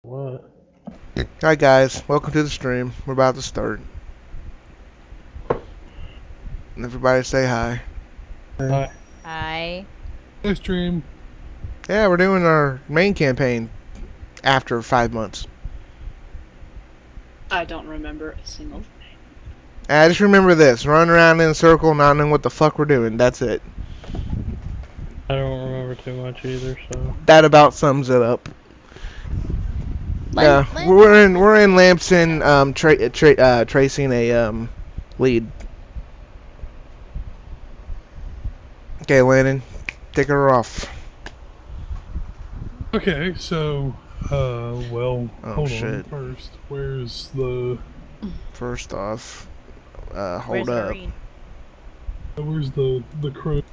What? Hi guys, welcome to the stream. We're about to start. Everybody say hi. Hi. Hi. Hey, stream. Yeah, we're doing our main campaign after 5 months. I don't remember a single thing. I just remember this, running around in a circle, not knowing what the fuck we're doing. That's it. I don't remember too much either, so. That about sums it up. Yeah, we're in Lamson, tracing a lead. Okay, Landon, take her off. Okay, so, well, hold shit. on first. Where's the... First off, hold Where's up. Maureen? Where's the crew?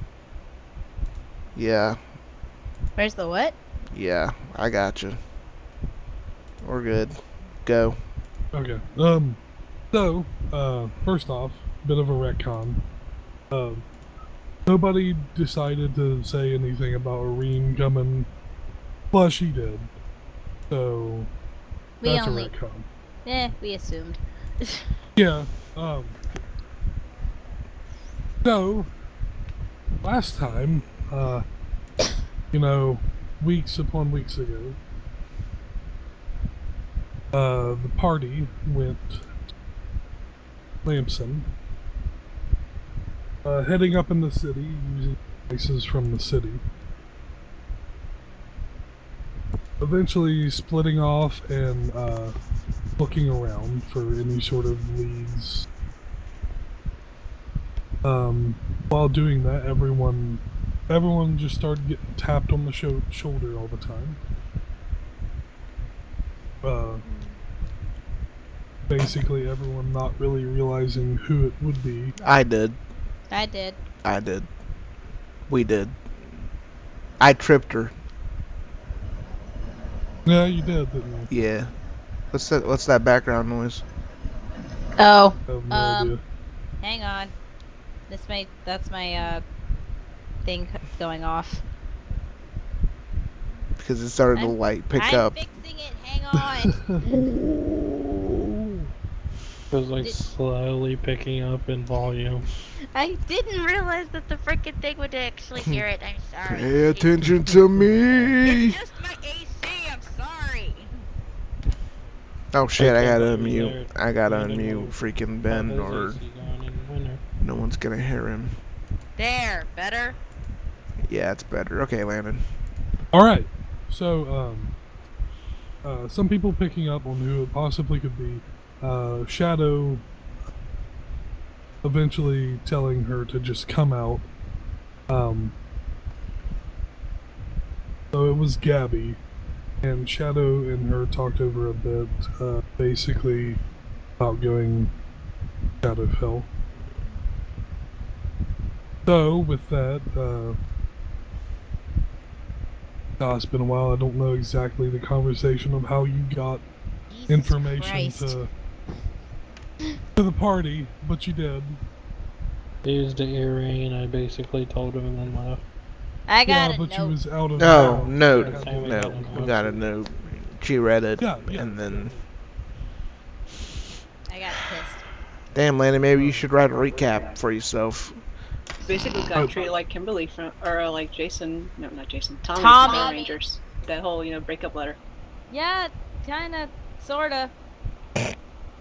Yeah, Where's the what? yeah, I got you. We're good. Go. Okay, so, first off, bit of a retcon. Nobody decided to say anything about Irene coming, plus she did. So, that's a retcon. We assumed. Yeah, so, last time, you know, weeks upon weeks ago, the party went to Lamson, heading up in the city, using places from the city. Eventually splitting off and, looking around for any sort of leads. While doing that, everyone just started getting tapped on the shoulder all the time. Basically everyone not really realizing who it would be. I did. I did. I did. We did. I tripped her. Yeah, you did, didn't you? Yeah. What's that background noise? Oh. I have no idea. Hang on. That's my thing going off. Because it started to like pick I'm up. fixing it. Hang on. It was like slowly picking up in volume. I didn't realize that the freaking thing would actually hear it. I'm sorry. Pay attention to me. It's just my AC. I'm sorry. Oh shit! I gotta Okay, unmute. I gotta Landon unmute will- freaking Ben, How's or AC going in winter? no one's gonna hear him. There. Better. Yeah, it's better. Okay, Landon. Alright, so, some people picking up on who it possibly could be. Shadow eventually telling her to just come out. So it was Gabby, and Shadow and her talked over a bit, basically about going Shadowfell. So, with that, it's been a while. I don't know exactly the conversation of how you got Jesus information Christ. to the party, but you did. He used the earring and I basically told him and then left. I got Yeah, a but you note. was out of No, town. no, I had to no, wait. no. We got a note. She read it, Yeah, and then. I got pissed. Damn, Landon. Maybe you should write a recap for yourself. Basically got treated like Kimberly from, or like Jason, no, not Jason, Tommy from Tommy. Power Rangers. That whole, breakup letter. Yeah, kinda, sorta.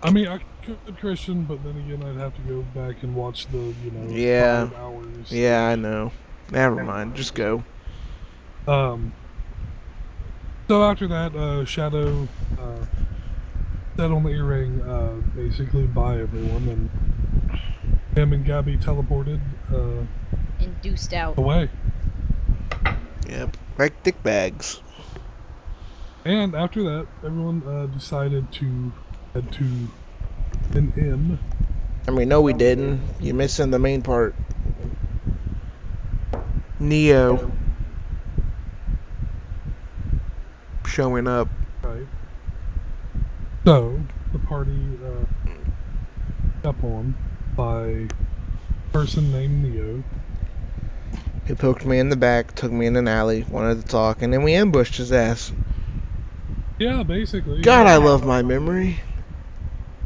I mean, I could Christian, but then again, I'd have to go back and watch the, Yeah. 5 hours. Yeah, I know. Never mind. Just go. So after that, Shadow, said on the earring, basically bye everyone, and him and Gabby teleported, Induced out. away. Yep. Like dick bags. And after that, everyone, decided to head to an inn. I mean, no, we didn't. You're missing the main part. Neo showing up. Right. So, the party, up on by a person named Neo. He poked me in the back, took me in an alley, wanted to talk, and then we ambushed his ass. Yeah, basically. God, I love my memory.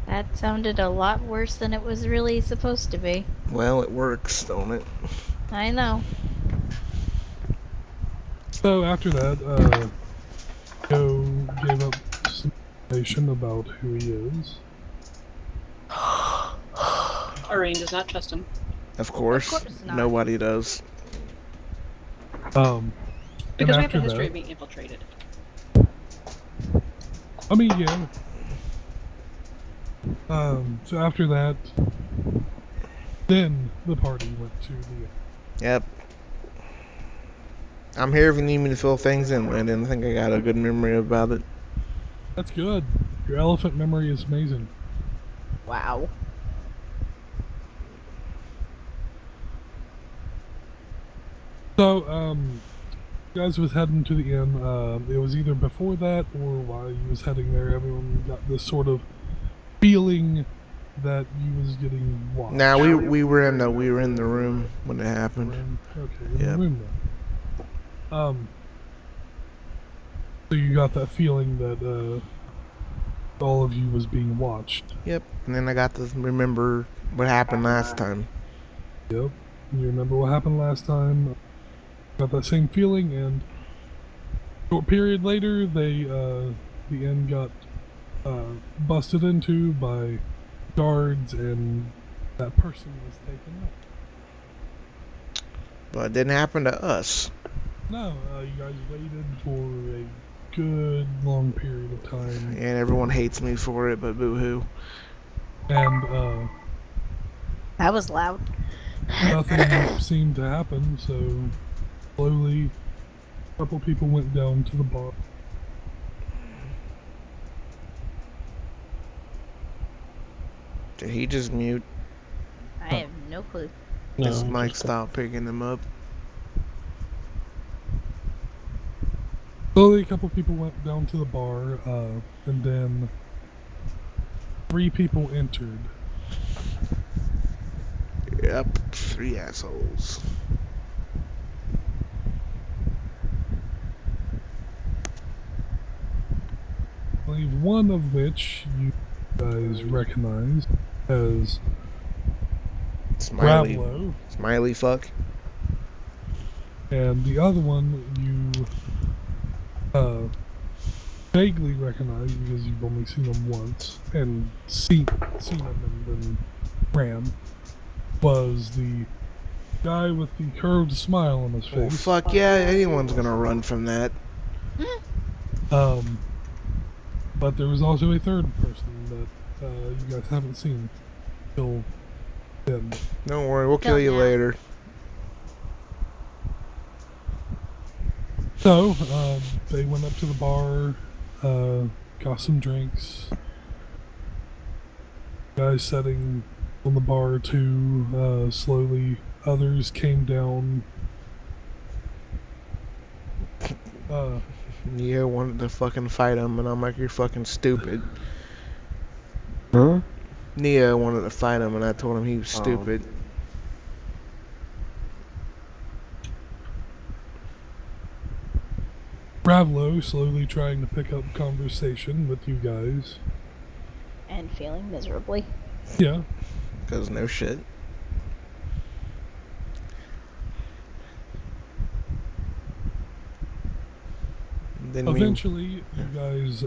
That sounded a lot worse than it was really supposed to be. Well, it works, don't it? I know. So after that, Joe gave up some information about who he is. Irene does not trust him. Of course. course not. Nobody does. And Because we have after a history that, of being infiltrated. I mean, yeah. So after that, then the party went to the. Yep. I'm here if you need me to fill things in, Landon. I think I got a good memory about it. That's good. Your elephant memory is amazing. Wow. So, you guys was heading to the inn. It was either before that or while you was heading there. Everyone got this sort of feeling that you was getting watched. Now we were in the room when it happened. Okay, in Yep. the room then. So you got that feeling that all of you was being watched. Yep. And then I got to remember what happened last time. Yep. You remember what happened last time? Got that same feeling, and a short period later, the inn got busted into by guards, and that person was taken up. But it didn't happen to us. No, you guys waited for a good long period of time, And everyone hates me for it, but boo-hoo. and That was loud. nothing seemed to happen. So slowly, a couple people went down to the bar. Did he just mute? I have no clue. His No, mic just- stopped picking him up. Slowly, a couple people went down to the bar, and then 3 people entered. Yep. 3 assholes. I believe one of which you guys recognize as Smiley. Ravlo, Smiley fuck. and the other one you vaguely recognize because you've only seen him once and seen him and then ran, was the guy with the curved smile on his Well, face. fuck yeah, anyone's gonna run from that. But there was also a third person that you guys haven't seen till then. Don't worry, we'll kill you now. later. So, they went up to the bar, got some drinks. Guys sitting on the bar too, slowly. Others came down. Neo wanted to fucking fight him, and I'm like, you're fucking stupid. Huh? Neo wanted to fight him, and I told him he was stupid. Ravlo slowly trying to pick up conversation with you guys. And failing miserably. Yeah. Cause no shit. And then Eventually, you guys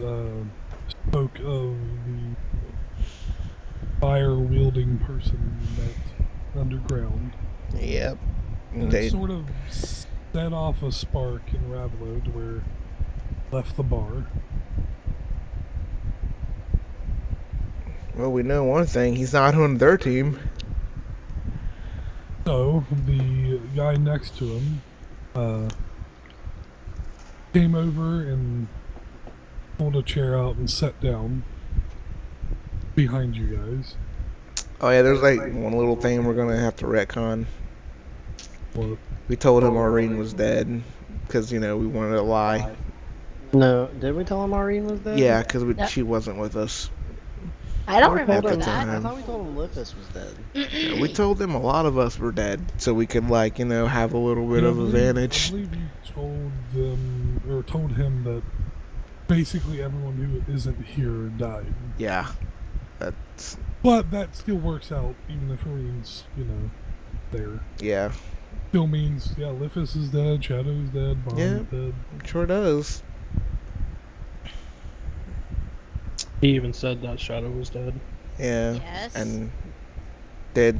spoke of the fire-wielding person you met underground. Yep. And They it sort of set off a spark in Ravlo to where he left the bar. Well, we know one thing, he's not on their team. So, the guy next to him came over and pulled a chair out and sat down behind you guys. Oh yeah, there's like one little thing we're gonna have to retcon. Well, We told him Maureen was dead, cause you know we wanted to lie. No, did we tell him Irene was dead? Yeah, cause Yep. she wasn't with us. I don't We told remember at him- the that. I time. thought we told him Lupus was dead. We told them a lot of us were dead, so we could like you know have a little bit I of believe- advantage. I believe you told them, or told him that basically everyone who isn't here died. Yeah. That's But that still works out, even if Marine's, there. yeah. Still means, yeah, Liffus is dead, Shadow's dead, Vaughn's Yeah. dead. Sure does. He even said that Shadow was dead. Yeah. Yes. And did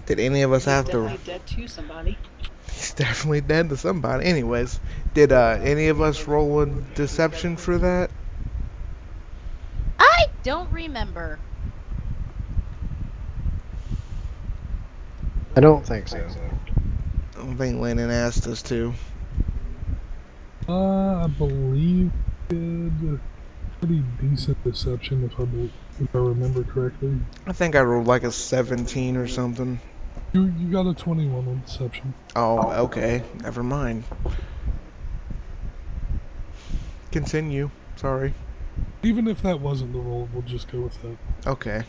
any of us He's have to? definitely dead to somebody. He's definitely dead to somebody. Anyways, did any of us roll a deception for that? I don't remember. I don't think so. I don't think Landon asked us to. I believe did pretty decent deception if I remember correctly. I think I rolled like a 17 or something. You got a 21 on deception. Oh, okay. Never mind. Continue. Sorry. Even if that wasn't the roll, we'll just go with that. Okay.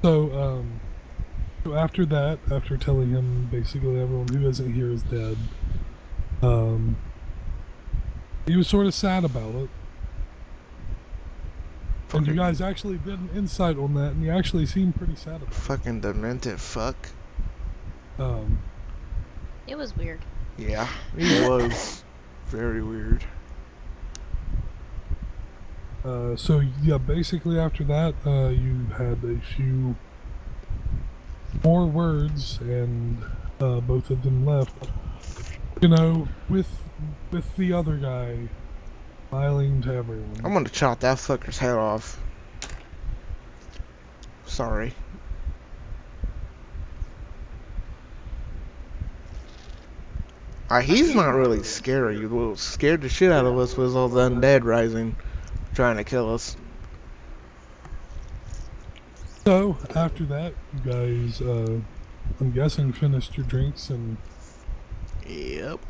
So, so after that, after telling him basically everyone who isn't here is dead, he was sort of sad about it. And you guys actually did an insight on that, and you actually seemed pretty sad about it. Fucking demented fuck. It was weird. Yeah, he was very weird. So yeah, basically after that, you had a few more words, and both of them left. With the other guy smiling to everyone. I'm gonna chop that fucker's head off. Sorry. He's not really scary. What scared the shit out of us was all the undead rising, trying to kill us. So after that, you guys, I'm guessing, finished your drinks and Yep.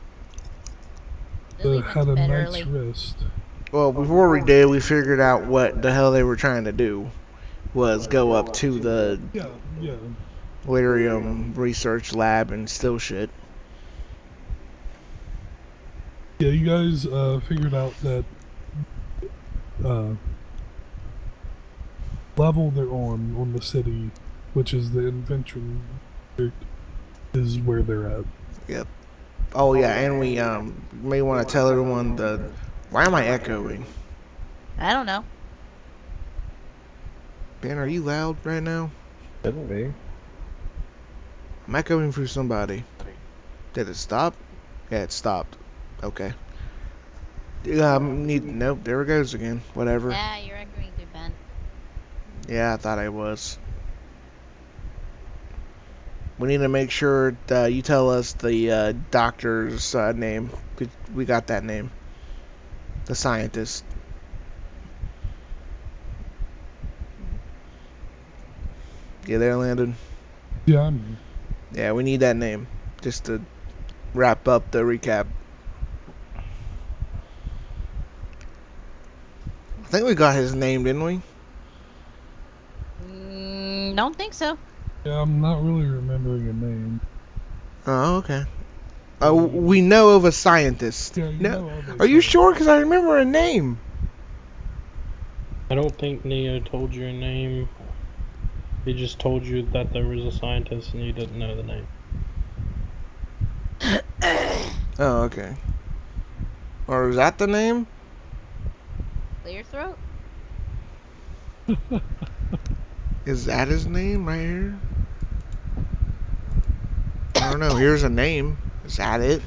Lily went had to a bed night's early. rest. Well, before we did, we figured out what the hell they were trying to do. Was go up to the Yeah. Lyrium research lab and steal shit. Yeah, you guys figured out that level they're on the city, which is the invention district, is where they're at. Yep. Oh yeah, and we may want to tell everyone the. Why am I echoing? I don't know. Ben, are you loud right now? Shouldn't be. I'm echoing for somebody. Did it stop? Yeah, it stopped. Okay. Nope, there it goes again. Whatever. Yeah, you're echoing through Ben. Yeah, I thought I was. We need to make sure that you tell us the doctor's name. We got that name. The scientist. You there, Landon? Yeah, I'm Yeah, we need that name. Just to wrap up the recap. I think we got his name, didn't we? Don't think so. Yeah, I'm not really remembering a name. Oh, okay. We know of a scientist. Yeah, you No, know of it, are you so- sure? Because I remember a name. I don't think Neo told you a name. He just told you that there was a scientist and you didn't know the name. Oh, okay. Or is that the name? Clear throat? Is that his name right here? I don't know. Here's a name. Is that it?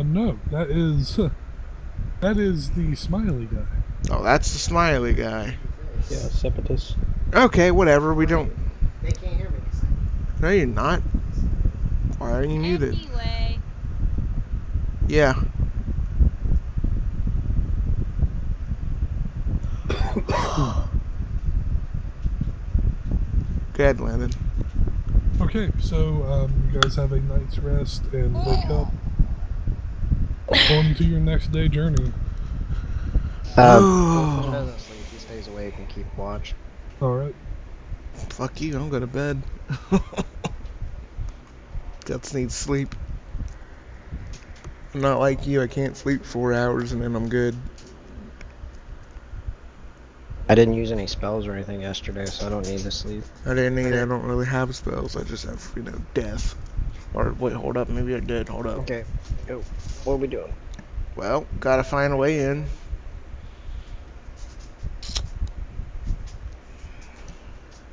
No, that is the smiley guy. Oh, that's the smiley guy. Yeah, Sepatus. Okay, whatever. We don't. They can't hear me. No, you're not. Why are you muted? Anyway, Yeah. Go ahead, Landon. Okay, so you guys have a night's rest and wake up on to your next day journey. He doesn't sleep. He stays awake and keep watch. All right. Fuck you. I'm going to bed. Guts needs sleep. I'm not like you, I can't sleep 4 hours and then I'm good. I didn't use any spells or anything yesterday, so I don't need to sleep. I don't really have spells, I just have, death. Or, wait, hold up, maybe I did, hold up. Okay, go. What are we doing? Well, gotta find a way in.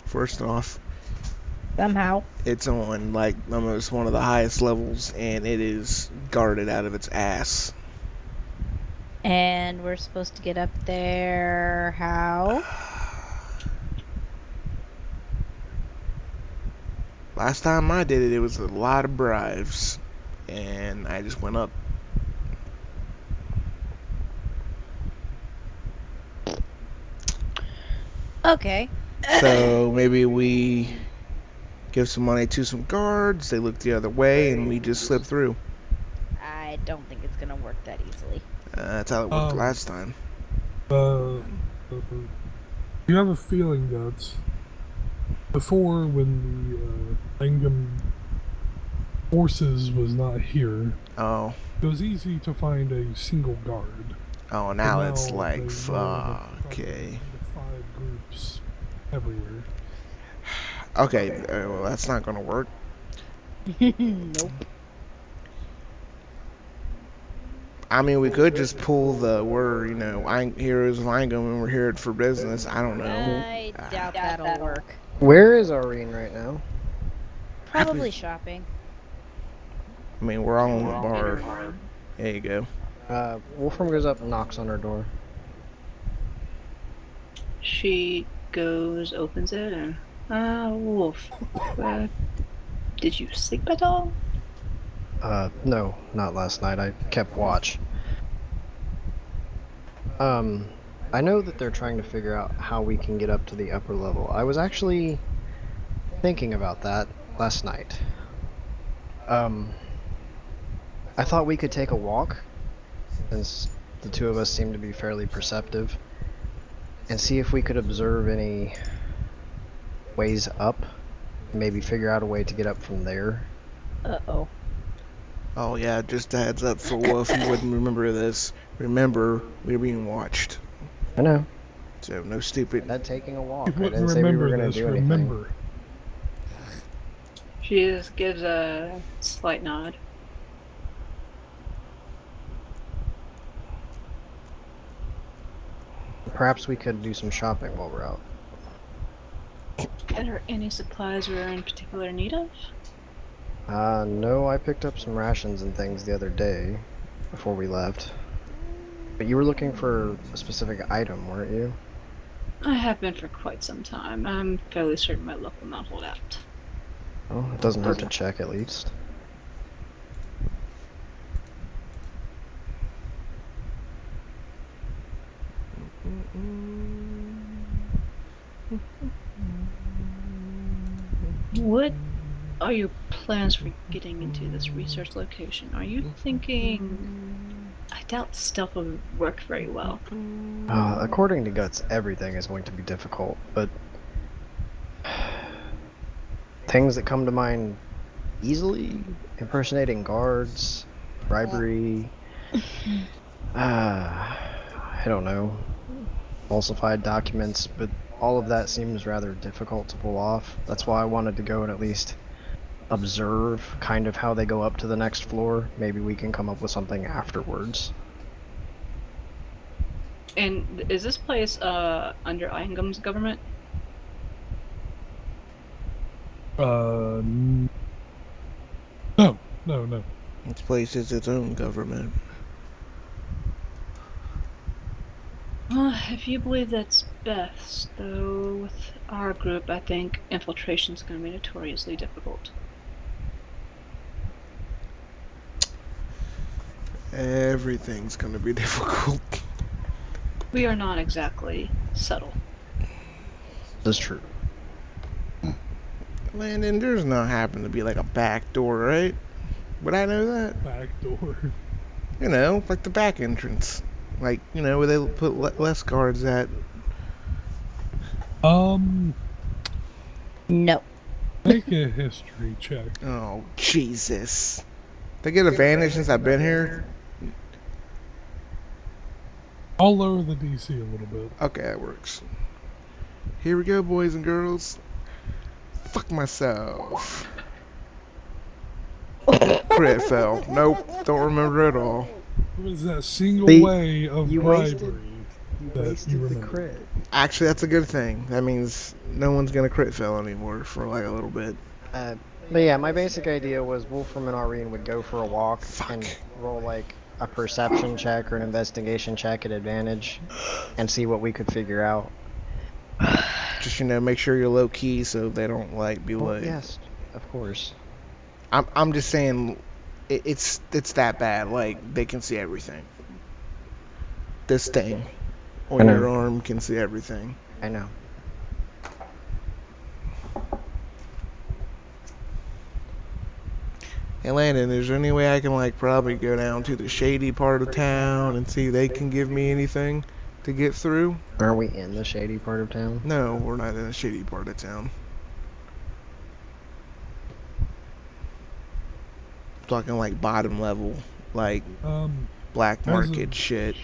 First off, Somehow. it's on, like, almost one of the highest levels, and it is guarded out of its ass. And we're supposed to get up there. How? Last time I did it, it was a lot of bribes, and I just went up. Okay. So maybe we give some money to some guards, they look the other way, and we just slip through. I don't think it's gonna work that easily. That's how it worked last time. You have a feeling, Guts. Before, when the Angam forces was not here, Oh. it was easy to find a single guard. Oh, now But it's like, they rolled okay. into 5 groups everywhere. Okay, well, that's not gonna work. Nope. I mean, we could just pull the, heroes of Angam and we're here for business. I don't know. I doubt that'll work. Where is Aureen right now? Probably shopping. I mean, we're all in the bar. There you go. Wolfram goes up and knocks on her door. She goes, opens it, and Wolf, did you sleep at all? No, not last night. I kept watch. I know that they're trying to figure out how we can get up to the upper level. I was actually thinking about that last night. I thought we could take a walk, since the two of us seem to be fairly perceptive, and see if we could observe any ways up, maybe figure out a way to get up from there. Uh-oh. Oh yeah, just a heads up for Wolf, you wouldn't remember this. Remember, we're being watched. I know. So no stupid. That taking a walk. You I wouldn't didn't say we were remember going this, to do anything. remember. She just gives a slight nod. Perhaps we could do some shopping while we're out. Are there any supplies we're in particular need of? No, I picked up some rations and things the other day before we left. But you were looking for a specific item, weren't you? I have been for quite some time. I'm fairly certain my luck will not hold out. Oh, it doesn't hurt to check at least. What are your plans for getting into this research location? Are you thinking... I doubt stealth will work very well. According to Guts, everything is going to be difficult, but... things that come to mind easily? Impersonating guards, bribery... I don't know. Falsified documents, but all of that seems rather difficult to pull off. That's why I wanted to go and at least observe kind of how they go up to the next floor. Maybe we can come up with something afterwards. And is this place under Eingam's government? No. This place is its own government. If you believe that's best, though, with our group, I think infiltration's going to be notoriously difficult. Everything's gonna be difficult. We are not exactly subtle. That's true. Landon, there's not happen to be like a back door, right? Would I know that? Back door. You know, like the back entrance. Like, where they put less guards at. No. I Make a history check. Oh, Jesus. They get advantage since I've been here? I'll lower the DC a little bit. Okay, that works. Here we go, boys and girls. Fuck myself. Crit fell. Nope, don't remember at all. It was that single See, way of you bribery wasted- You that wasted you the remember. crit. Actually, that's a good thing. That means no one's gonna crit fail anymore for like a little bit. But yeah, my basic idea was Wolfram and Aurene would go for a walk and roll like a perception check or an investigation check at advantage and see what we could figure out. Just, make sure you're low key so they don't like be Well, like. yes, of course. I'm just saying, it's that bad. Like they can see everything. This thing on your arm can see everything. I know. Hey Landon, is there any way I can probably go down to the shady part of town and see if they can give me anything to get through? Are we in the shady part of town? No, we're not in the shady part of town. I'm talking bottom level, black market shit.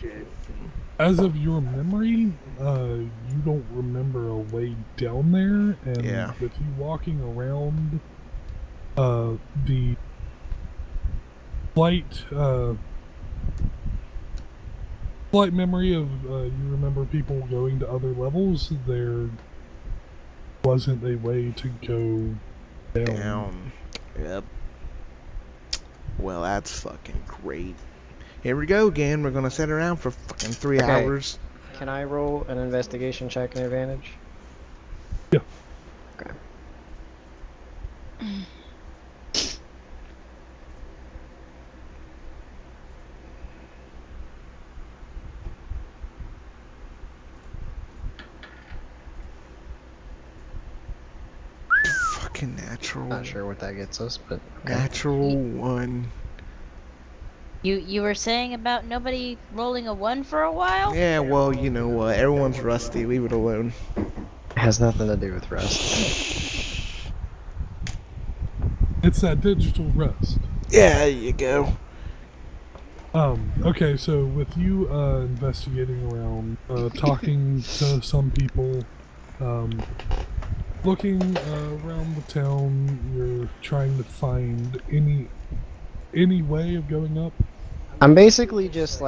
As of your memory, you don't remember a way down there, and Yeah. with you walking around, the slight memory of you remember people going to other levels. There wasn't a way to go down. Yep. Well, that's fucking great. Here we go again. We're gonna sit around for fucking 3 Okay. hours. Can I roll an investigation check and advantage? Yeah. Okay. Fucking natural. Not sure what that gets us, but okay. Natural 1. You were saying about nobody rolling a 1 for a while? Yeah, well, you know what? Everyone's rusty. Leave it alone. It has nothing to do with rust. It's that digital rust. Yeah, there you go. Okay, so with you investigating around, talking to some people, looking around the town, you're trying to find any way of going up. I'm basically just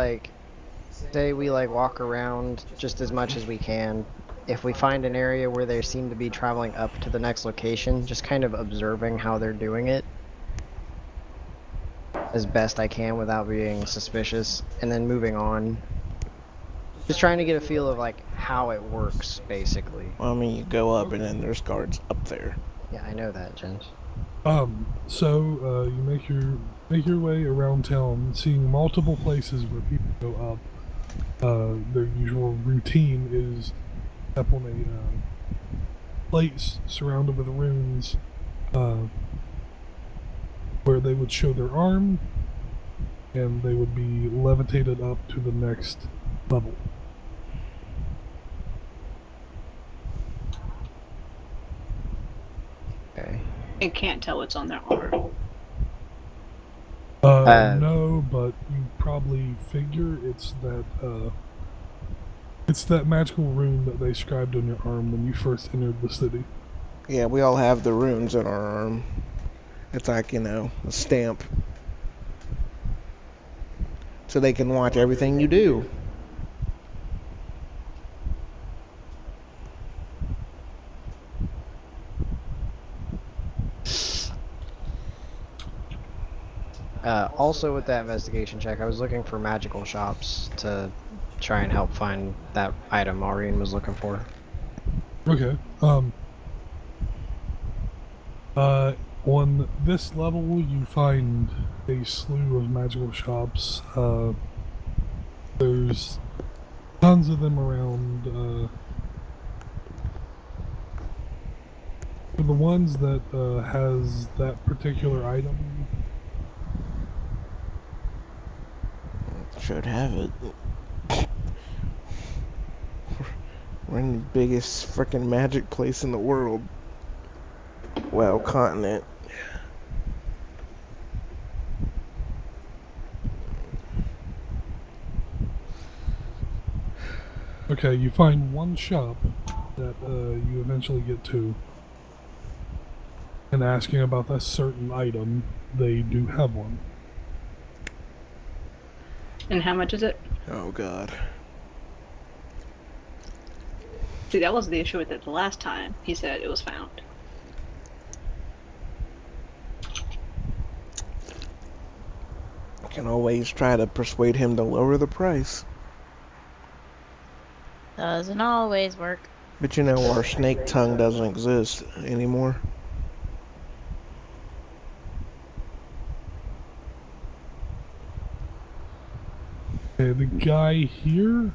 say we walk around just as much as we can. If we find an area where they seem to be traveling up to the next location, just kind of observing how they're doing it as best I can without being suspicious, and then moving on. Just trying to get a feel of how it works, basically. Well, I mean, you go up and then there's guards up there. Yeah, I know that, Jens. So you make your way around town, seeing multiple places where people go up. Their usual routine is up on a place surrounded with runes, where they would show their arm, and they would be levitated up to the next level. Okay. I can't tell what's on their arm. No, but you probably figure it's that magical rune that they scribed on your arm when you first entered the city. Yeah, we all have the runes on our arm. It's a stamp. So they can watch everything you do. Also with that investigation check, I was looking for magical shops to try and help find that item Maureen was looking for. Okay. On this level, you find a slew of magical shops. There's tons of them around. For the ones that has that particular item, Should have it. We're in the biggest freaking magic place in the world. Well, continent. Okay, you find one shop that you eventually get to, and asking about a certain item, they do have one. And how much is it? Oh god. See, that was the issue with it the last time he said it was found. I can always try to persuade him to lower the price. Doesn't always work. But you know, our snake tongue doesn't exist anymore. Okay, the guy here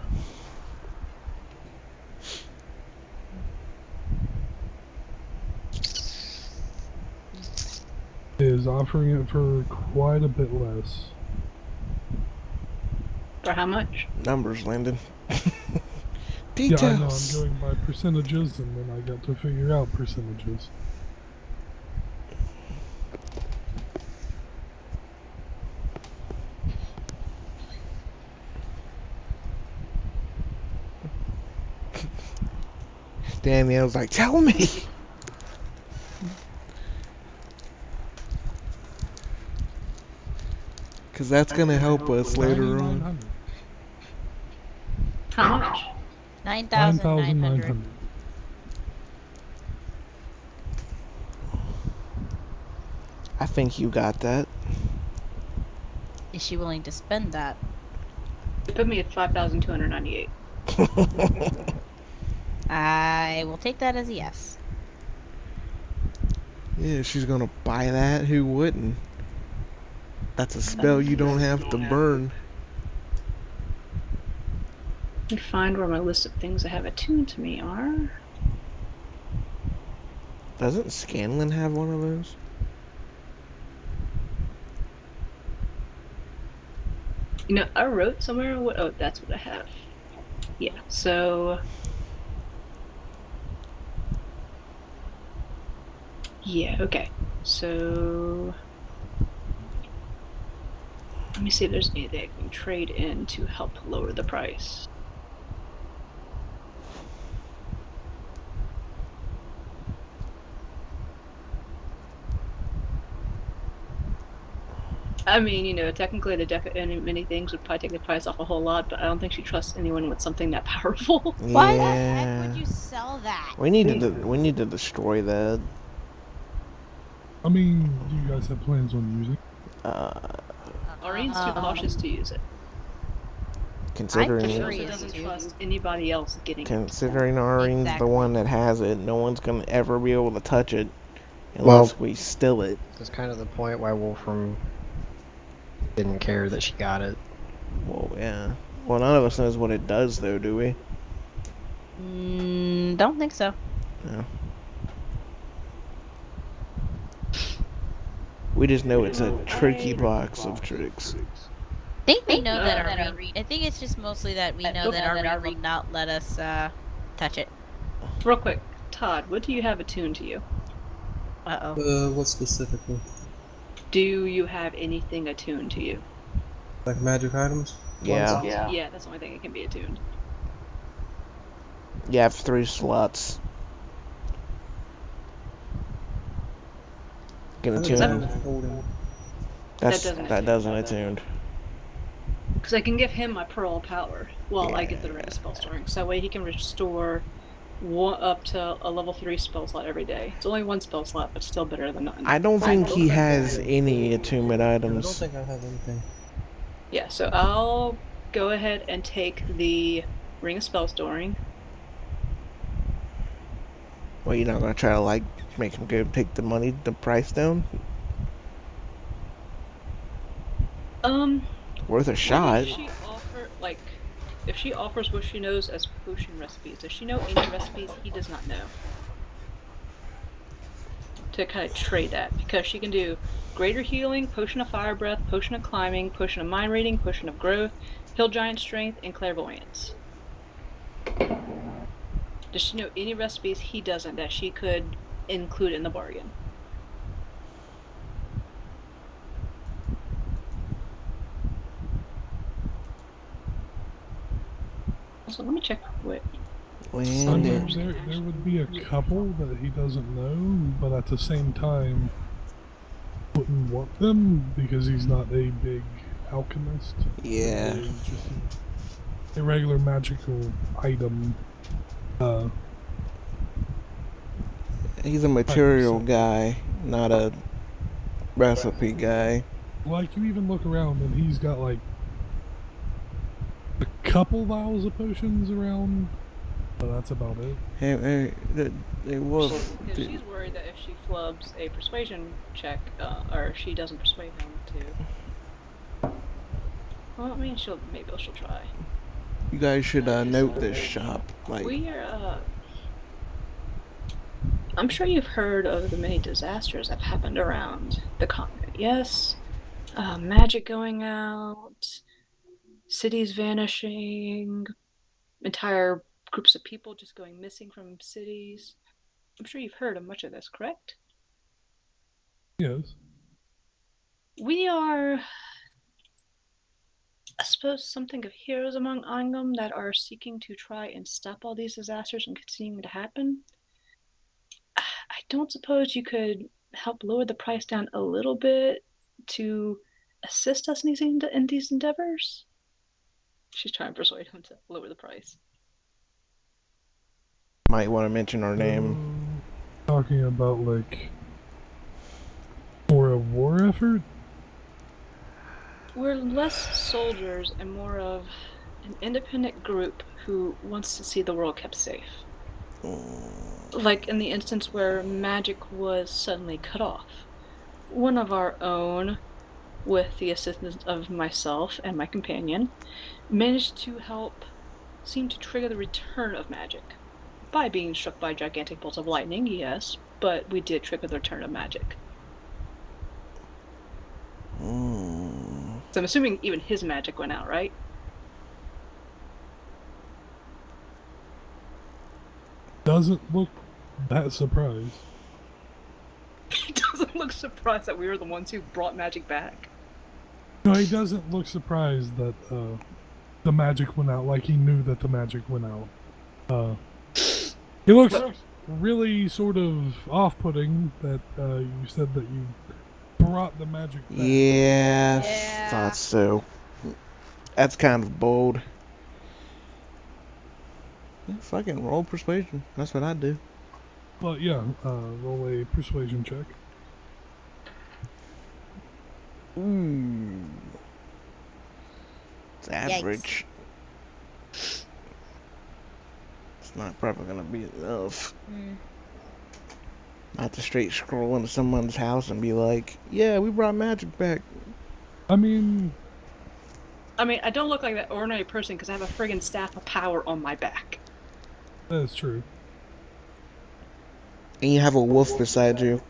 is offering it for quite a bit less. For how much? Numbers, Landon. Yeah, I know, I'm Details. going by percentages, and then I got to figure out percentages. Danielle's like, tell me. Because that's going to help us later on. 9,900. How much? 9,900. 9,900. I think you got that. Is she willing to spend that? It put me at 5,298. I will take that as a yes. Yeah, she's going to buy that. Who wouldn't? That's a spell you don't have to burn. Let me find where my list of things that have attuned to me are. Doesn't Scanlan have one of those? You know, I wrote somewhere what. Oh, that's what I have. Yeah, so. Yeah, okay. So. Let me see if there's anything I can trade in to help lower the price. I mean, you know, technically the deck of many things would probably take the price off a whole lot, but I don't think she trusts anyone with something that powerful. Why the heck would you sell that? We need to destroy that. I mean, do you guys have plans on using it? Aureen's too cautious to use it. Considering She also Curious, doesn't dude. trust anybody else getting it. considering Aureen's Exactly. the one that has it, no one's gonna ever be able to touch it unless we steal it. That's kind of the point why Wolfram didn't care that she got it. Well, yeah. Well, none of us knows what it does, though, do we? Don't think so. No. We just know it's a tricky box of tricks. I think we know that our I think it's just mostly that we know that our will not let us touch it. Real quick, Todd, what do you have attuned to you? What specifically? Do you have anything attuned to you? Like magic items? Yeah. Yeah, that's the only thing that can be attuned. You have 3 slots. Can attune. That doesn't attune. Because I can give him my Pearl of Power while I get the ring of spell storing. So that way he can restore up to a level 3 spell slot every day. It's only 1 spell slot, but still better than none. I don't think he has any attunement I don't items. think I have anything. Yeah, so I'll go ahead and take the ring of spell storing. Well, you're not gonna try to, like, make him go take the price down? Worth a shot. If she offers what she knows as potion recipes, does she know any recipes he does not know? To kind of trade that, because she can do greater healing, potion of fire breath, potion of climbing, potion of mind reading, potion of growth, hill giant strength, and clairvoyance. Does she know any recipes he doesn't that she could include in the bargain? So let me check what. I mean, Glorendale. there would be a couple that he doesn't know, but at the same time, wouldn't want them because he's not a big alchemist. Yeah. He's just a regular magical item. He's a material guy, not a recipe guy. Like, you even look around and he's got like a couple vials of potions around, but that's about it. Hey, Wolf. Because she's worried that if she flubs a persuasion check, or if she doesn't persuade him to. Well, I mean, maybe she'll try. You guys should note this shop. Like, We are. I'm sure you've heard of the many disasters that have happened around the continent. Yes, magic going out, cities vanishing, entire groups of people just going missing from cities. I'm sure you've heard of much of this, correct? Yes. We are, I suppose, something of heroes among Angam that are seeking to try and stop all these disasters from continuing to happen. I don't suppose you could help lower the price down a little bit to assist us in these endeavors? She's trying to persuade him to lower the price. might want to mention our name. Talking about like for a war effort? We're less soldiers and more of an independent group who wants to see the world kept safe. Like in the instance where magic was suddenly cut off. One of our own, with the assistance of myself and my companion, managed to seem to trigger the return of magic. By being struck by gigantic bolts of lightning, yes, but we did trigger the return of magic. So I'm assuming even his magic went out, right? Doesn't look that surprised. He doesn't look surprised that we were the ones who brought magic back. No, he doesn't look surprised that the magic went out, like he knew that the magic went out. He looks really sort of off-putting that you said that you brought the magic back. Yeah, thought so. That's kind of bold. Yeah, fucking roll persuasion. That's what I do. Well, yeah, roll a persuasion check. Ooh. It's average. Yikes. It's not probably gonna be enough. Not to straight scroll into someone's house and be like, yeah, we brought magic back. I mean, I don't look like that ordinary person because I have a friggin' staff of power on my back. that's true. And you have a wolf beside you.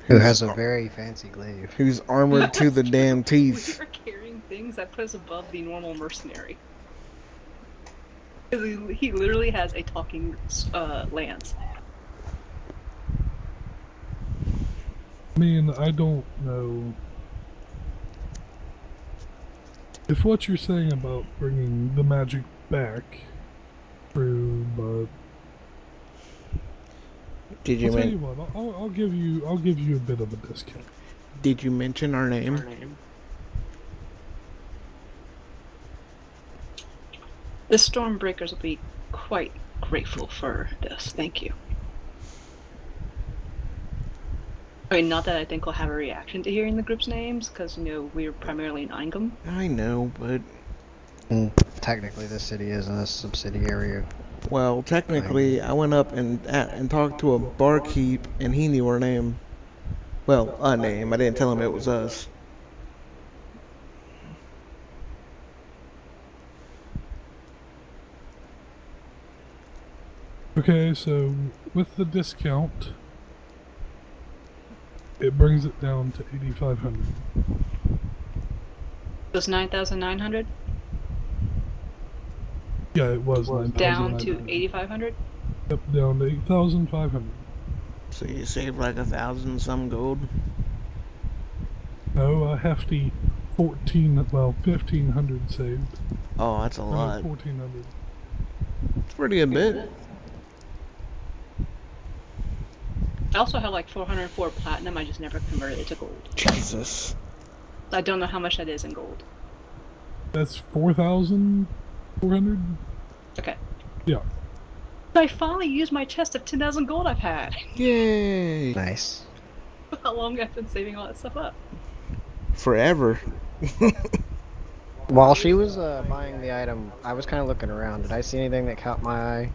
Who has a very fancy glaive. Who's armored to the damn teeth. We are carrying things that put us above the normal mercenary. He literally has a talking lance. I mean, I don't know if what you're saying about bringing the magic back, true, but Did you I'll tell you what, I'll give you a bit of a discount. Did you mention our name? The Stormbreakers will be quite grateful for this. Thank you. I mean, not that I think we'll have a reaction to hearing the group's names, because, you know, we're primarily in Angam. I know, but... Technically, this city is a subsidiary. Well, technically, I went up and talked to a barkeep, and he knew our name. Well, a name. I didn't tell him it was us. Okay, so with the discount, it brings it down to 8,500. Was 9,900? Yeah, it was 9,900. Down to 8,500? Yep, down to 8,500. So you saved like 1,000 some gold? No, a hefty 1,500 saved. Oh, that's a lot. 1,400. pretty good bit. I also have like 404 platinum. I just never converted it to gold. Jesus. I don't know how much that is in gold. That's 4,400? Okay. Yeah. I finally used my chest of 10,000 gold I've had. Yay. Nice. How long I've been saving all that stuff up. Forever. While she was buying the item, I was kind of looking around. Did I see anything that caught my eye?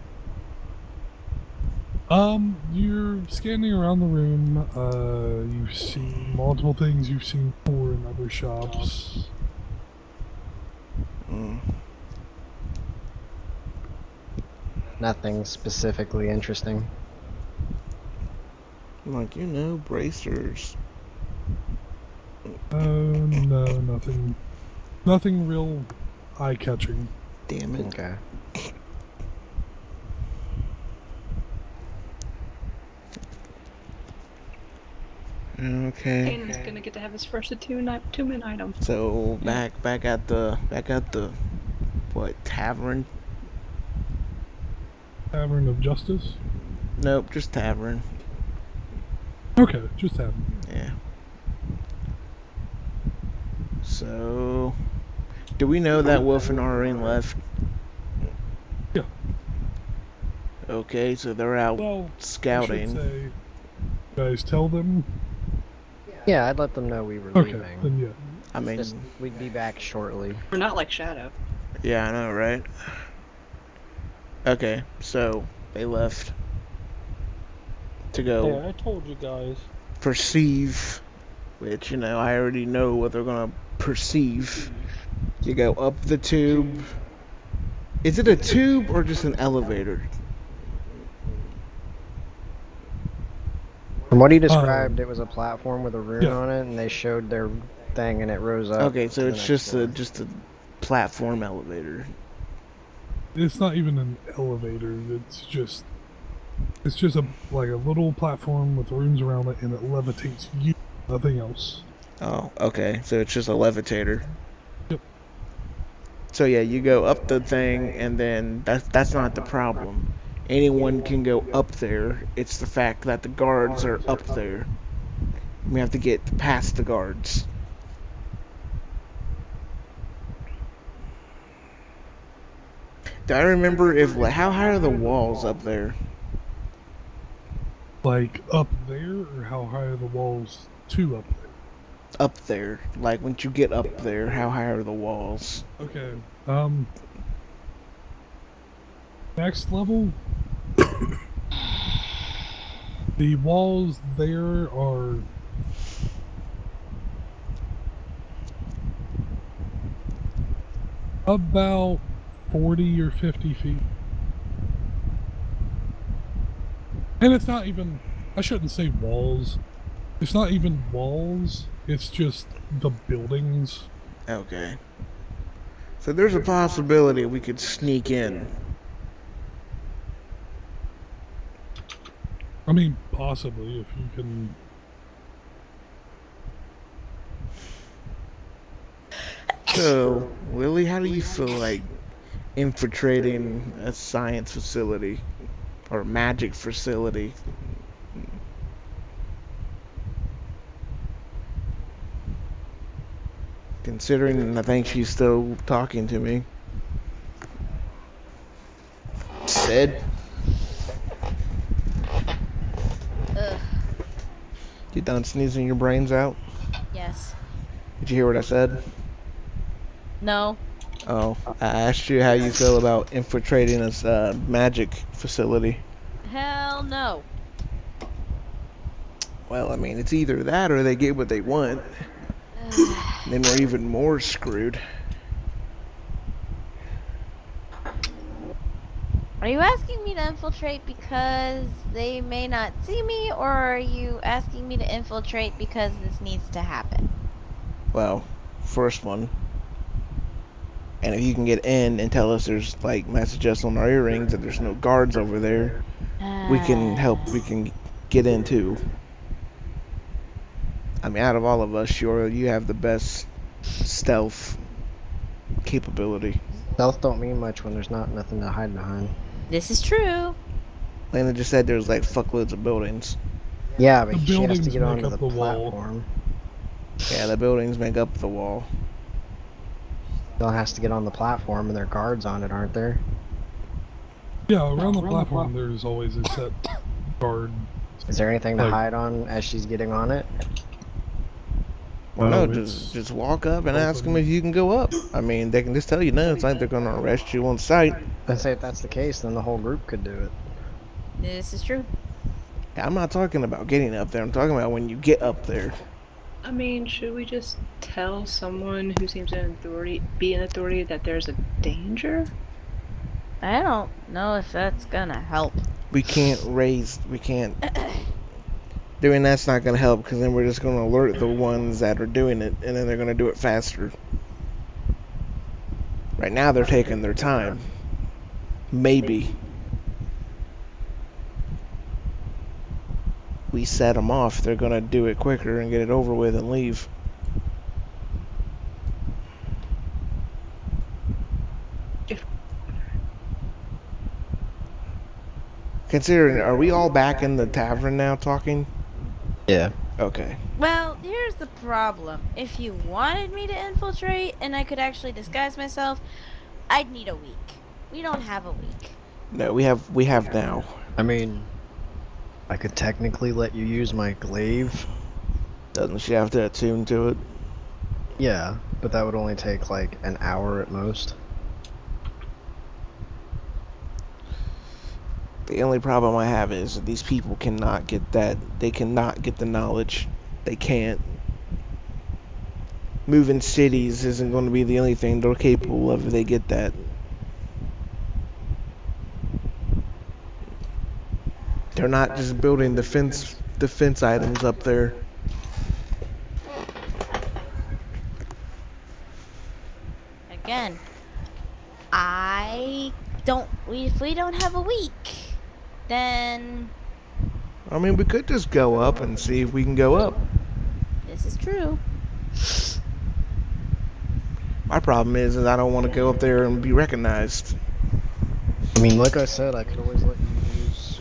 You're scanning around the room. You've seen multiple things you've seen before in other shops. Nothing specifically interesting. Like, bracers. No, nothing. Nothing real eye-catching. Damn it. Okay. Okay. Kanan's gonna get to have his first attunement item. So back at the what, tavern? Tavern of Justice? Nope, just tavern. Okay, just tavern. Yeah. So do we know that Wolf and Aurine left? Yeah. Okay, so they're out scouting. I should say, you guys tell them. Yeah, I'd let them know we were Okay, leaving. then yeah. I mean, Just, we'd be back shortly. We're not like Shadow. yeah, I know, right? Okay, so they left to go Yeah, I told you guys. perceive, which, I already know what they're gonna perceive. You go up the tube. Is it a tube or just an elevator? From what he described, it was a platform with a rune on it, and they showed their thing, and it rose up. Okay, so to it's the just next a platform elevator. It's not even an elevator. It's just like a little platform with rooms around it, and it levitates you. Nothing else. Oh, okay, so it's just a levitator. Yep. So yeah, you go up the thing, and then that's not the problem. Anyone can go up there. It's the fact that the guards are up there. We have to get past the guards. Do I remember how high are the walls up there? Like up there, or how high are the walls to up there? Up there. Like once you get up there, how high are the walls? Okay. Next level. The walls there are about 40 or 50 feet. And it's not even, I shouldn't say walls. It's not even walls, it's just the buildings. Okay. So there's a possibility we could sneak in. I mean, possibly, if you can. So, Lily, how do you feel like infiltrating a science facility or magic facility? Considering I think she's still talking to me. Sid? Ugh. You done sneezing your brains out? Yes. Did you hear what I said? No. Oh, I asked you how you feel about infiltrating a magic facility. Hell no. Well, I mean, it's either that or they get what they want. Then we're even more screwed. Are you asking me to infiltrate because they may not see me, or are you asking me to infiltrate because this needs to happen? Well, first one. And if you can get in and tell us there's like messages on our earrings that there's no guards over there, we can help. We can get in too. I mean, out of all of us, sure, you have the best stealth capability. Stealth don't mean much when there's nothing to hide behind. This is true. Lena just said there's like fuckloads of buildings. Yeah, but The she has to buildings get make onto up the the wall. platform. Yeah, the buildings make up the wall. Still has to get on the platform, and there are guards on it, aren't there? Yeah, around the platform there's always a set guard. Is there anything to Like- hide on as she's getting on it? Well, no, it's just walk up and ask them open. if you can go up. I mean, they can just tell you no. It's like they're gonna arrest you on sight. I'd say if that's the case, then the whole group could do it. This is true. I'm not talking about getting up there. I'm talking about when you get up there. I mean, should we just tell someone who seems to be in authority that there's a danger? I don't know if that's gonna help. We can't. Doing that's not gonna help because then we're just gonna alert the ones that are doing it, and then they're gonna do it faster. Right now they're taking their time. Maybe we set them off. They're gonna do it quicker and get it over with and leave. Considering, are we all back in the tavern now talking? Yeah. Okay. Well, here's the problem. If you wanted me to infiltrate and I could actually disguise myself, I'd need a week. We don't have a week. No, we have now. I mean, I could technically let you use my glaive. Doesn't she have to attune to it? Yeah, but that would only take like an hour at most. The only problem I have is that these people cannot get that. They cannot get the knowledge. They can't. Moving cities isn't going to be the only thing they're capable of if they get that. They're not just building defense items up there. Again, if we don't have a week, then I mean, we could just go up and see if we can go up. this is true. My problem is I don't want to go up there and be recognized. I mean, like I said, I could always let you use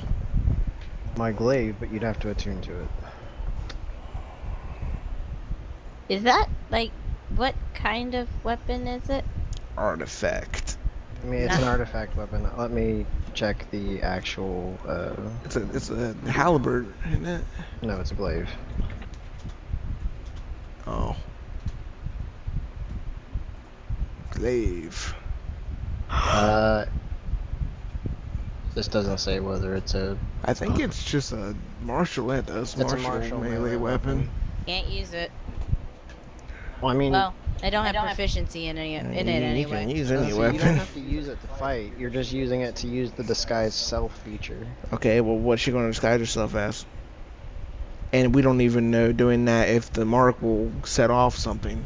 my glaive, but you'd have to attune to it. Is that, like, what kind of weapon is it? Artifact. I mean, it's an artifact weapon. Let me check the actual, It's a halberd, isn't it? No, it's a glaive. Oh. Glaive. This doesn't say whether it's a... I think it's just a martialette. It's a martial melee weapon. Can't use it. Well, I mean... Well, I don't have proficiency in it You anyway. can use no, any see, weapon. you don't have to use it to fight. You're just using it to use the disguise self feature. Okay, well, what's she going to disguise herself as? And we don't even know doing that if the mark will set off something.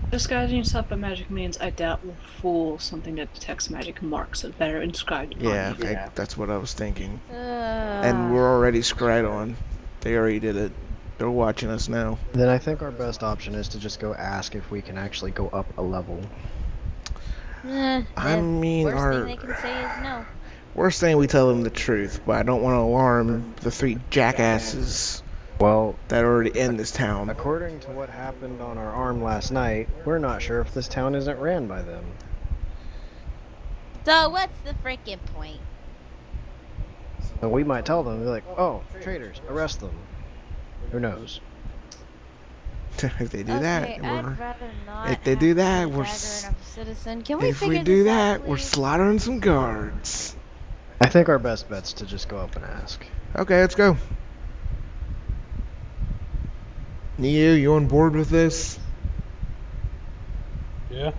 Disguising yourself by magic means I doubt will fool something that detects magic marks that are inscribed upon Yeah, you. that's what I was thinking. And we're already scryed on. They already did it. They're watching us now. Then I think our best option is to just go ask if we can actually go up a level. I mean, worst thing they can say is no. we're saying we tell them the truth, but I don't want to alarm the three jackasses Well, that are already in this town. according to what happened on our arm last night, we're not sure if this town isn't ran by them. So what's the freaking point? And we might tell them, be like, oh, traitors, arrest them. Who knows? If they do that, I'd rather not. if they have do to that, be we're dagger enough citizen. Can we if figure we do this that, out, we're please? slaughtering some guards. I think our best bet's to just go up and ask. Okay, let's go. Neo, you on board with this? Yeah.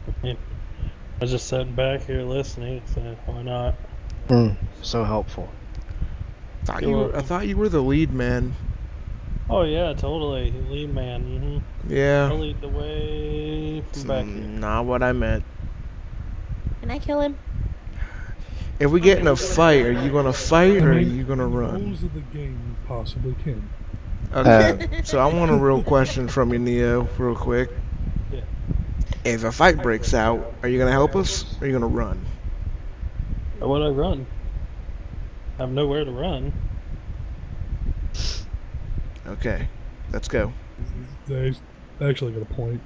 I mean, I was just sitting back here listening, so why not? So helpful. I thought you were the lead man. Oh yeah, totally. Lead man. Yeah. I'll lead the way from back here. Not what I meant. Can I kill him? If we get in a fight, are you gonna fight or are I mean, you gonna in the run? rules of the game, you possibly can. Okay. So I want a real question from you, Neo, real quick. Yeah. If a fight breaks out, are you gonna help us or are you gonna run? Why would I run? I have nowhere to run. Okay, let's go. They actually got a point.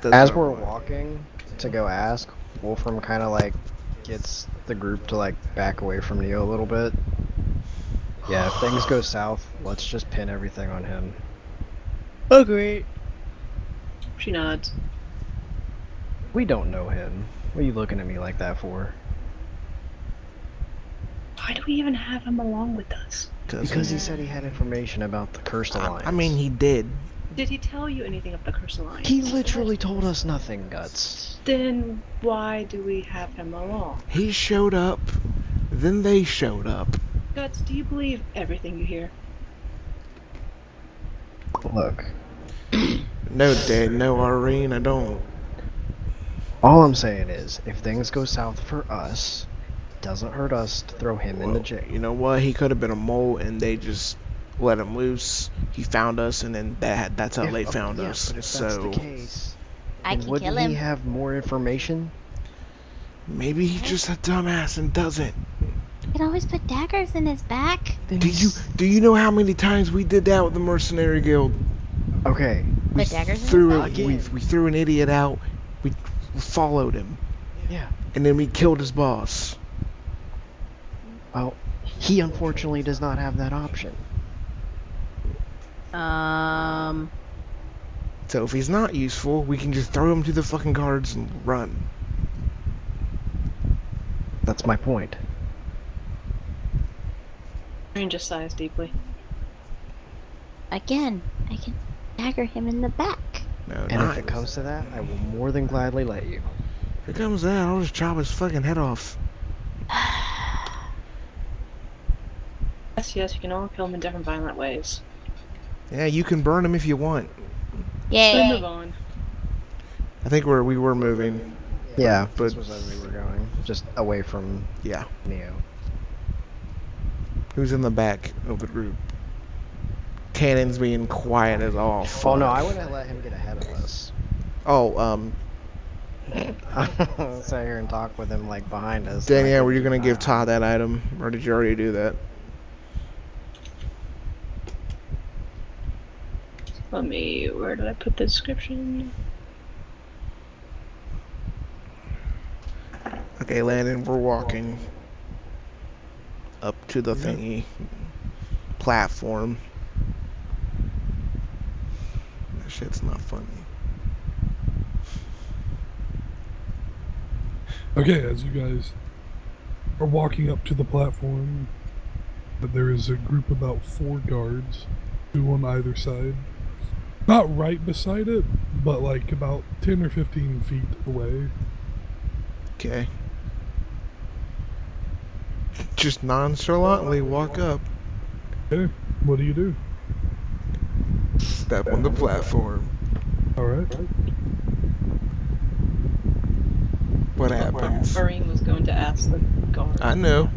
That's As what we're I'm like. walking to go ask, Wolfram kind of like gets the group to like back away from Neo a little bit. Yeah, if things go south, let's just pin everything on him. Agreed. She nods. We don't know him. What are you looking at me like that for? Why do we even have him along with us? Because he said he had information about the Cursed Alliance. I mean, he did. Did he tell you anything of the Cursed Alliance? He literally told us nothing, Guts. Then why do we have him along? He showed up, then they showed up. Guts, do you believe everything you hear? Look, No, Dad, no, Irene, I don't. all I'm saying is, if things go south for us, it doesn't hurt us to throw him in the jail. You know what? He could have been a mole, and they just let him loose. He found us, and then that's how they found us. But if So that's the case, I then can wouldn't kill he him. have more information? maybe he's just a dumbass and doesn't. You can always put daggers in his back. Then Do you know how many times we did that with the mercenary guild? Okay, Put daggers in his Threw back? we threw an idiot out. We followed him, yeah. and then we killed his boss. Well, he unfortunately does not have that option. So if he's not useful, we can just throw him to the fucking guards and run. That's my point. Irene just sighs deeply. Again, I can dagger him in the back. No, And not. if it comes to that, I will more than gladly let you. If it comes to that, I'll just chop his fucking head off. Yes, you can all kill him in different violent ways. Yeah, you can burn him if you want. Let's Yay. move on. I think we were moving. Yeah, but this was as we were going, just away from yeah. Neo. Who's in the back of the group? Cannon's being quiet as all fuck. Oh no, I wouldn't let him get ahead of us. Oh, Sit here and talk with him like behind us. Danielle, were you gonna give Todd that item, or did you already do that? Where did I put the description? Okay, Landon, we're walking up to the thingy platform. That shit's not funny. Okay, as you guys are walking up to the platform, there is a group of about 4 guards, 2 on either side. Not right beside it, but like about 10 or 15 feet away. Okay. Just nonchalantly walk up, Okay, what do you do? step on the platform. Alright. What happens? Irene was going to ask the guard. I know.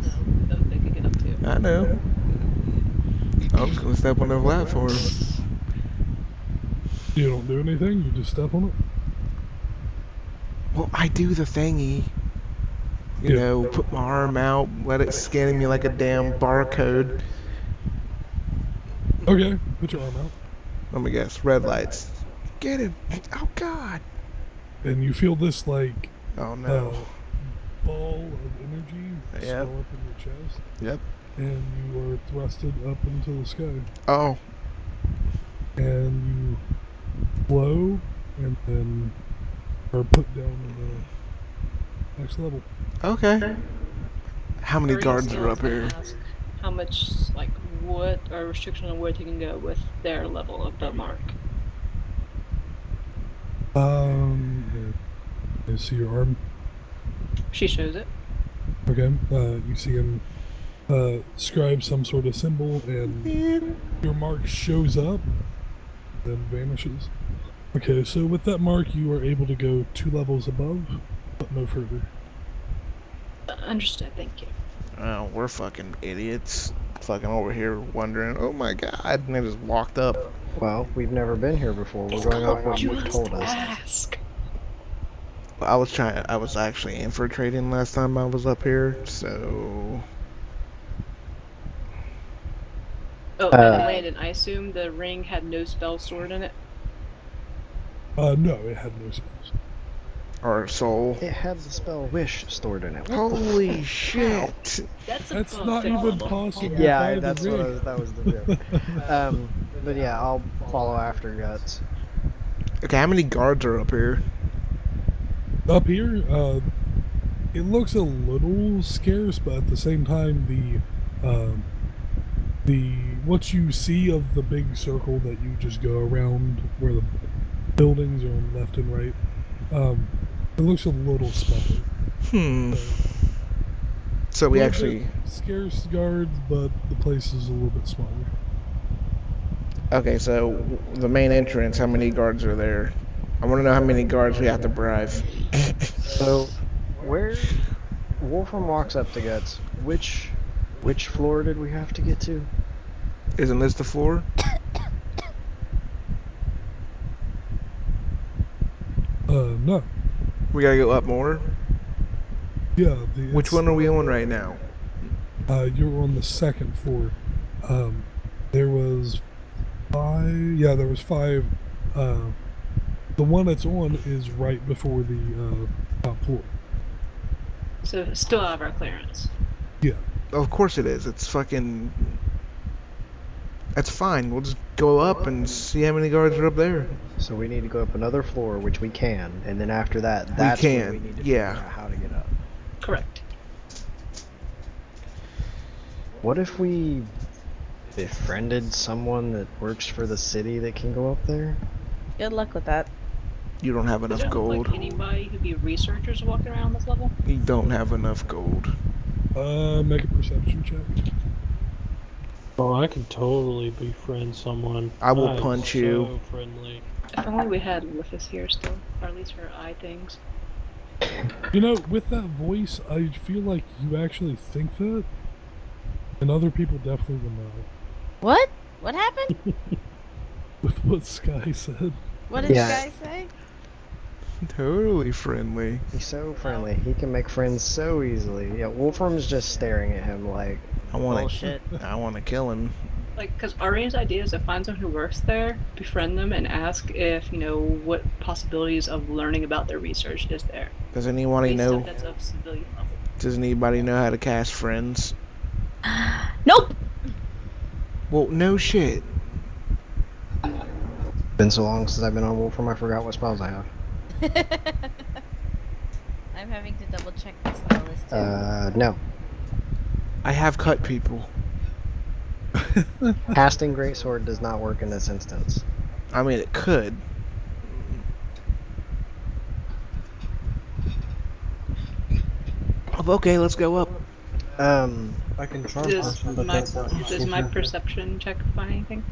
So they could get up too. I know. I'm just gonna step on the platform. You don't do anything, you just step on it? Well, I do the thingy. You know, put my arm out, let it scan me like a damn barcode. Okay, put your arm out. Let me guess, red lights. Get him! Oh god! And you feel this like Oh no. ball of energy swell up in your chest. Yep. And you are thrusted up into the sky. Oh. And you flow and then are put down in the next level. Okay. How many Irene guards still are up has to here? ask how much, like, what or restriction on what you can go with their level of the mark. You see your arm. She shows it. Okay. You see him scribe some sort of symbol, and your mark shows up, then vanishes. Okay, so with that mark, you are able to go 2 levels above, but no further. Understood, thank you. Oh, we're fucking idiots. Fucking over here wondering, oh my god, and they just walked up. Well, we've never been here before. We're going off what you've told us. Ask. I was actually infiltrating last time I was up here, so Oh, and Landon, I assume the ring had no spell stored in it? No, it had no spells. or soul. It had the spell wish stored in it. What Holy the shit! That's not even possible. Yeah, by that's the what ring. that was the joke. But yeah, I'll follow after Guts. Okay, how many guards are up here? Up here, it looks a little scarce, but at the same time, the what you see of the big circle that you just go around where the buildings are on left and right, it looks a little smaller. So we Little actually bit scarce guards, but the place is a little bit smaller. okay. So the main entrance, how many guards are there? I want to know how many guards we have to bribe. So, where Wolfram walks up to Guts, which floor did we have to get to? Isn't this the floor? No. We gotta go up more. Yeah. Which one are we on right now? You're on the second floor. There was 5. Yeah, there was 5. The one that's on is right before the top floor. So still out of our clearance. Yeah. Of course it is. It's fucking. That's fine. We'll just go up and see how many guards are up there. So we need to go up another floor, which we can, and then after that, that's when we need to figure out how to get up. Correct. What if we befriended someone that works for the city that can go up there? Good luck with that. You don't have enough Does it look gold. like anybody who'd be researchers walking around this level? You don't have enough gold. Make a perception check. Oh, I could totally befriend someone. I will am punch so you. Friendly. If only we had Lithis here still, or at least her eye things. You know, with that voice, I feel like you actually think that, and other people definitely will know. What? What happened? With what Sky said. What did Sky say? Totally friendly. He's so friendly. He can make friends so easily. Yeah, Wolfram's just staring at him like, I want bullshit. I want to kill him. Like, because Arian's idea is to find someone who works there, befriend them, and ask if, what possibilities of learning about their research is there. Does anybody know? That's of civilian level. Does anybody know how to cast friends? Nope. Well, no shit. been so long since I've been on Wolfram, I forgot what spells I have. I'm having to double check the spell list too. No. I have cut people. Casting Greatsword does not work in this instance. I mean, it could. Okay, let's go up. I can charm person, but that's not Does my perception check find anything?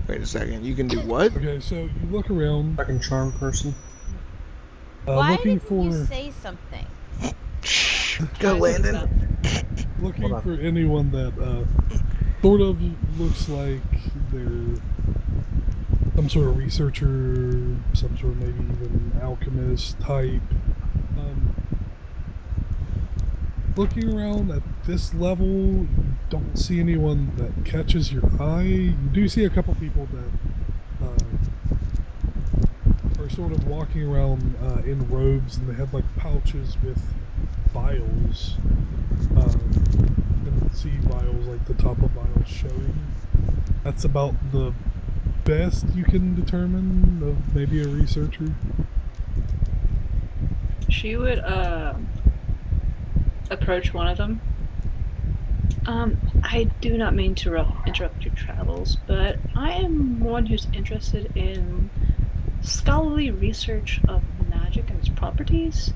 Wait a second. You can do what? Okay, so you look around. I can charm person. Why looking didn't for you say something? Shh. Go, Landon. looking for anyone that sort of looks like they're some sort of researcher, some sort of maybe even alchemist type. Looking around at this level, you don't see anyone that catches your eye. You do see a couple people that are sort of walking around in robes, and they have like pouches with vials. You can see vials, like the top of vials showing. That's about the best you can determine of maybe a researcher. She would approach one of them. I do not mean to interrupt your travels, but I am one who's interested in scholarly research of magic and its properties.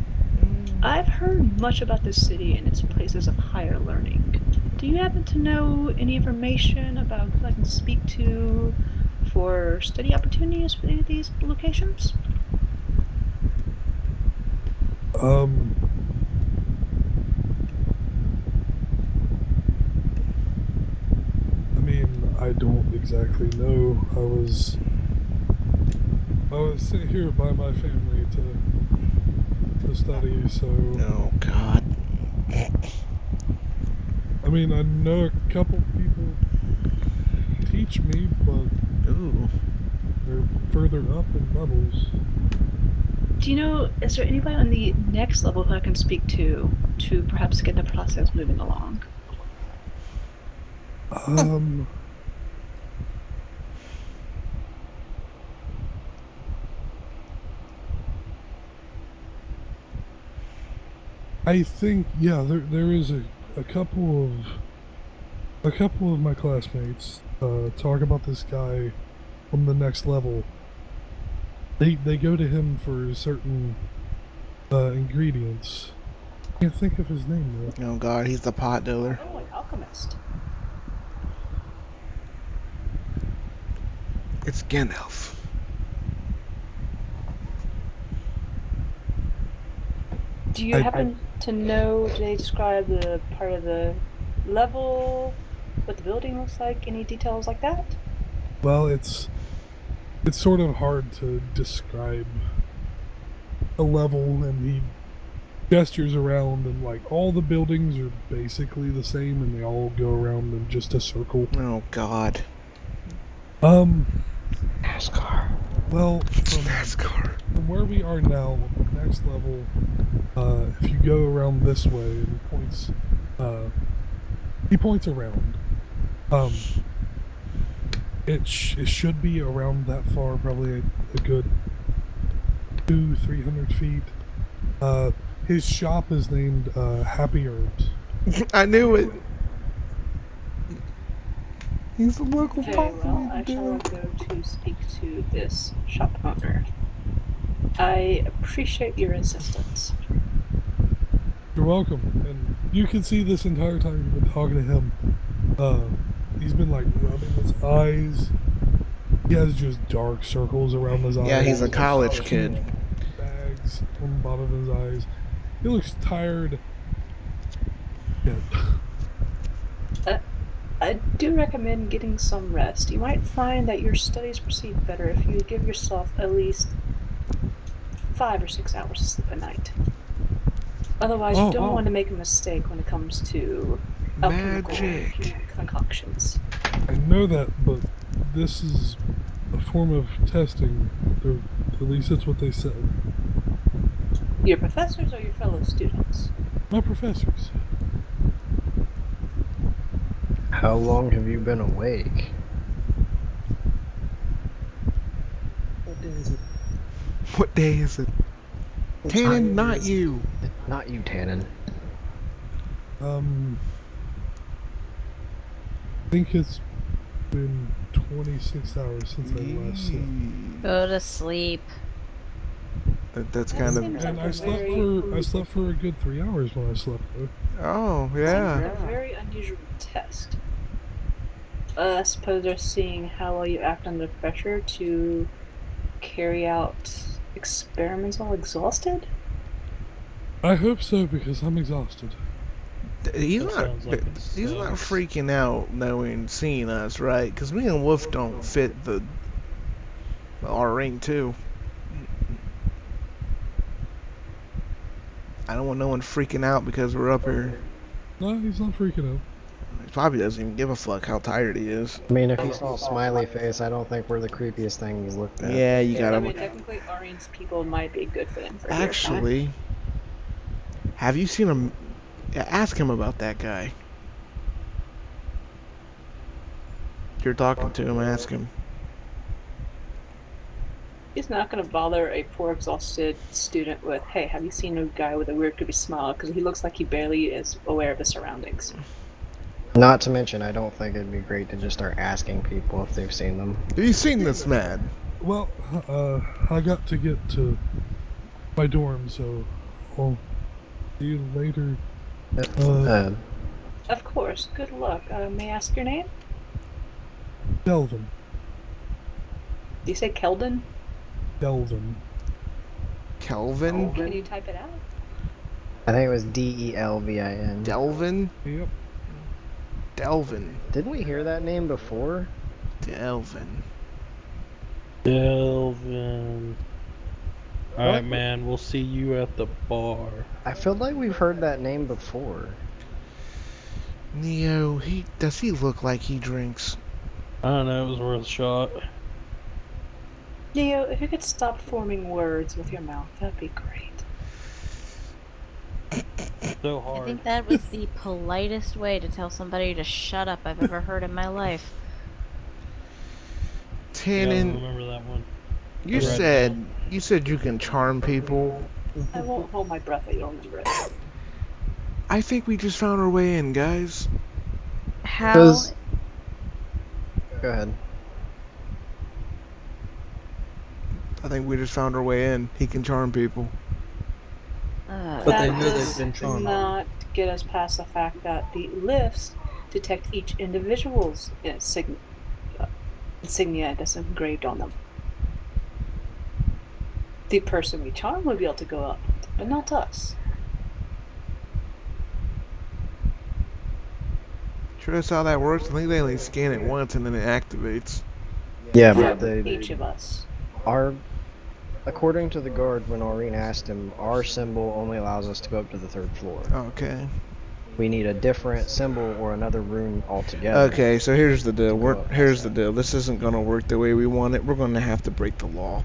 I've heard much about this city and its places of higher learning. Do you happen to know any information about who I can speak to for study opportunities for any of these locations? I don't exactly know. I was sent here by my family to to study, so Oh God. I mean, I know a couple people teach me, but Ooh. they're further up in levels. Do you know, is there anybody on the next level who I can speak to perhaps get the process moving along? I think there is a couple of my classmates talk about this guy on the next level. They go to him for certain ingredients. Can't think of his name though. Oh God, he's the pot dealer. Oh, an alchemist. It's Gandalf. Do you happen to know, do they describe the part of the level, what the building looks like, any details like that? Well, it's sort of hard to describe a level, and he gestures around, and like all the buildings are basically the same, and they all go around in just a circle. Oh God. NASCAR. Well, NASCAR. from where we are now, the next level, if you go around this way, and he points around. It should be around that far, probably a good 200-300 feet. His shop is named Happy Herbs. I knew it. He's a local Very pot well, I shall go to speak to this shop owner. I appreciate your assistance. You're welcome. And you can see this entire time you've been talking to him. He's been like rubbing his eyes. He has just dark circles around his eyes. Yeah, he's a college kid. Bags on the bottom of his eyes. He looks tired. Yeah. I do recommend getting some rest. You might find that your studies proceed better if you give yourself at least 5 or 6 hours of sleep a night. Otherwise, you don't want to make a mistake when it comes to alchemical concoctions. I know that, but this is a form of testing. At least that's what they said. Your professors or your fellow students? My professors. How long have you been awake? What day is it? What day is it? Tannen, not you. Not you, Tannen. I think it's been 26 hours since I last slept. Go to sleep. That's That kind of. seems And like I slept for a good 3 hours when I slept though. Oh Seems yeah. like a very unusual test. I suppose they're seeing how well you act under pressure to carry out experiments while exhausted? I hope so because I'm exhausted. He's That not. sounds like it He's not sucks. freaking out knowing seeing us, right? Because me and Wolf don't fit our ring too. I don't want no one freaking out because we're up here. No, he's not freaking out. He probably doesn't even give a fuck how tired he is. I mean, if he saw smiley face, I don't think we're the creepiest thing he's looked at. Yeah, you I gotta. mean, technically, Arian's people might be a good fit for here. Actually, have you seen him? Ask him about that guy. You're talking to him. Ask him. He's not going to bother a poor, exhausted student with, hey, have you seen a guy with a weird, creepy smile? Because he looks like he barely is aware of his surroundings. Not to mention, I don't think it'd be great to just start asking people if they've seen them. Have you seen this man? Well, I got to get to my dorm, so I'll see you later. Of course, good luck. May I ask your name? Delvin. Do you say Keldon? Delvin. Kelvin? Can you type it out? I think it was Delvin. Delvin? Yep. Delvin. Didn't we hear that name before? Delvin. Delvin. I Alright, man, we'll see you at the bar. I feel like we've heard that name before. Neo, does he look like he drinks? I don't know, it was worth a shot. Neo, if you could stop forming words with your mouth, that'd be great. So I hard. think that was the politest way to tell somebody to shut up I've ever heard in my life. Yeah, I Tannen, remember that one. you Right said you can charm people. I won't hold my breath that you'll remember it. I think we just found our way in, guys. How? Go ahead. I think we just found our way in. He can charm people. But they That know they've does been charmed. not get us past the fact that the lifts detect each individual's insignia that's engraved on them. The person we charm would be able to go up, but not us. Sure, that's how that works. I think they only scan it once and then it activates. Yeah, Yeah, but each of us. according to the guard, when Aurene asked him, our symbol only allows us to go up to the 3rd floor. Okay. We need a different symbol or another room altogether. Okay, so here's the deal. Here's the deal. This isn't gonna work the way we want it. We're gonna have to break the law.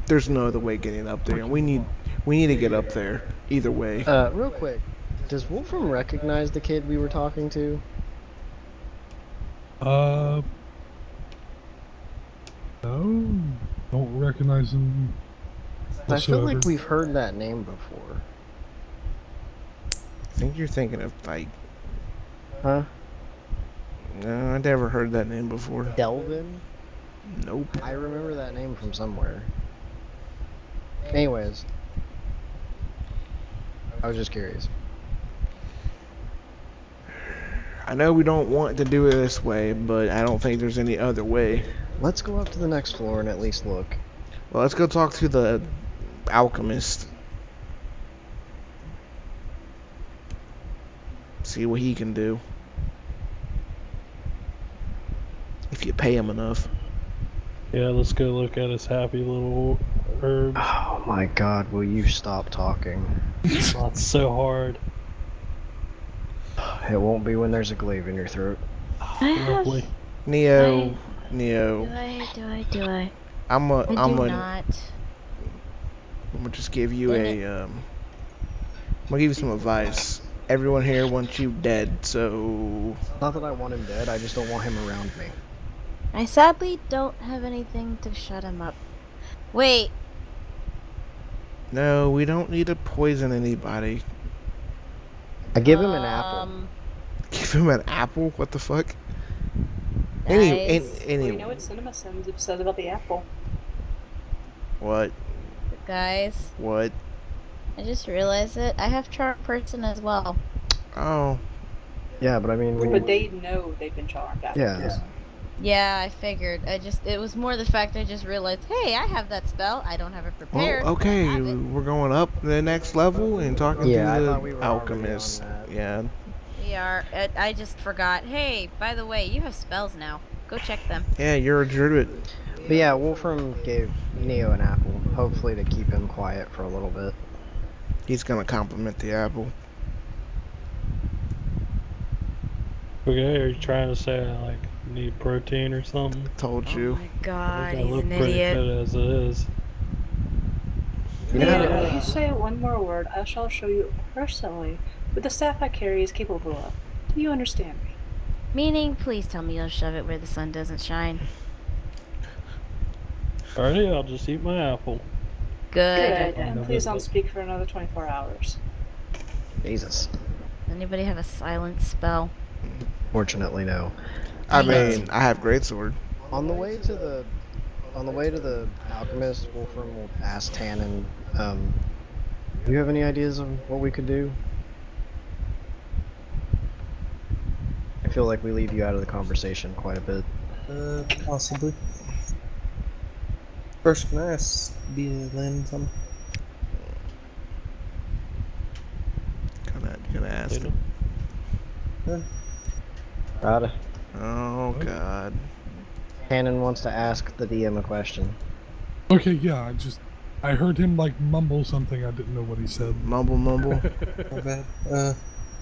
There's no other way getting up there. We need to get up there. Either way. Real quick, does Wolfram recognize the kid we were talking to? No, don't recognize him. I feel like whatsoever. we've heard that name before. I think you're thinking of like. Huh? No, I never heard that name before. Delvin? Nope. I remember that name from somewhere. Anyways. I was just curious. I know we don't want to do it this way, but I don't think there's any other way. Let's go up to the next floor and at least look. Well, let's go talk to the alchemist. See what he can do. If you pay him enough. Yeah, let's go look at his happy little herbs. Oh my god, will you stop talking? That's so hard. It won't be when there's a glaive in your throat. I have. Lovely. Neo. Do I? I'm I do gonna not. just give you I'm gonna give you some advice. Everyone here wants you dead, so Not that I want him dead, I just don't want him around me. I sadly don't have anything to shut him up. Wait. no, we don't need to poison anybody. I give him an apple. Give him an apple? What the fuck? Guys, Well, you know what Cinema says about the apple? What? guys, What? I just realized it. I have charm person as well. Oh. Yeah, but I mean, when But you... they know they've been charmed after Yeah. this. Yeah, I figured. It was more the fact I just realized, hey, I have that spell. I don't have it prepared. Well, okay, I have it. we're going up to the next level and talking Yeah, I to thought the we were already alchemist. on that. Yeah. We are. I just forgot. Hey, by the way, you have spells now. Go check them. Yeah, you're a druid. But yeah, Wolfram gave Neo an apple, hopefully to keep him quiet for a little bit. He's gonna compliment the apple. Okay, are you trying to say I like need protein or something? Told Oh you. my god, I he's look an pretty idiot. fit as it is. You know how Yeah, to- if you say one more word, I shall show you personally what the staff I carry is capable of. Do you understand me? Meaning, please tell me you'll shove it where the sun doesn't shine. Alrighty, I'll just eat my apple. Good. And please don't speak for another 24 hours. Jesus. Does anybody have a silent spell? Fortunately, no. I Dang it. mean, I have greatsword. On the way to the alchemist, Wolfram will ask Tannen, do you have any ideas of what we could do? I feel like we leave you out of the conversation quite a bit. Possibly. First, can I ask Landon something? Gonna ask him. Rada. Oh god. Tannen wants to ask the DM a question. Okay, yeah, I heard him like mumble something. I didn't know what he said. Mumble, mumble. My bad.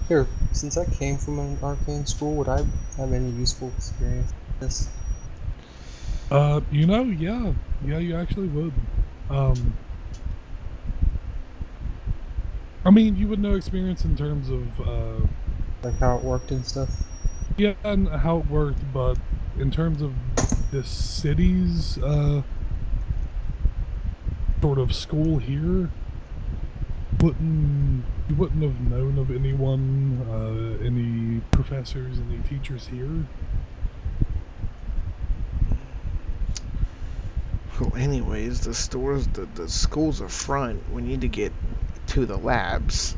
Here, since I came from an arcane school, would I have any useful experience with this? Yeah, you actually would. I mean, you would know experience in terms of, Like how it worked and stuff? yeah, and how it worked, but in terms of the city's, sort of school here, you wouldn't have known of anyone, any professors, any teachers here. Well, anyways, the school's a front. We need to get to the labs.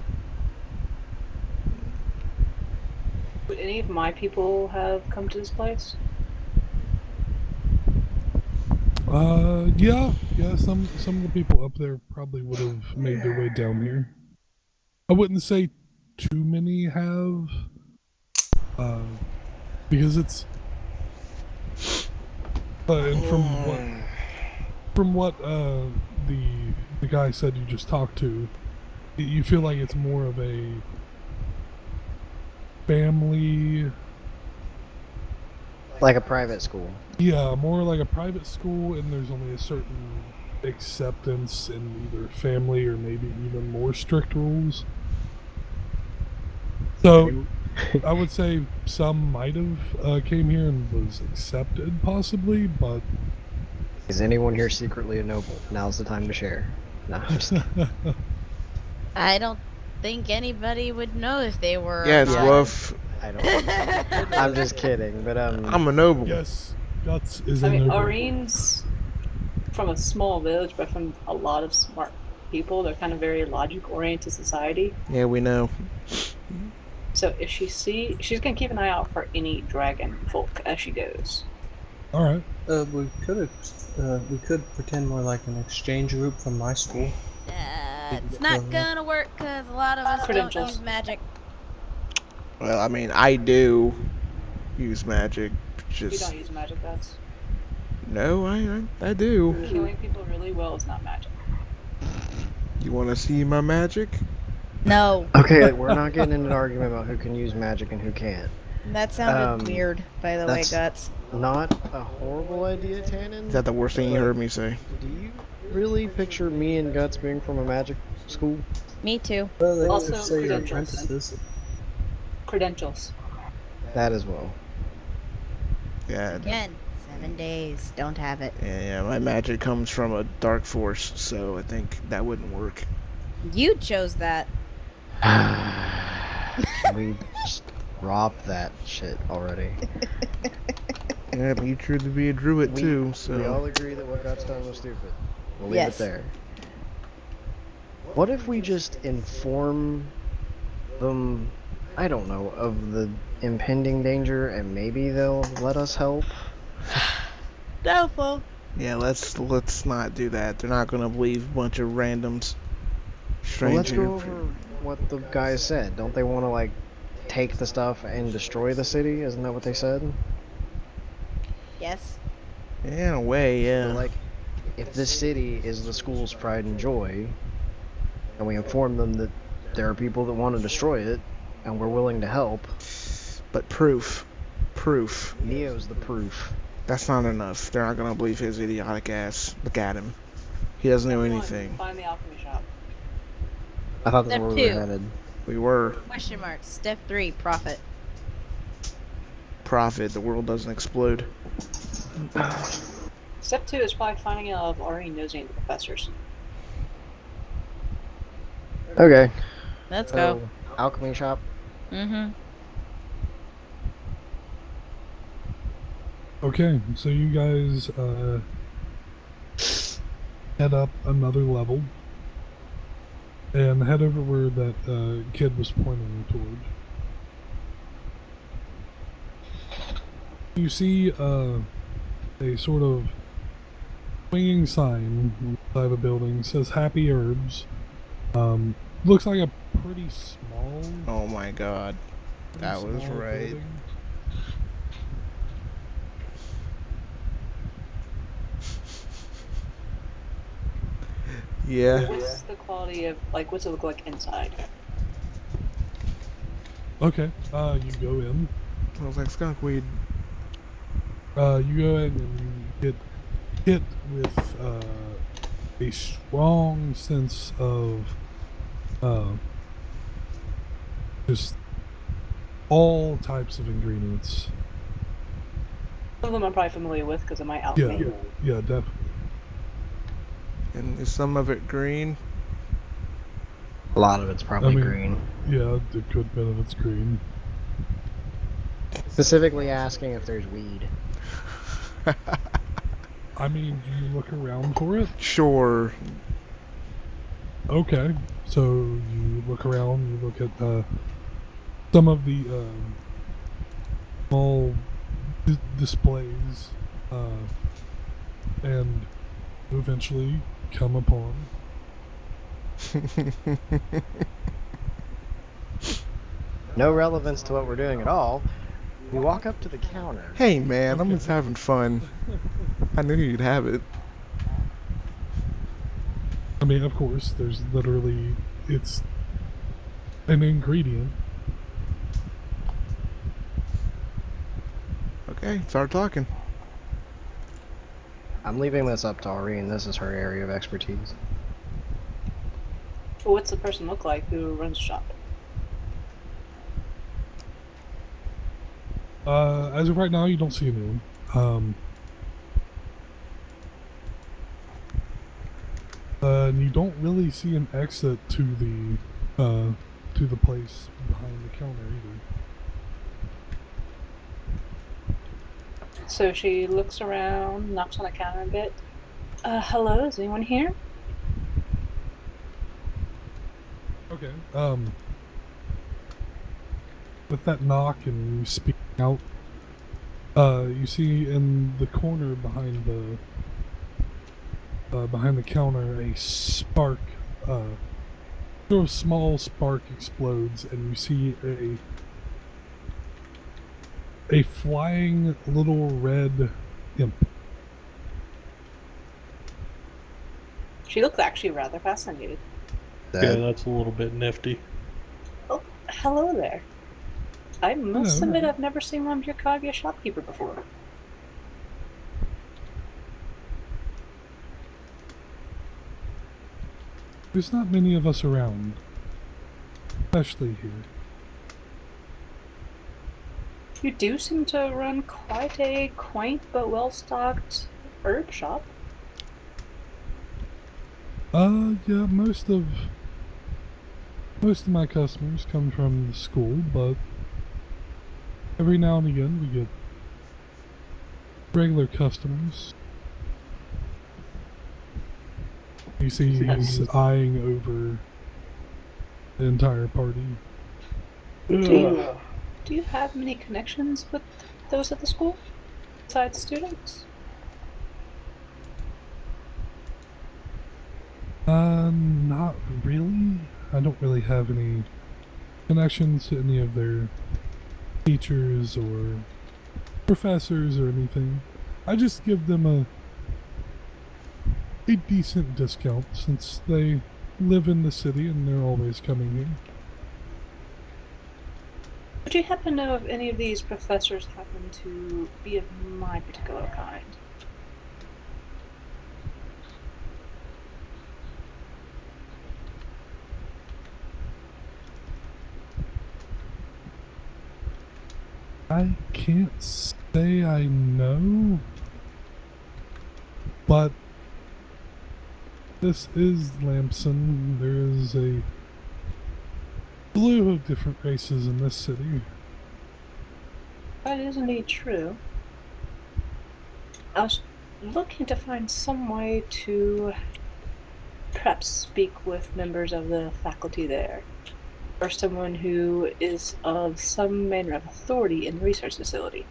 Would any of my people have come to this place? Yeah, some of the people up there probably would have made their way down here. I wouldn't say too many have, because it's, and from what the guy said you just talked to, you feel like it's more of a family. Like a private school. Yeah, more like a private school, and there's only a certain acceptance in either family or maybe even more strict rules. So, I would say some might have came here and was accepted, possibly, but... Is anyone here secretly a noble? Now's the time to share. No, I'm just I don't think anybody would know if they were. Yeah, it's or not. rough. I don't. I'm just kidding, but I'm a noble. Yes, Guts is I a mean, noble. Aureen's from a small village, but from a lot of smart people. They're kind of very logic-oriented society. Yeah, we know. So if she's gonna keep an eye out for any dragon folk as she goes. All right. We could pretend we're like an exchange group from my school. It's not gonna work because a lot of us don't Credentials. use magic. Well, I mean, I do use magic. You Just don't use magic, that's no, I do. killing people really well is not magic. You want to see my magic? No, okay. We're not getting into an argument about who can use magic and who can't. that sounded weird, by the way, that's- Guts. Not a horrible idea, Tannen. Is that the worst thing you heard me say? Do you really picture me and Guts being from a magic school? Me too. Well, they Also, say you're credentials. apprentices. Credentials. That as well. Yeah, Again, 7 days. Don't have it. yeah. My magic comes from a dark force, so I think that wouldn't work. You chose that. We just dropped that shit already. Yeah, but you tried to be a druid too, so. We all agree that what Guts done was stupid. We'll leave Yes. it there. What if we just inform them, I don't know, of the impending danger and maybe they'll let us help? Doubtful. Yeah, let's not do that. They're not gonna believe a bunch of randoms. Well, let's Stranger. go over what the guys said. Don't they want to, like, take the stuff and destroy the city? Isn't that what they said? Yes. Yeah, in a way, yeah. But, like, if this city is the school's pride and joy, and we inform them that there are people that want to destroy it, and we're willing to help, But proof. Neo's the proof. That's not enough. They're not gonna believe his idiotic ass. Look at him. He doesn't know Everyone, anything. Find the alchemy shop. I thought that's Step where we were 2. headed. We were. Question mark. Step 3. Profit. Profit. The world doesn't explode. Step 2 is probably finding out if Aureen knows any of the professors. Okay. Let's go. So, alchemy shop. Mm-hmm. Okay, so you guys head up another level and head over where that kid was pointing toward. You see a sort of swinging sign on the side of a building. It says Happy Herbs. Looks like a pretty small. Oh my god. That was small right. building. Yeah. What's the quality of, like, what's it look like inside? Okay. You go in. Smells like skunk weed. You go in and you get hit with a strong sense of just all types of ingredients. Some of them I'm probably familiar with because of my Yeah, alchemy. yeah, definitely. And is some of it green? A lot of it's probably green. Yeah, the good bit of it's green. Specifically asking if there's weed. I mean, do you look around for it? Sure. Okay, so you look around, you look at some of the small displays, and you eventually come upon No relevance to what we're doing at all. We walk up to the counter. Hey man, I'm Okay. just having fun. I knew you'd have it. I mean, of course, there's literally, it's an ingredient. Okay, start talking. I'm leaving this up to Aureen. This is her area of expertise. Well, what's the person look like who runs the shop? As of right now, you don't see anyone. And you don't really see an exit to the place behind the counter either. So she looks around, knocks on the counter a bit. Hello, is anyone here? Okay. With that knock and you speak out, you see in the corner behind the counter a spark, sort of small spark explodes, and you see a flying little red imp. She looks actually rather fascinated. Yeah, that's a little bit nifty. Oh, hello there. I must Hello. admit I've never seen one of your kind of shopkeeper before. There's not many of us around, especially here. You do seem to run quite a quaint but well-stocked herb shop. Yeah, most of my customers come from the school, but every now and again we get regular customers. You see he's eyeing over the entire party. Do you have many connections with those at the school besides students? Not really. I don't really have any connections to any of their teachers or professors or anything. I just give them a decent discount since they live in the city and they're always coming here. Would you happen to know if any of these professors happen to be of my particular kind? I can't say I know, but this is Lamson. There is a slew of different races in this city. That is indeed true. I was looking to find some way to perhaps speak with members of the faculty there, or someone who is of some manner of authority in the research facility.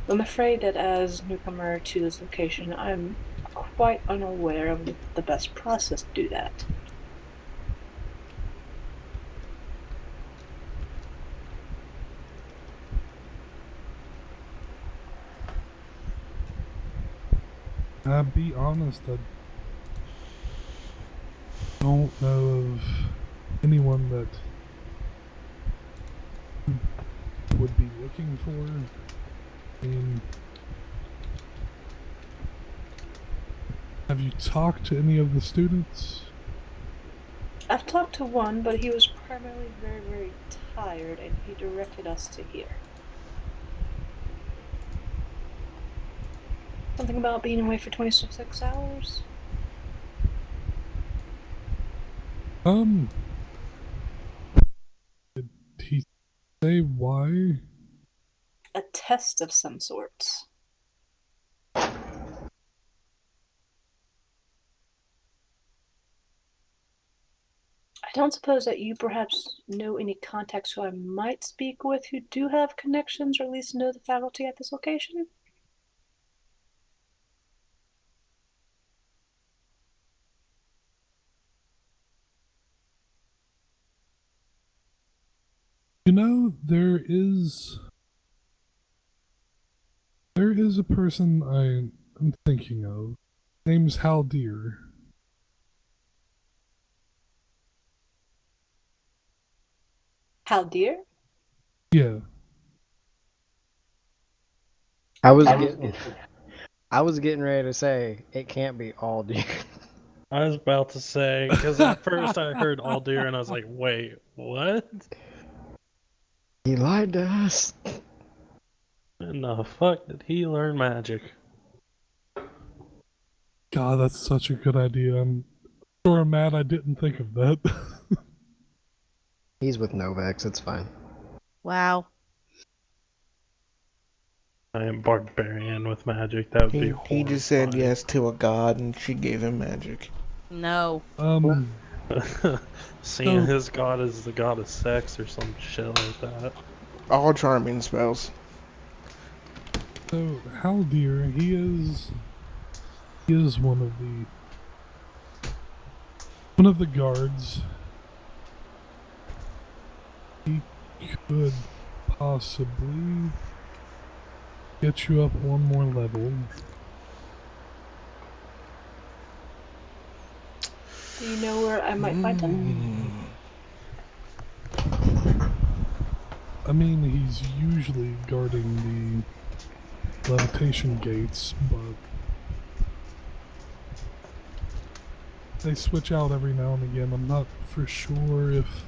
I'm afraid that as newcomer to this location, I'm quite unaware of the best process to do that. I'll be honest, don't know of anyone that would be looking for. I mean, have you talked to any of the students? I've talked to one, but he was primarily very, very tired, and he directed us to here. Something about being away for 26 hours? Did he say why? A test of some sort. I don't suppose that you perhaps know any contacts who I might speak with who do have connections or at least know the faculty at this location? You know, there is a person I'm thinking of. Name's Hal Deer. How dear? Yeah. I was getting ready to say it can't be all deer. I was about to say, because at first I heard all deer and I was like, wait, what? He lied to us. In the fuck did he learn magic? God, that's such a good idea. I'm sure I'm mad I didn't think of that. He's with Novex, it's fine. Wow. I am barbarian with magic. That would be He just said horrifying. yes to a god, and she gave him magic. No. Seeing So- his god as the god of sex or some shit like that. All charming spells. So Hal Deer, he is one of the guards. He could possibly get you up one more level. Do you know where I might find him? I mean, he's usually guarding the levitation gates, but they switch out every now and again. I'm not for sure if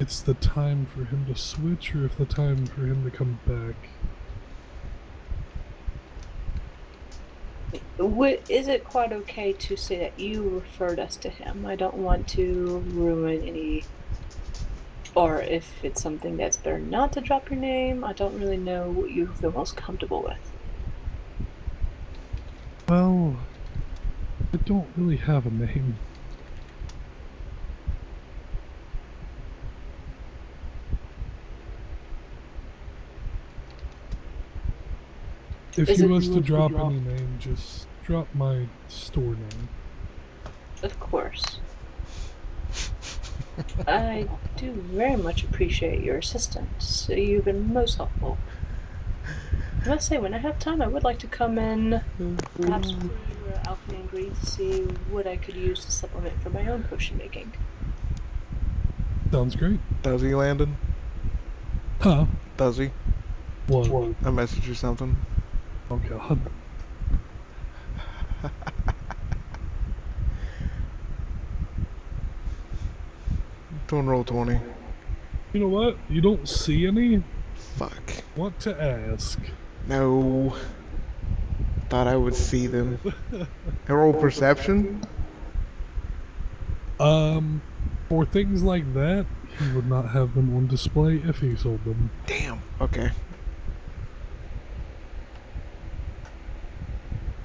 it's the time for him to switch or if the time for him to come back. Is it quite okay to say that you referred us to him? I don't want to ruin any... Or if it's something that's better not to drop your name, I don't really know what you feel most comfortable with. Well, I don't really have a name. If Is you it- was to drop any name, just drop my store name. Of course. I do very much appreciate your assistance. You've been most helpful. I must say, when I have time, I would like to come in, perhaps for your alchemy ingredients to see what I could use to supplement for my own potion making. Sounds great. Does he, Landon? Huh? Does he? What? A message or something? Oh god. Don't roll 20. You know what? You don't see any? Fuck. Want to ask. No. Thought I would see them. I roll perception? For things like that, he would not have them on display if he sold them. Damn. Okay.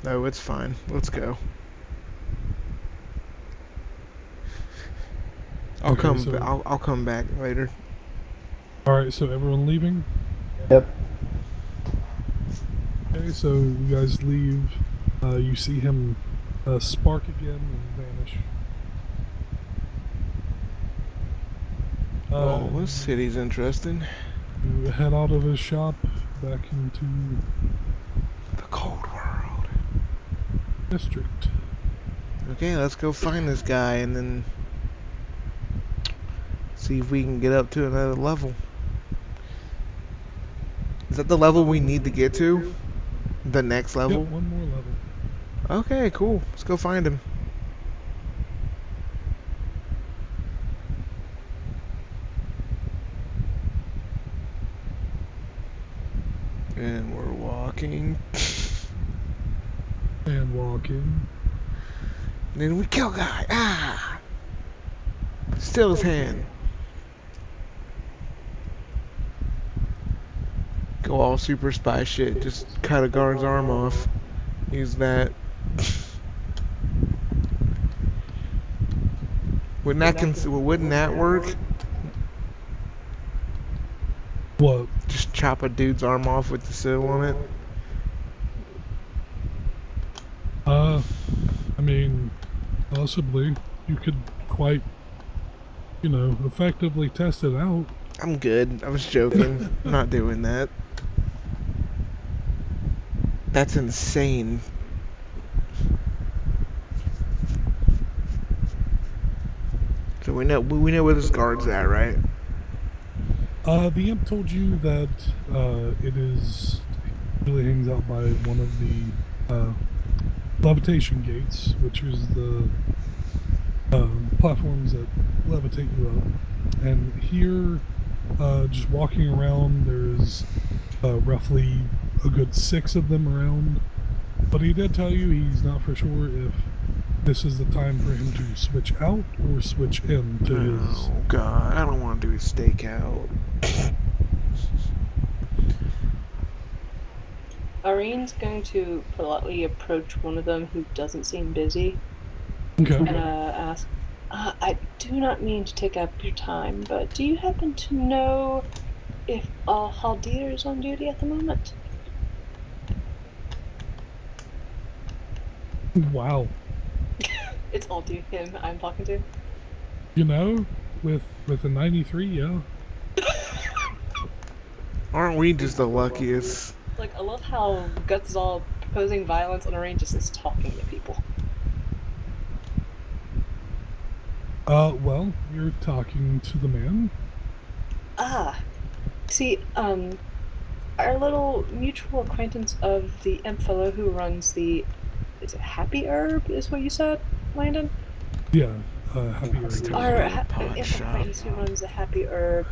No, it's fine. Let's go. Okay, so- I'll come back later. Alright, so everyone leaving? Yep. Okay, so you guys leave. You see him spark again and vanish. Oh, this city's interesting. You head out of his shop back into The cold world. district. Okay, let's go find this guy and then see if we can get up to another level. Is that the level we need to get to? The next Yep, level? one more level. Okay, cool. Let's go find him. And we're walking. And walking. And then we kill guy. Ah! Steal his hand. Go all super spy shit. Just cut a guard's arm off. Use that. Wouldn't that work? What? Just chop a dude's arm off with the seal on it. I mean, possibly. You could quite, effectively test it out. I'm good. I was joking. I'm not doing that. That's insane. So we know where this guard's at, right? The imp told you that it is really hangs out by one of the levitation gates, which is the platforms that levitate you up. And here, just walking around, there's roughly a good 6 of them around. But he did tell you he's not for sure if this is the time for him to switch out or switch in to his. Oh god, I don't want to do a stakeout. Irene's going to politely approach one of them who doesn't seem busy Okay. and ask, I do not mean to take up your time, but do you happen to know if Haldir is on duty at the moment? Wow. It's all due him I'm talking to. With a 93, yeah. Aren't we just the luckiest? Like, I love how Guts is all proposing violence and Irene just is talking to people. Well, you're talking to the man. See, our little mutual acquaintance of the imp fellow who runs the, is it Happy Herb, is what you said, Landon? Yeah, Happy Herb. Our Pot imp shop. acquaintance who runs the Happy Herb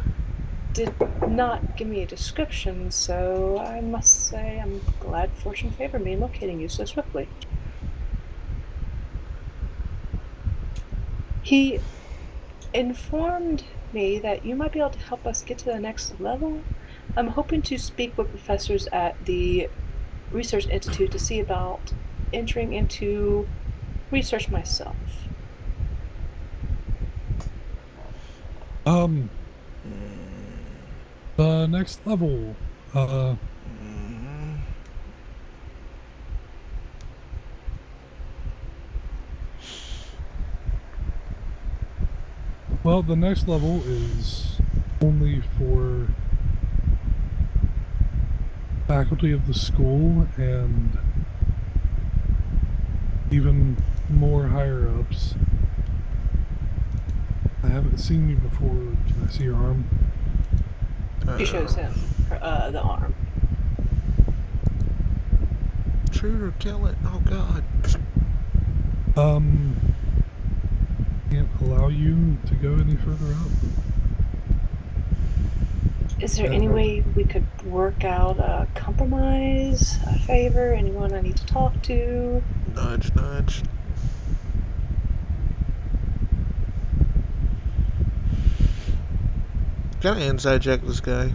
did not give me a description, so I must say I'm glad fortune favored me in locating you so swiftly. He informed me that you might be able to help us get to the next level. I'm hoping to speak with professors at the Research Institute to see about entering into research myself. The next level. Well, the next level is only for faculty of the school and even more higher ups. I haven't seen you before. Can I see your arm? She shows him the arm. Shoot or kill it. Oh god. Can't allow you to go any further up. Is there any way we could work out a compromise, a favor, anyone I need to talk to? Nudge, nudge. Can I inside check this guy?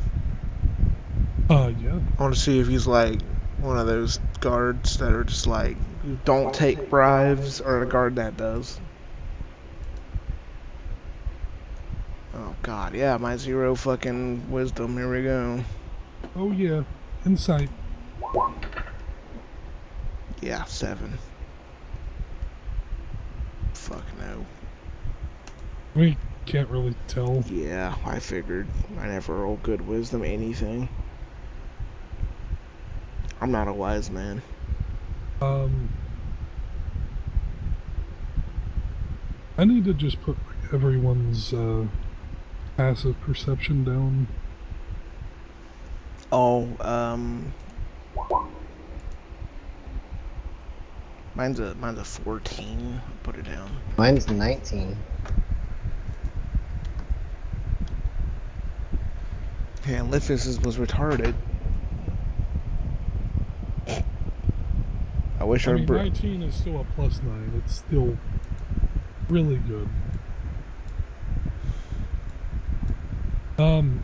Yeah. I want to see if he's like one of those guards that are just like, don't take bribes, or a guard that does. Oh god, yeah, my 0 fucking wisdom, here we go. Oh yeah. Insight. Yeah, 7. Fuck no. We can't really tell. Yeah, I figured. I never roll good wisdom anything. I'm not a wise man. I need to just put like, everyone's passive perception down. Oh, mine's a 14. Put it down. Mine's 19. Yeah, Liphus was retarded. I wish I our mean, 19 is still a +9. It's still really good.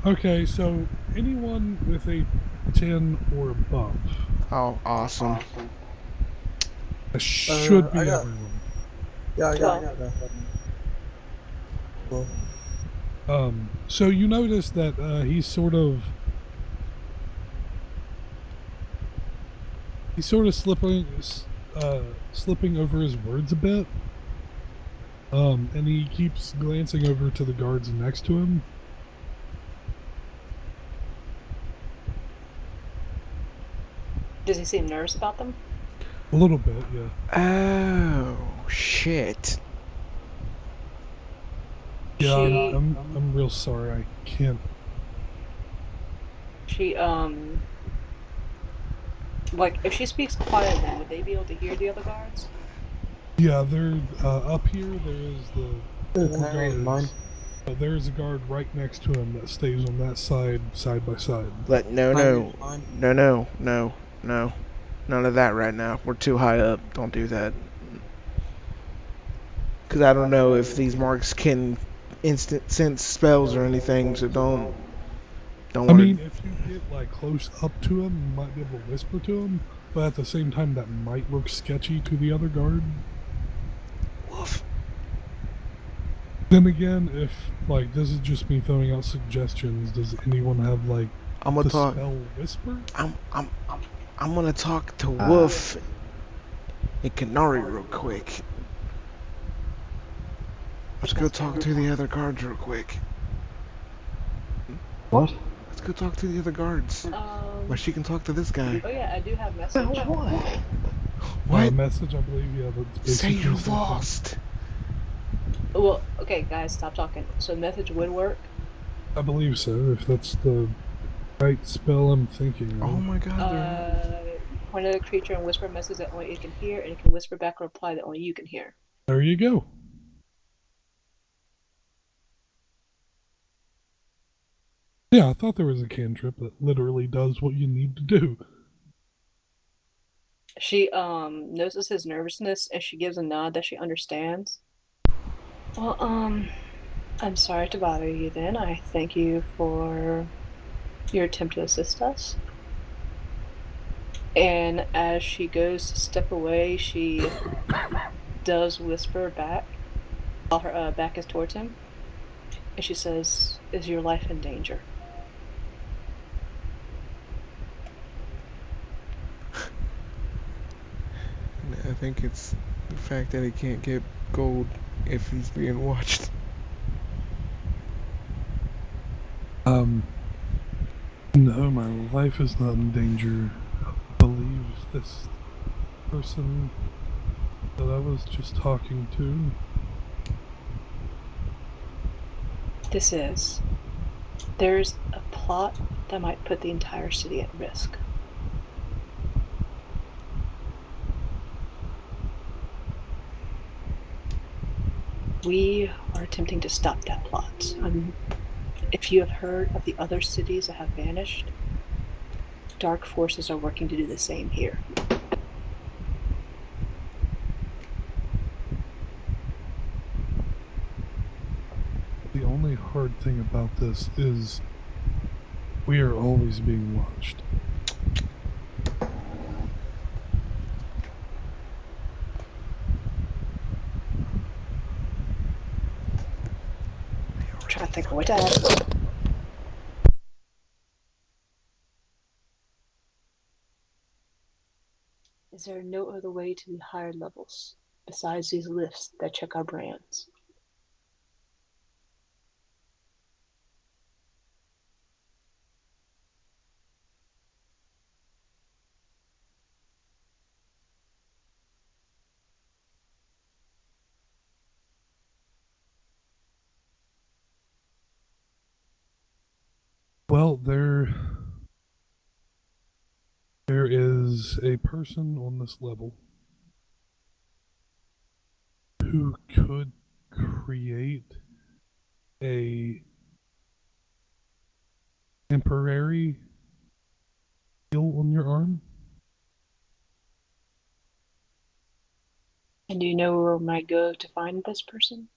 Okay, so anyone with a 10 or above. Oh, awesome. That should be I got. everyone. Yeah, I got. 12. Well, So you notice that he's sort of slipping over his words a bit. And he keeps glancing over to the guards next to him. Does he seem nervous about them? A little bit, yeah. Oh, shit. Yeah, She I'm real sorry. I can't. she like if she speaks quietly, would they be able to hear the other guards? Yeah, they're up here. There is the can four I read mine? guards. There's a guard right next to him that stays on that side by side. But no, Can I no, read mine? no, no, no, no. None of that right now. We're too high up. Don't do that. Because I don't know if these marks can instant sense spells or anything, so don't I worry. mean, if you get like close up to him, you might be able to whisper to him, but at the same time, that might look sketchy to the other guard. Woof. Then again, if like this is just me throwing out suggestions, does anyone have like I'm the gonna talk. spell whisper? I'm gonna talk to Wolf and Canary real quick. Let's go talk to the other guards real quick. What? Let's go talk to the other guards. But she can talk to this guy. Oh yeah, I do have message. What? Message, I believe. Yeah, that's Say basically you're the same thing. lost. Well, okay, guys, stop talking. So message would work. I believe so. If that's the right spell I'm thinking Oh of. my god. Point at a creature and whisper a message that only it can hear, and it can whisper back a reply that only you can hear. There you go. Yeah, I thought there was a cantrip that literally does what you need to do. She notices his nervousness and she gives a nod that she understands. Well, I'm sorry to bother you then. I thank you for your attempt to assist us. And as she goes to step away, she does whisper back while her back is towards him. And she says, "Is your life in danger?" I think it's the fact that he can't get gold if he's being watched. No, my life is not in danger. I believe this person that I was just talking to. This is. There's a plot that might put the entire city at risk. We are attempting to stop that plot. If you have heard of the other cities that have vanished, dark forces are working to do the same here. The only hard thing about this is we are always being watched. I'm trying to think of what to add. Is there no other way to the higher levels besides these lifts that check our brands? Well, there is a person on this level who could create a temporary seal on your arm. And do you know where I might go to find this person?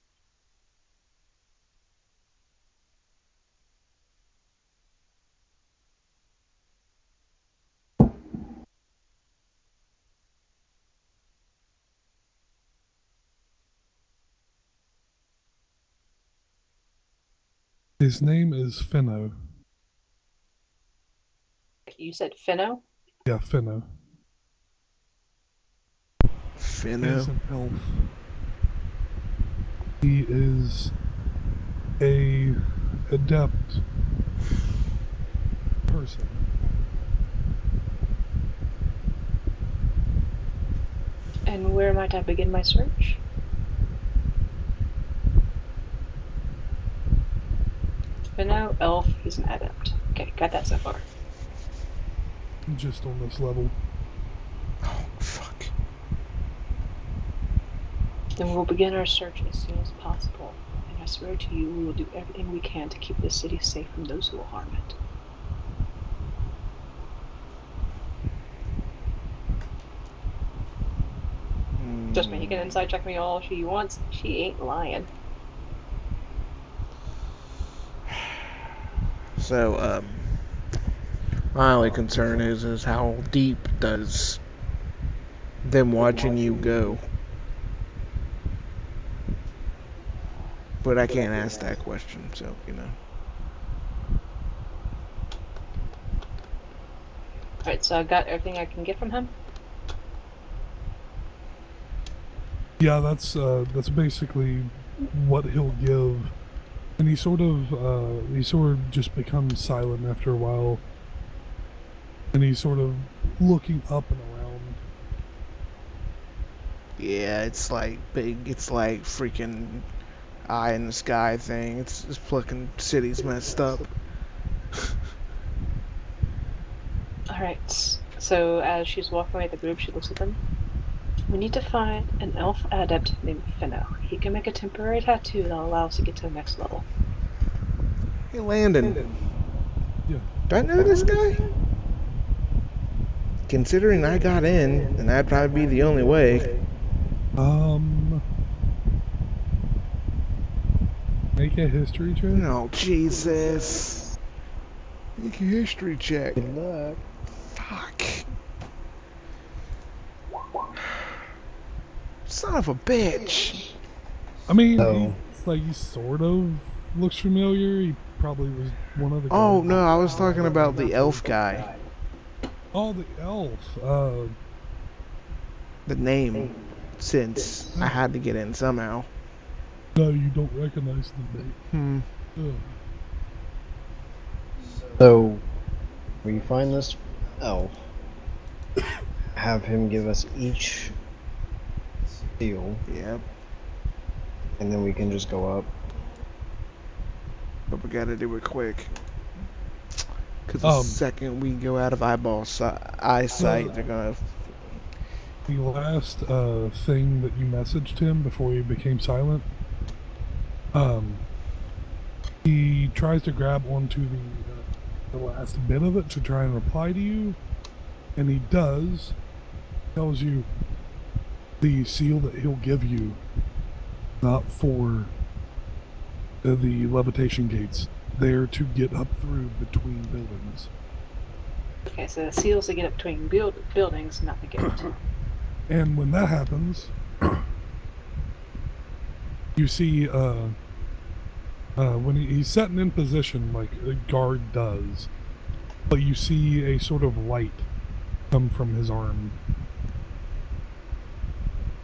His name is Finno. You said Finno? Yeah, Finno. He is Finno. an elf. He is a adept person. And where might I begin my search? Finno, elf, he's an adept. Okay, got that so far. Just on this level. Oh, fuck. Then we'll begin our search as soon as possible. And I swear to you, we will do everything we can to keep this city safe from those who will harm it. Trust me, he can inside check me all she wants. She ain't lying. So, my only concern is how deep does them watching you go? But I can't ask that question, so, you know. Alright, so I got everything I can get from him. Yeah, that's basically what he'll give, and he sort of just becomes silent after a while, and he's sort of looking up and around. Yeah, it's like freaking eye in the sky thing. It's fucking city's messed up. Alright, so as she's walking away at the group, she looks at them. We need to find an elf adept named Finno. He can make a temporary tattoo that'll allow us to get to the next level. Hey, Landon. Yeah. Do I know this guy? Considering I got in, and that'd probably be the only way. Make a history check. No, Jesus. Make a history check. Good luck. Fuck. Son of a bitch. I mean, Oh. he sort of looks familiar. He probably was one of the. Oh, guys. no, I was talking about the elf guy. Oh, the elf. The name, since I had to get in somehow. No, you don't recognize the name. Ugh. So, we find this elf, have him give us each seal, Yep. and then we can just go up. But we gotta do it quick. Because the second we go out of eyesight, they're gonna... The last thing that you messaged him before he became silent, he tries to grab onto the last bit of it to try and reply to you, and he does. Tells you the seal that he'll give you, not for the levitation gates. They're to get up through between buildings. Okay, so the seals to get up between buildings, not the gate. And when that happens, you see, when he's setting in position like a guard does, but you see a sort of light come from his arm.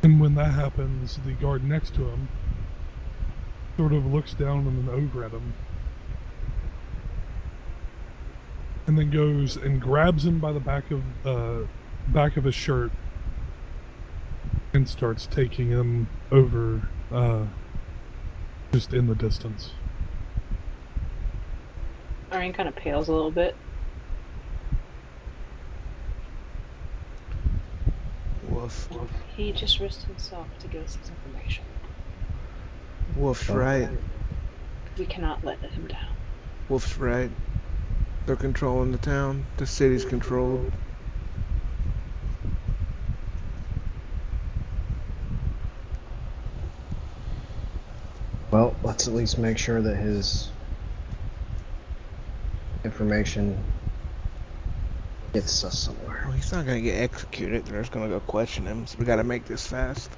And when that happens, the guard next to him sort of looks down and then over at him, and then goes and grabs him by the back of his shirt and starts taking him over, just in the distance. Arian kind of pales a little bit. Woof. He just risked himself to get us this information. Woof's right. We cannot let him down. Wolf's right. They're controlling the town. The city's controlled. Well, let's at least make sure that his information gets us somewhere. Well, he's not gonna get executed. They're just gonna go question him. So we gotta make this fast.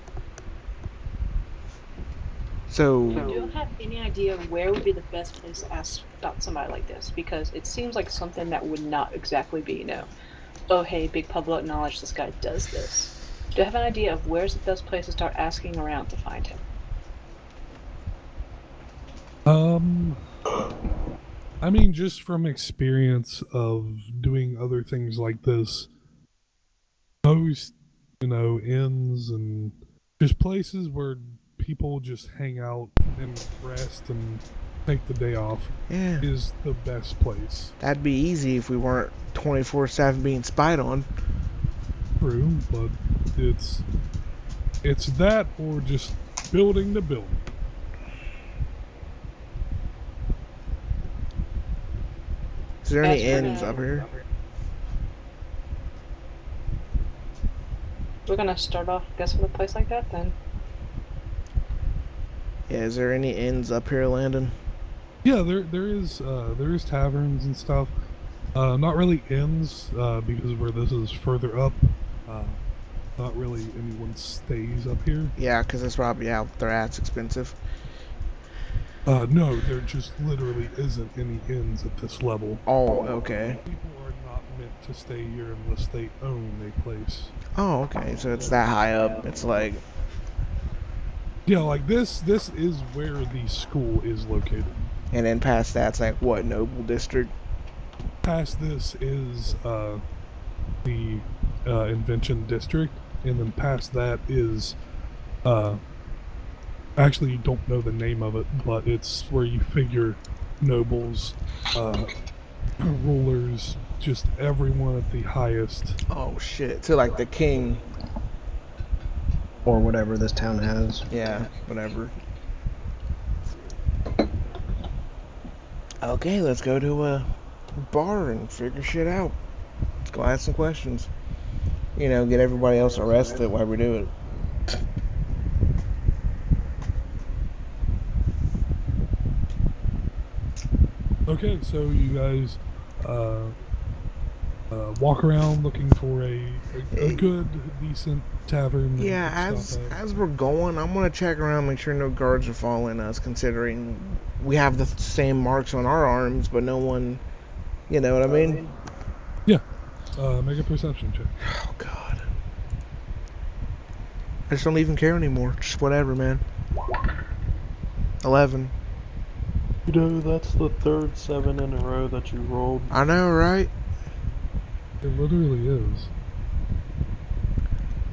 So, Do you have any idea where would be the best place to ask about somebody like this? Because it seems like something that would not exactly be, oh hey, big public knowledge, this guy does this. Do you have an idea of where's the best place to start asking around to find him? I mean, just from experience of doing other things like this, most, inns and just places where people just hang out and rest and take the day off yeah, is the best place. that'd be easy if we weren't 24/7 being spied on. True, but it's that or just building the building. Is there any That's inns up here? We're gonna start off, I guess, with a place like that then. Yeah, is there any inns up here, Landon? Yeah, there is taverns and stuff. Not really inns, because where this is further up, not really anyone stays up here. Yeah, because it's probably out there. That's expensive. No, there just literally isn't any inns at this level. Oh, okay. People are not meant to stay here unless they own a place. Oh, okay. So it's that high up. It's like, Yeah, like this is where the school is located. and then past that's like what, Noble District? Past this is the Invention District, and then past that is actually you don't know the name of it, but it's where you figure nobles, rulers, just everyone at the highest. Oh shit. So like the king. Or whatever this town has. Yeah, whatever. Okay, let's go to a bar and figure shit out. Let's go ask some questions. Get everybody else arrested while we do it. Okay, so you guys walk around looking for a good, decent tavern. Yeah, as we're going, I'm gonna check around, make sure no guards are following us, considering we have the same marks on our arms, but no one, you know what I mean? Yeah. Make a perception check. Oh god. I just don't even care anymore. Just whatever, man. 11. That's the third 7 in a row that you rolled. I know, right? It literally is.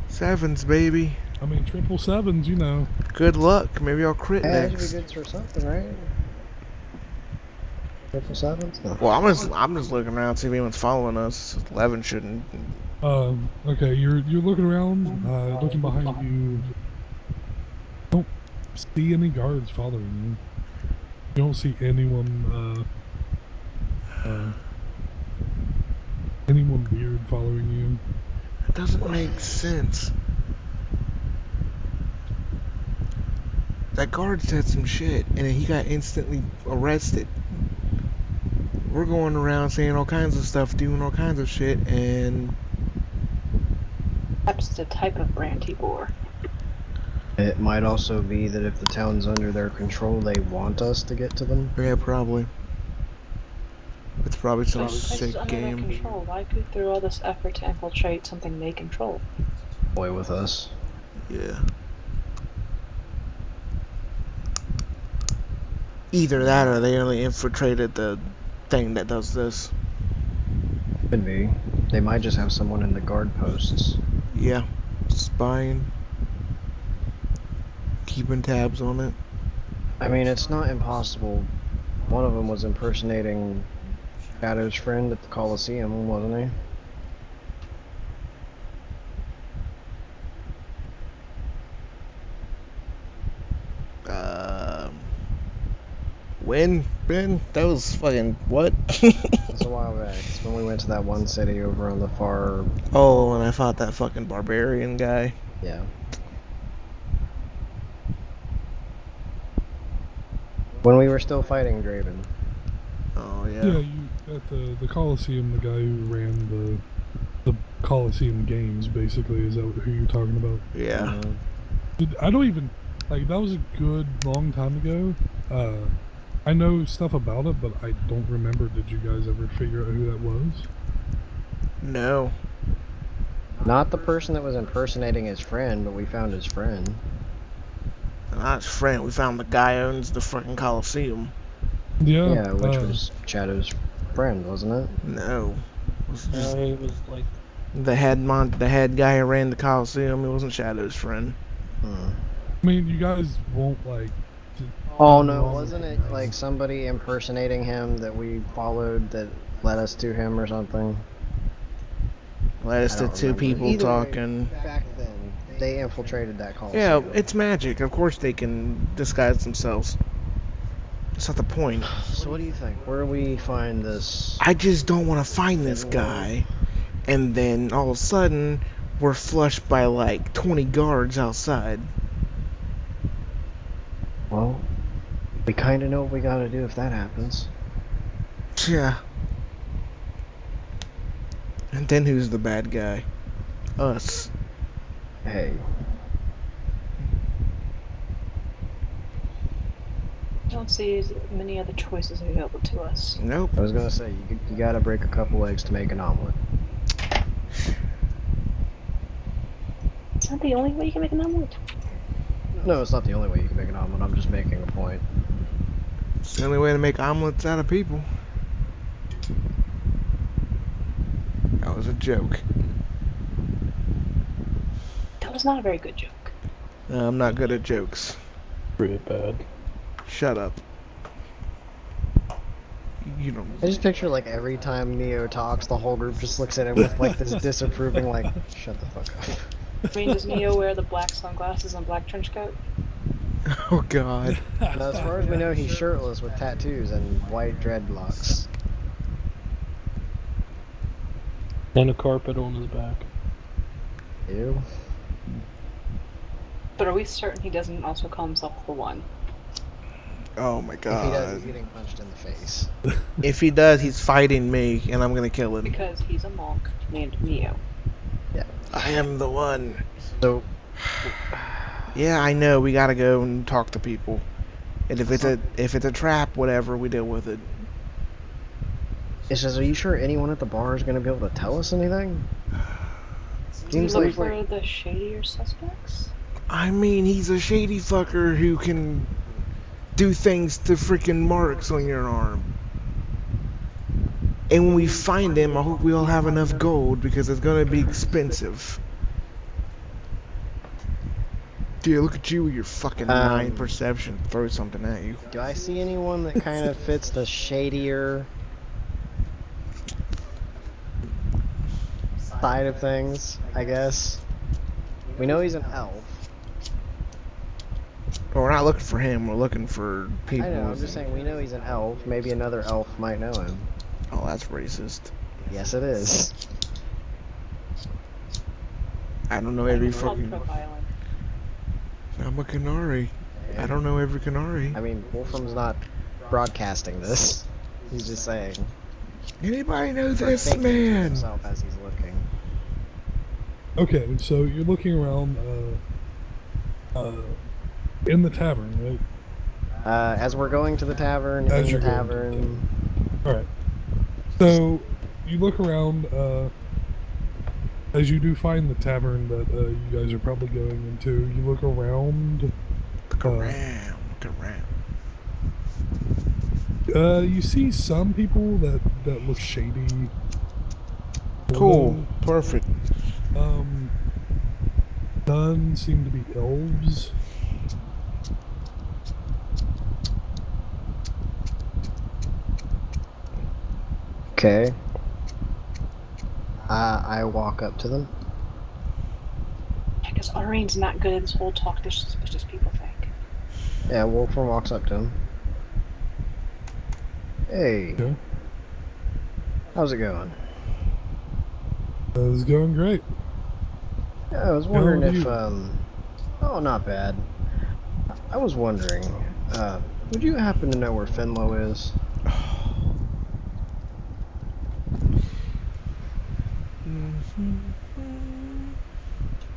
7s, baby. I mean, 777s, Good luck. Maybe I'll crit Yeah, that next. should be good for something, right? 777s? No. Well, I'm just looking around, see if anyone's following us. 11 shouldn't. Okay, you're looking around, looking behind you. Don't see any guards following you. You don't see anyone weird following you. It doesn't make sense. That guard said some shit, and then he got instantly arrested. We're going around saying all kinds of stuff, doing all kinds of shit, and Perhaps it's a type of brand he bore. It might also be that if the town's under their control, they want us to get to them. yeah, probably. It's probably some If the place is sick under their game. control, why go through all this effort to infiltrate something they control? Boy with us. Yeah. Either that or they only infiltrated the thing that does this. Could be. They might just have someone in the guard posts. Yeah. Spying. Keeping tabs on it. I mean, it's not impossible. One of them was impersonating Shadow's friend at the Coliseum, wasn't he? When, Ben? That was fucking what? It's a while back. It's when we went to that one city over on the far. Oh, and I fought that fucking barbarian guy. Yeah. When we were still fighting Draven. Oh Yeah, yeah. you at the Coliseum, the guy who ran the Coliseum games, basically, is that who you're talking about? Yeah. I don't even like that was a good long time ago. I know stuff about it, but I don't remember. Did you guys ever figure out who that was? No. Not the person that was impersonating his friend, but we found his friend. Not his friend. We found the guy who owns the fucking Coliseum. Yeah. Yeah, which was Shadow's friend, wasn't it? No. It was just No, he was like, the head guy who ran the Coliseum. It wasn't Shadow's friend. I mean, you guys won't like. Oh no, wasn't it like somebody impersonating him that we followed that led us to him or something? Led us to two people Either way, talking. back then, they infiltrated that Yeah, Coliseum. it's magic. Of course they can disguise themselves. That's not the point. So what do you think? Where do we find this? I just don't want to find this guy. And then all of a sudden, we're flushed by like 20 guards outside. Well, we kind of know what we gotta do if that happens. Yeah. And then who's the bad guy? Us. Hey, Don't see as many other choices available to us. Nope. I was gonna say, you gotta break a couple eggs to make an omelet. It's not the only way you can make an omelet. No, it's not the only way you can make an omelet, I'm just making a point. It's the only way to make omelets out of people. That was a joke. That was not a very good joke. I'm not good at jokes. pretty bad. Shut up. You don't. I just picture like every time Neo talks, the whole group just looks at him with like this disapproving like, shut the fuck up. I mean, does Neo wear the black sunglasses and black trench coat? Oh god. Now, as far as we know, he's shirtless with tattoos and white dreadlocks. And a carpet on his back. Ew. But are we certain he doesn't also call himself the One? Oh my If he does, god. he's getting punched in the face. If he does, he's fighting me, and I'm gonna kill him. Because he's a monk named Neo. I am the one. So, Yeah, I know. We gotta go and talk to people. And if it's a trap, whatever, we deal with it. it says, are you sure anyone at the bar is gonna be able to tell us anything? Do you Seems look like for the shadier suspects? I mean, he's a shady fucker who can do things to freaking marks on your arm. And when we find him, I hope we all have enough gold because it's gonna be expensive. Dude, look at you with your fucking 9 perception. Throw something at you. do I see anyone that kind of fits the shadier side of things, I guess? We know he's an elf. But we're not looking for him. We're looking for people. I know, I'm just saying we know he's an elf. Maybe another elf might know him. Oh, that's racist. Yes, it is. I don't know every It's called fucking. profiling. I'm a Canary. I don't know every Canary. I mean, Wolfram's not broadcasting this. He's just saying. Anybody know or this thinking to man? himself as he's looking. Okay, so you're looking around in the tavern, right? As we're going to the tavern, As in the you're going to the tavern. Alright. So you look around, as you do find the tavern that you guys are probably going into, you look around. Look around. Look around. You see some people that look shady. Cool. Perfect. None seem to be elves. Okay. I walk up to them. Because Arine's not good at this whole talk to suspicious people thing. Yeah, Wolfram walks up to him. Hey, Okay. how's it going? It's going great. Yeah, I was How wondering are if, you? oh, not bad. I was wondering, would you happen to know where Finlow is?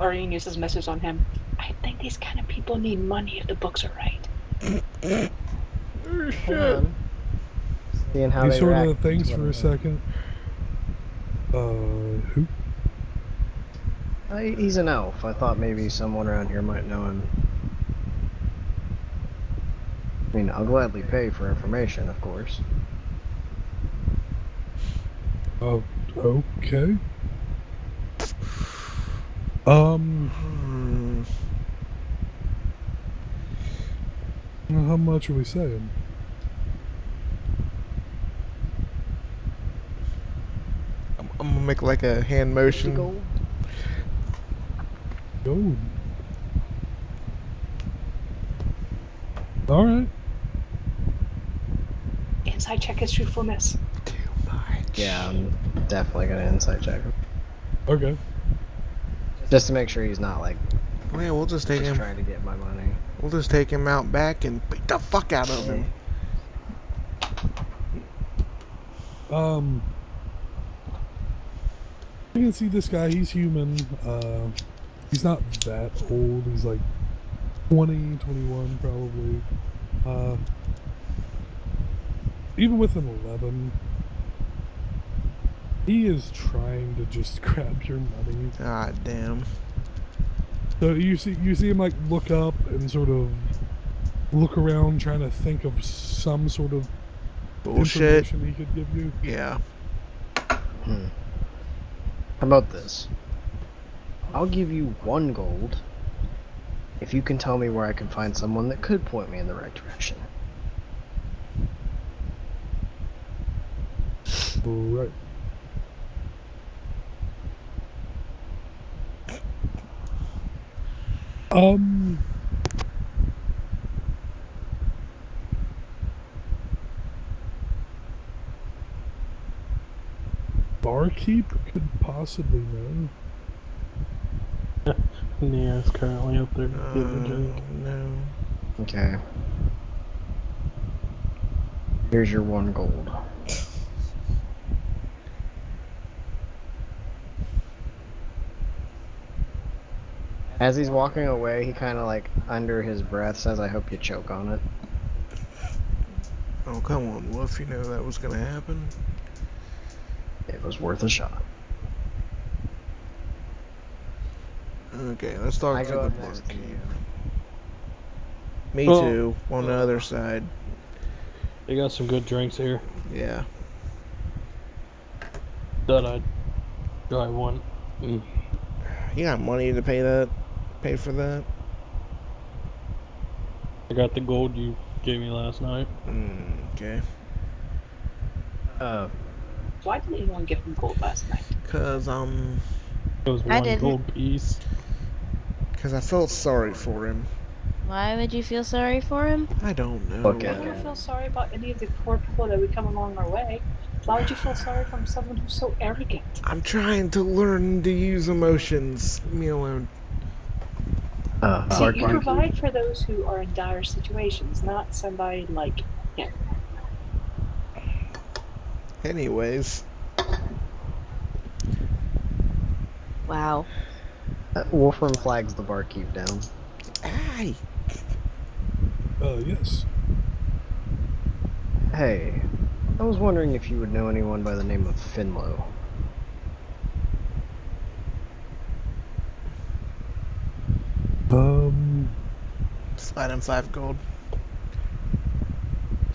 Arine uses message on him. I think these kind of people need money if the books are right. Hold on. Seeing how He they sort react. of thinks to what for I a say. second. Who? He's an elf. I thought maybe someone around here might know him. I mean, I'll gladly pay for information, of course. Oh, okay. How much are we saying? I'm gonna make like a hand 50 motion. gold? Gold. All right. Inside check his truthfulness. Too much. Yeah, I'm definitely gonna insight check him. Okay. Just to make sure he's not, like, Well, yeah, we'll just take just him. trying to get my money. We'll just take him out back and beat the fuck out of him. You can see this guy. He's human. He's not that old. He's like 20, 21 probably. Even with an 11, he is trying to just grab your money. God damn. So you see him like look up and sort of look around, trying to think of some sort of Bullshit. information he could give you. Yeah. How about this? I'll give you 1 gold if you can tell me where I can find someone that could point me in the right direction. Right. Barkeep could possibly know. Neo's currently up there getting a drink. No. Okay. Here's your 1 gold. As he's walking away, he kind of like under his breath says, I hope you choke on it. Oh, come on, Wolf. You know that was gonna happen. It was worth a shot. Okay, let's talk I to go the up next to barkeep. you. Me Well, too, on the other side. They got some good drinks here Yeah. that I want. You got money to pay for that? I got the gold you gave me last night. Okay. Why did anyone give him gold last night? Cause It was I one didn't. gold piece. cause I felt sorry for him. Why would you feel sorry for him? I don't know. Look I at don't him. feel sorry about any of the poor people that we come along our way. Why would you feel sorry from someone who's so arrogant? I'm trying to learn to use emotions. Leave me alone. See, you Barkeep. provide for those who are in dire situations, not somebody like him. Anyways. Wow. Wolfram flags the barkeep down. Aye. Yes. Hey, I was wondering if you would know anyone by the name of Finlow. Slide him 5 gold.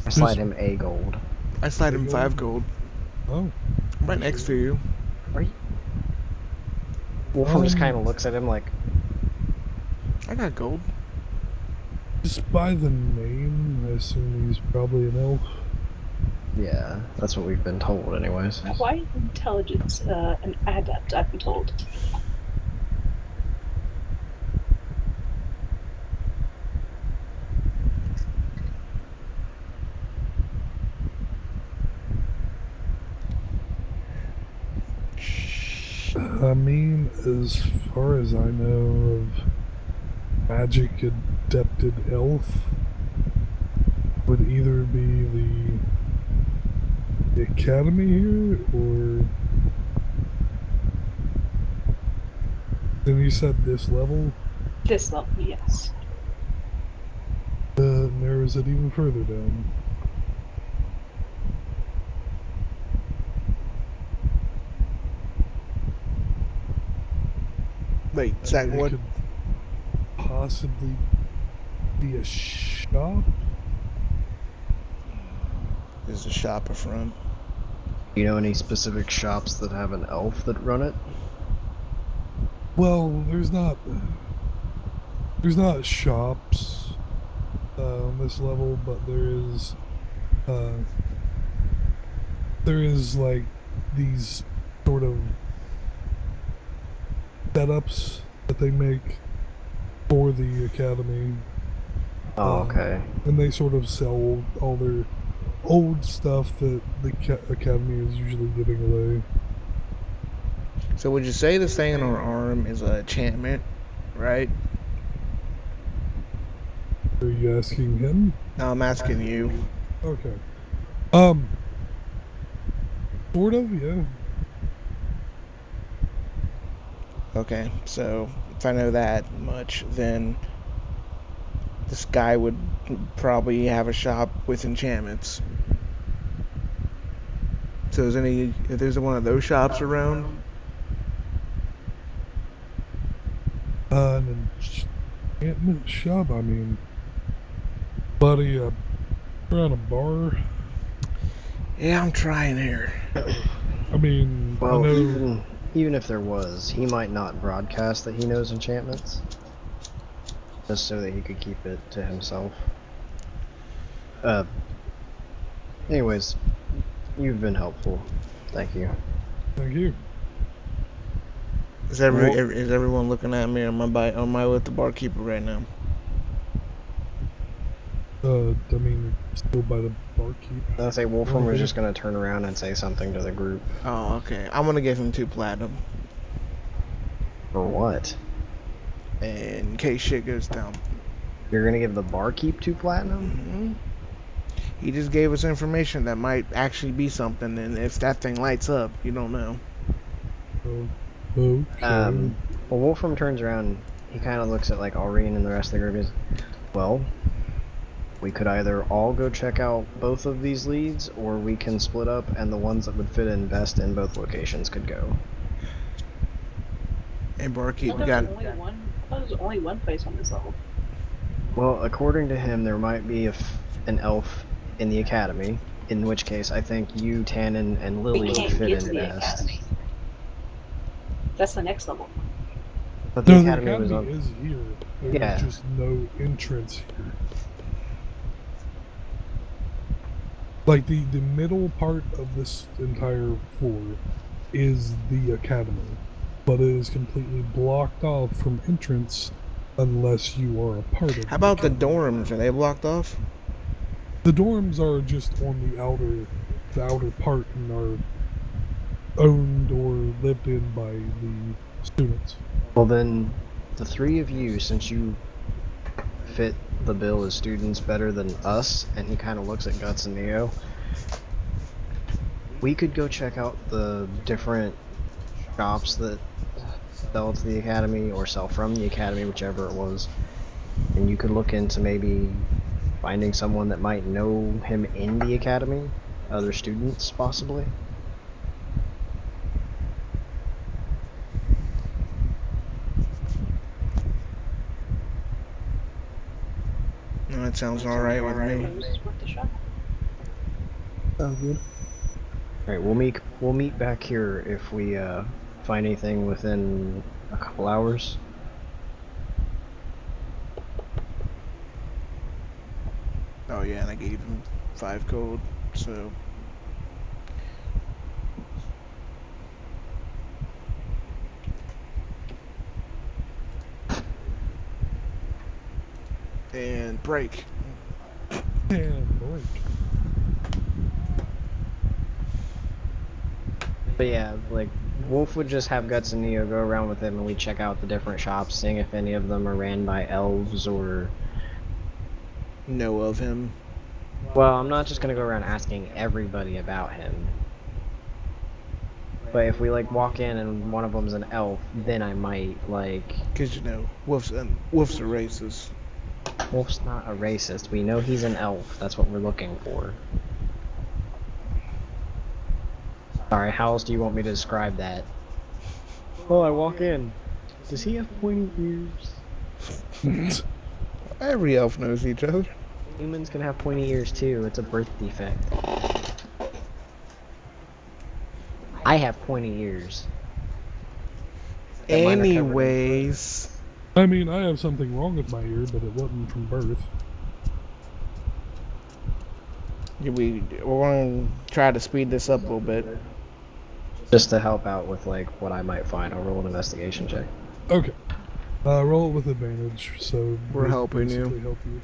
I slide him a gold. I slide him 5 gold. Oh. I'm right next to you. Are you? Wolfram just kind of looks at him like, I got gold. Just by the name, I assume he's probably an elf. Yeah, that's what we've been told, anyways. Why is intelligence an adept, I've been told? I mean, as far as I know of magic adepted elf, would either be the academy here, or then you said this level This level, yes. narrows it even further down. Wait, I Zach, mean, it what? could possibly be a shop. Is the shop a front? Do you know any specific shops that have an elf that run it? Well, there's not shops on this level, but uh, there is like these sort of setups that they make for the academy, Oh, okay. and they sort of sell all their old stuff that the academy is usually giving away. So would you say this thing on our arm is an enchantment, right? Are you asking him? No, I'm asking you. Okay. Sort of, yeah. Okay, so if I know that much, then this guy would probably have a shop with enchantments. So if there's one of those shops around? An enchantment shop. I mean, buddy, around a bar. Yeah, I'm trying here. I mean, I Well, know. even if there was, he might not broadcast that he knows enchantments, just so that he could keep it to himself. Uh, anyways, you've been helpful. Thank you. Thank you. Is Well- everyone looking at me? Or am I with the barkeeper right now? I mean, still by the barkeep. I'd say Wolfram was Okay. just gonna turn around and say something to the group. Oh, okay. I'm gonna give him 2 platinum For what? in case shit goes down. You're gonna give the barkeep 2 platinum? Hmm. He just gave us information that might actually be something, and if that thing lights up, you don't know. Oh, okay. Well, Wolfram turns around, he kind of looks at like Aurene and the rest of the group. Is, well, we could either all go check out both of these leads, or we can split up, and the ones that would fit in best in both locations could go. Hey, I barkeep, thought we there got. was only one. I thought there was only one place on this level. Well, according to him, there might be an elf in the academy, in which case I think you, Tannen, and Lily We would can't fit get to in the best. academy. That's the next level. But the No, the academy was academy on. is here. There's Yeah. just no entrance here. Like the middle part of this entire floor is the academy, but it is completely blocked off from entrance unless you are a part of. How about the academy. dorms? Are they blocked off? The dorms are just on the outer part and are owned or lived in by the students. Well, then, the 3 of you, since you fit the bill as students better than us, and he kind of looks at Guts and Neo, we could go check out the different shops that sell to the academy or sell from the academy, whichever it was, and you could look into maybe finding someone that might know him in the academy, other students possibly. No, that sounds alright with me. This is worth the shot. Sounds good. Alright, we'll meet back here if we find anything within a couple hours. Oh yeah, and I gave him 5 gold, so And break. And break. But yeah, like, Wolf would just have Guts and Neo go around with him and we check out the different shops, seeing if any of them are ran by elves or... Know of him. Well, I'm not just gonna go around asking everybody about him. But if we, like, walk in and one of them's an elf, then I might, like... Because, you know, wolves are racist. Wolf's not a racist. We know he's an elf. That's what we're looking for. Sorry, how else do you want me to describe that? Oh, I walk in. Does he have pointy ears? Every elf knows each other. Humans can have pointy ears too. It's a birth defect. I have pointy ears. Anyways. I mean, I have something wrong with my ear, but it wasn't from birth. We're going to try to speed this up a little bit. Just to help out with, like, what I might find. I'll roll an investigation check. Okay. Roll it with advantage, so... We're helping you. Help you.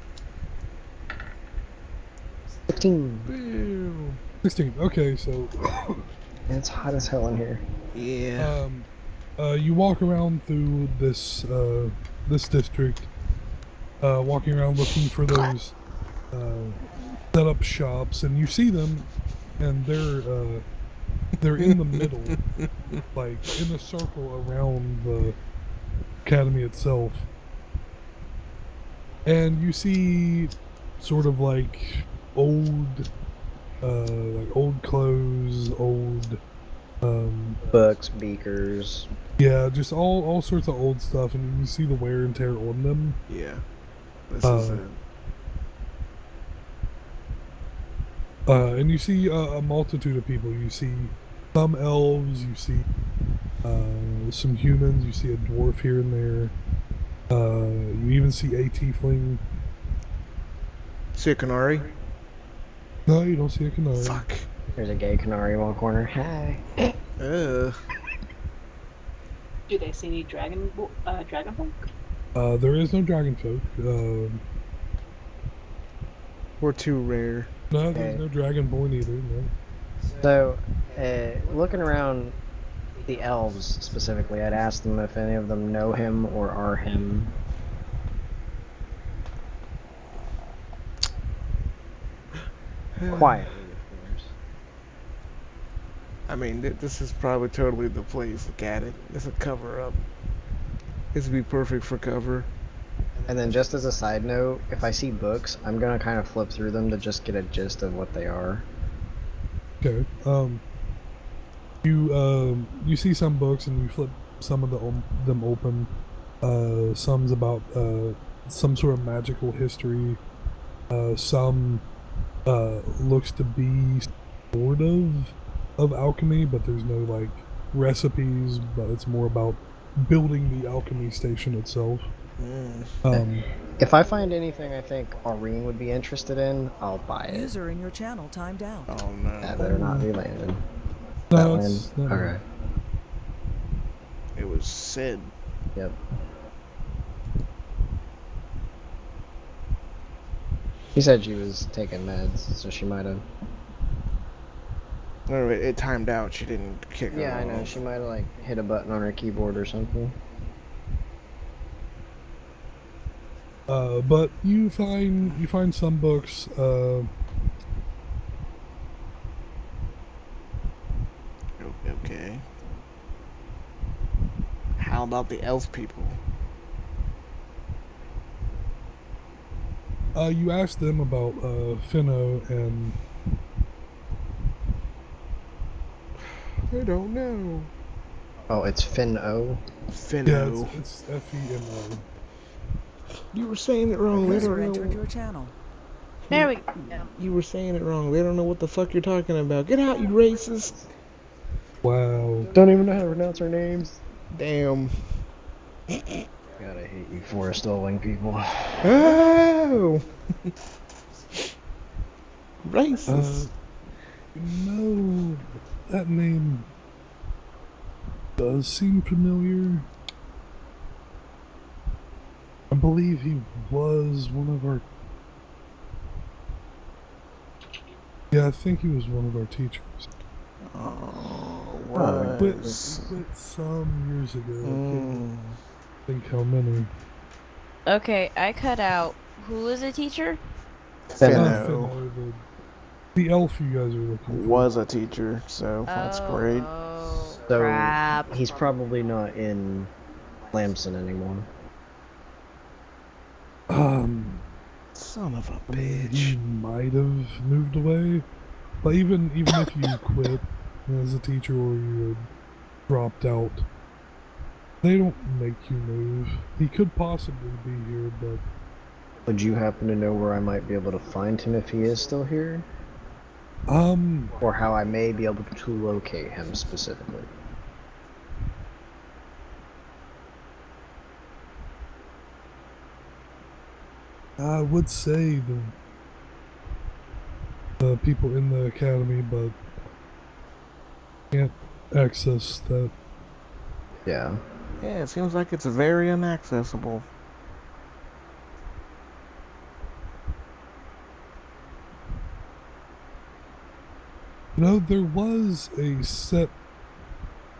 16. 16. Okay, so... It's hot as hell in here. Yeah. You walk around through this district, walking around looking for those set-up shops, and you see them, and they're in the middle, like in a circle around the academy itself, and you see sort of like old clothes, old Books, beakers. yeah, just all sorts of old stuff, and you see the wear and tear on them. Yeah. This is it. And you see a multitude of people. You see some elves, you see some humans, you see a dwarf here and there. You even see a tiefling. See a canary? No, you don't see a canary. Fuck. There's a gay canary in one corner. Hi. Ugh. Do they see any dragon folk? There is no dragon folk. We're too rare. No, there's no dragonborn either. No. So, looking around the elves specifically, I'd ask them if any of them know him or are him. Quietly, of course. I mean, this is probably totally the place. Look at it. It's a cover up. This would be perfect for cover. And then just as a side note, if I see books, I'm gonna kind of flip through them to just get a gist of what they are. Okay. You see some books and you flip some of them open. Some's about some sort of magical history. Some looks to be sort of alchemy, but there's no like recipes. But it's more about building the alchemy station itself. If I find anything I think Aurene would be interested in, I'll buy it. User in your channel timed out. Oh no. That better not be landed. No, That it's land? not. Okay. It was Sid. Yep. She said she was taking meds, so she might have. No, it timed out. She didn't kick it Yeah, I know. off. She might have like hit a button on her keyboard or something. But you find some books. Okay. How about the elf people? You asked them about Finno, and I don't know. Oh, it's Finno. yeah, Finno. it's Feno. You were saying it wrong. They User don't entered know. your channel. There we go. You were saying it wrong. They don't know what the fuck you're talking about. Get out, you racist. Wow. Don't even know how to pronounce her names. Damn. God, I hate you forestalling people. Oh. Racist. No, that name does seem familiar. believe he was one of our. Yeah, I think he was one of our teachers. Was. Quit some years ago. I can't Mm, think how many. Okay, I cut out. Who is a teacher? Finno Finno, the elf you guys are looking for. was a teacher, so that's great. Oh, So crap. he's probably not in Lamson anymore. Son of a I mean, he bitch. might have moved away. But even if you quit as a teacher or you had dropped out, they don't make you move. He could possibly be here, but Would you happen to know where I might be able to find him if he is still here? Or how I may be able to locate him specifically? I would say the people in the academy, but can't access that. Yeah. Yeah, it seems like it's very inaccessible. You know, there was a set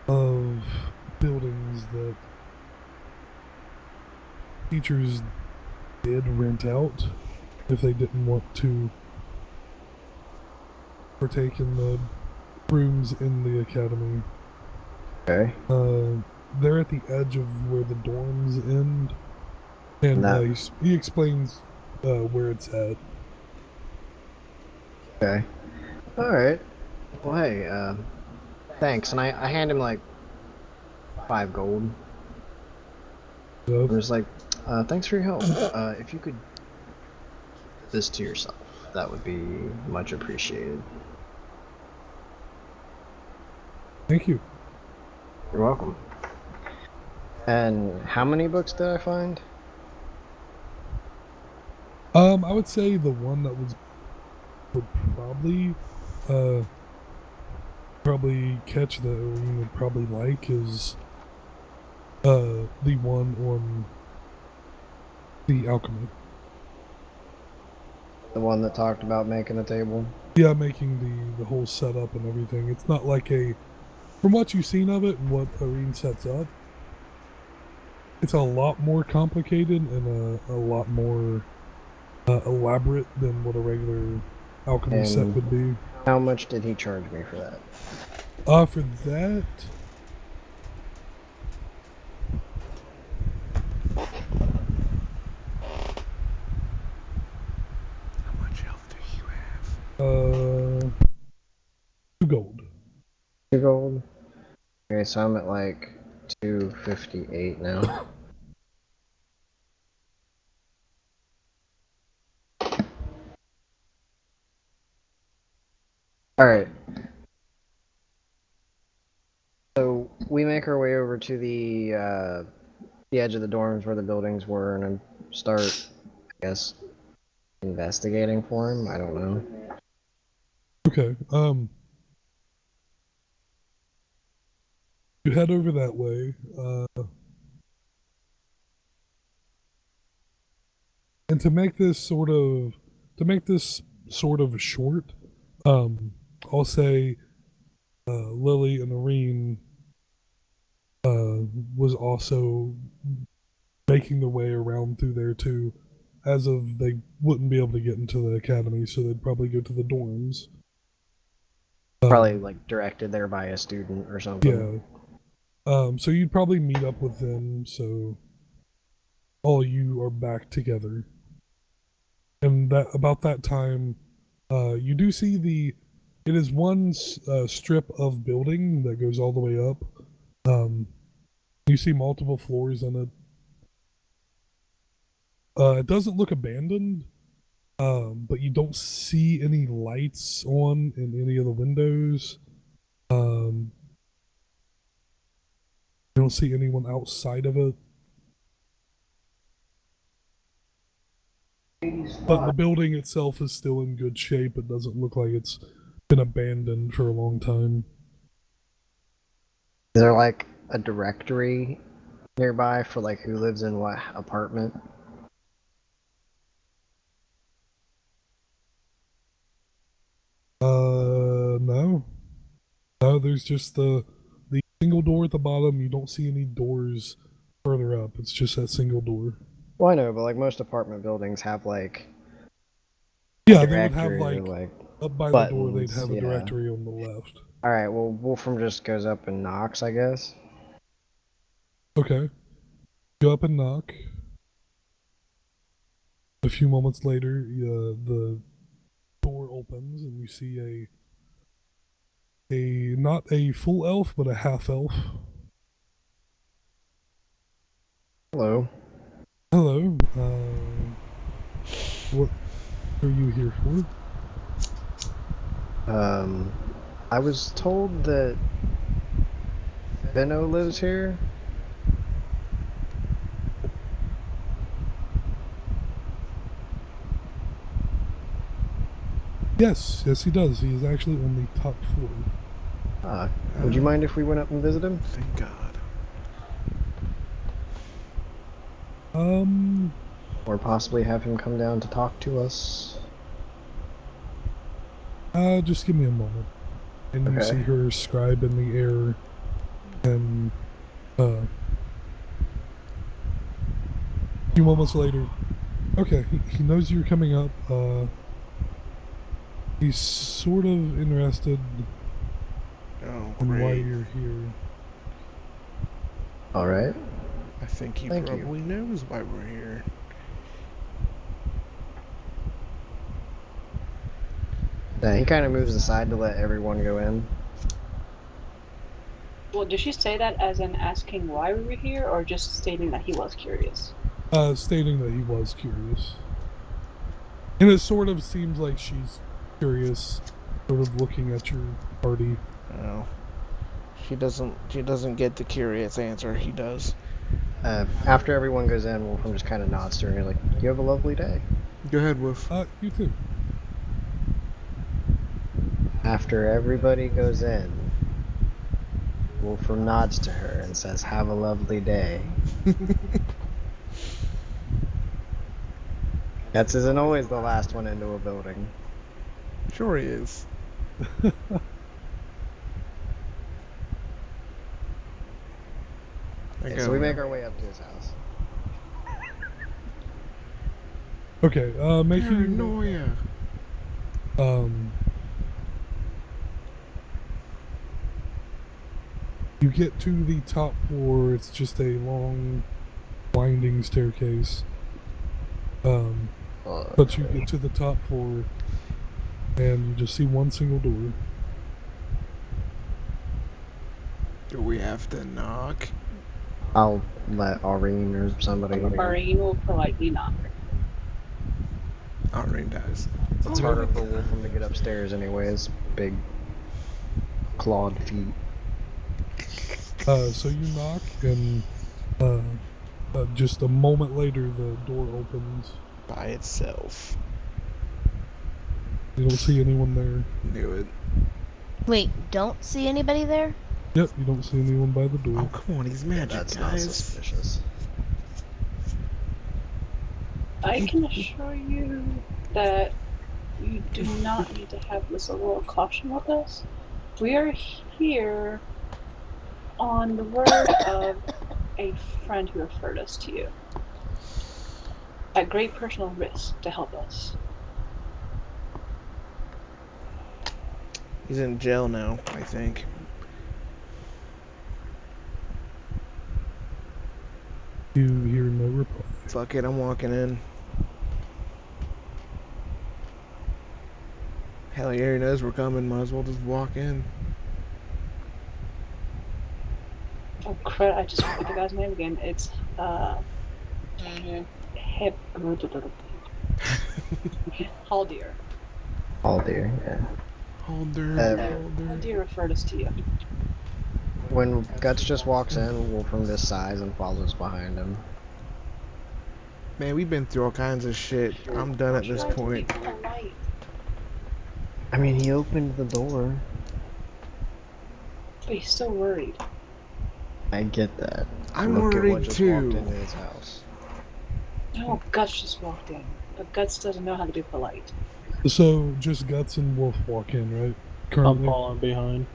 of buildings that teachers did rent out if they didn't want to partake in the rooms in the academy. Okay. They're at the edge of where the dorms end, and he explains where it's at. Okay. Alright. Well, hey, thanks. And I hand him like 5 gold. I'm just like, thanks for your help. If you could keep this to yourself, that would be much appreciated. Thank you. You're welcome. And how many books did I find? I would say the one that would probably catch that Irene would probably like is the one on the alchemy. The one that talked about making a table? Yeah, making the whole setup and everything. It's not like from what you've seen of it and what Irene sets up, it's a lot more complicated and a lot more elaborate than what a regular alchemy set would be. How much did he charge me for that? For that, How much health do you have? 2 gold. 2 gold? Okay, so I'm at like 258 now. Alright. So we make our way over to the edge of the dorms where the buildings were and start, I guess, investigating for him. I don't know. Okay. You head over that way. And to make this sort of short, I'll say Lily and Irene was also making their way around through there too, as of they wouldn't be able to get into the academy, so they'd probably go to the dorms. Probably like directed there by a student or something. Yeah. So you'd probably meet up with them, so all you are back together. And that about that time, you do see it is one strip of building that goes all the way up. You see multiple floors in it. It doesn't look abandoned, but you don't see any lights on in any of the windows. You don't see anyone outside of it. But the building itself is still in good shape. It doesn't look like it's been abandoned for a long time. Is there like a directory nearby for like who lives in what apartment? No, there's just the single door at the bottom. You don't see any doors further up. It's just that single door. Well, I know, but like most apartment buildings have like Yeah, they would have directory or like like up by the door. They'd buttons. have a Yeah. directory on the left. All right. Well, Wolfram just goes up and knocks, I guess. Okay. Go up and knock. A few moments later, the door opens and you see a not a full elf but a half elf. Hello. Hello. What are you here for? I was told that Benno lives here. Yes, he does. He is actually on the top floor. Would you mind if we went up and visited him? Thank God. Or possibly have him come down to talk to us? Just give me a moment. And you Okay. see her scribe in the air, and a few moments later, okay, he knows you're coming up. He's sort of interested Oh, in why great. you're here. All right. I think he Thank you. probably knows why we're here. Yeah, he kind of moves aside to let everyone go in. Well, did she say that as in asking why we were here, or just stating that he was curious? Stating that he was curious. And it sort of seems like she's curious, sort of looking at your party. Oh. She doesn't get the curious answer. He does. After everyone goes in, Wolfram just kind of nods to her and he's like, "You have a lovely day." Go ahead, Wolf. You too. After everybody goes in, Wolfram nods to her and says, "Have a lovely day." That's isn't always the last one into a building. Sure he is. Okay, so we make our way up to his house. Okay, make you Paranoia. You get to the top floor. It's just a long, winding staircase. But you get to the top floor, and you just see one single door. Do we have to knock? I'll let Aureen or somebody. Maureen will politely knock. Irene does. It's harder for Wolfram to get upstairs anyways. Big clawed feet. So you knock, and just a moment later, the door opens. By itself. You don't see anyone there. Knew it. Wait, don't see anybody there? Yep, you don't see anyone by the door. Oh, come on, he's magic, That's not guys. suspicious. I can assure you that you do not need to have this level of caution with us. We are here on the word of a friend who referred us to you. At great personal risk to help us. He's in jail now, I think. You hear no reply. Fuck it, I'm walking in. Hell yeah, he knows we're coming. Might as well just walk in. Oh crap, I just forgot the guy's name again. It's Haldir. All dear, yeah. Holder. Haldir referred us to you. When Guts just walks in, Wolfram just sighs and follows behind him. Man, we've been through all kinds of shit. I'm done at this point. I mean, he opened the door. But he's still worried. I get that. I'm Look at what worried just too. walked into his house. No, Guts just walked in. But Guts doesn't know how to be polite. So just Guts and Wolf walk in, right? I'm Currently. falling behind.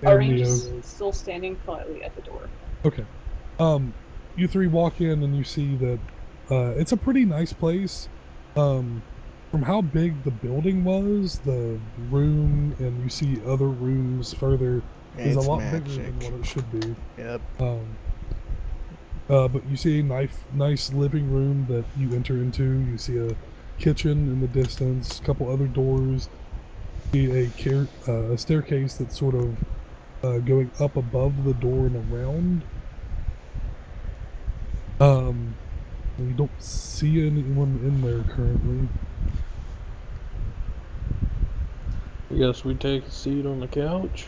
and Neo. Arine's still standing quietly at the door. Okay. You three walk in and you see that it's a pretty nice place. From how big the building was, the room, and you see other rooms further, is a It's lot magic. bigger than what it should be. Yep. But you see a nice living room that you enter into. You see a kitchen in the distance, a couple other doors. You see a staircase that's sort of going up above the door and around. You don't see anyone in there currently. I guess we take a seat on the couch.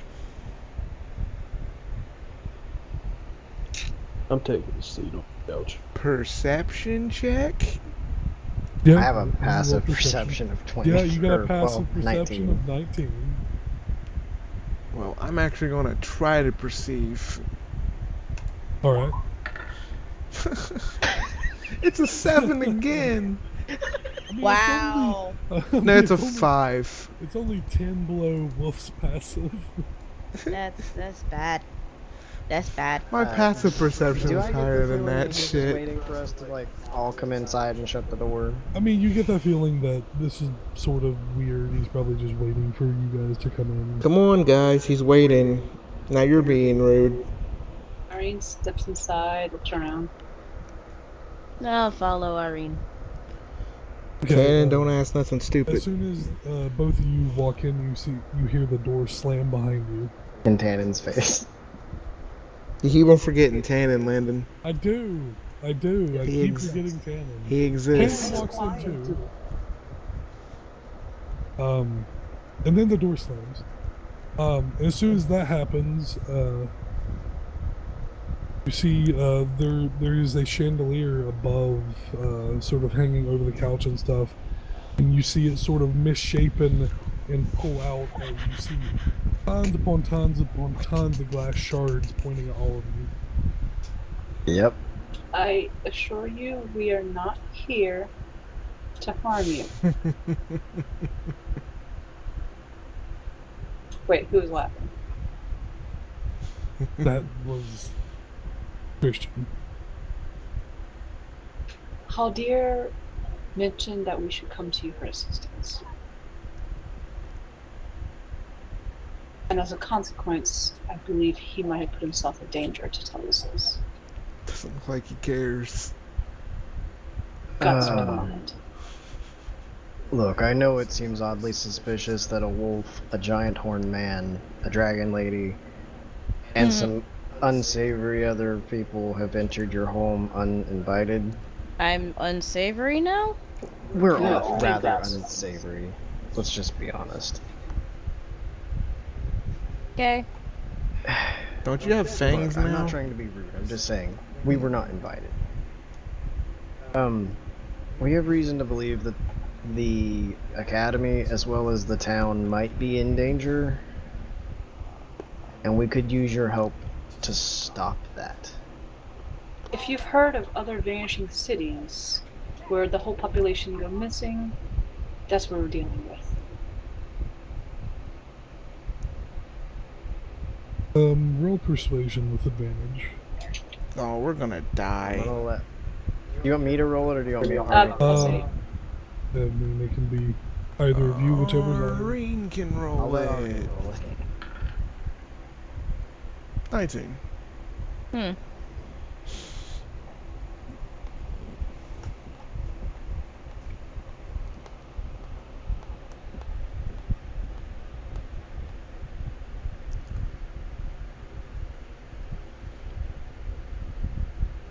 I'm taking a seat on the couch. Perception check? Yeah, I have a roll passive perception of 20. Yeah, you got or, a passive well, perception 19. of 19. Well, I'm actually gonna try to perceive. Alright. It's a 7 again. I mean, Wow. No, it's a only- 5. It's only 10 below Wolf's passive. That's bad. That's bad. My passive perception Do is I get the higher than feeling that he's just shit. waiting for us to like all come inside and shut the door? I mean, you get the feeling that this is sort of weird. He's probably just waiting for you guys to come in. Come on, guys, he's waiting. Now you're being rude. Arine steps inside, looks around. I'll follow Irene. Cannon, don't ask nothing As stupid. soon as both of you walk in, you hear the door slam behind you. In Tannen's face. You keep on forgetting Tannen, Landon. I do. I keep forgetting Tannen. He exists. Tannen walks in too. And then the door slams. As soon as that happens, you see there is a chandelier above, sort of hanging over the couch and stuff, and you see it sort of misshapen and pull out as you see tons upon tons of glass shards pointing at all of you. Yep. I assure you, we are not here to harm you. Wait, who was laughing? That was Christian. Haldir mentioned that we should come to you for assistance. And as a consequence, I believe he might have put himself in danger to tell us this. Doesn't look like he cares. Got some comment. Look, I know it seems oddly suspicious that a wolf, a giant horned man, a dragon lady, and some unsavory other people have entered your home uninvited. I'm unsavory now? We're No, all I think rather that's- unsavory. Let's just be honest. Okay. Don't you have fangs Look, I'm now? not trying to be rude. I'm just saying we were not invited. We have reason to believe that the academy as well as the town might be in danger, and we could use your help to stop that. If you've heard of other vanishing cities where the whole population go missing, that's what we're dealing with. Roll persuasion with advantage. Oh, we're gonna I'm die. gonna let. You want me to roll it, or do you want me to? I'll say, I mean, it can be either of you, whichever's on. Irene can I'll roll let Ari it. roll it. 19.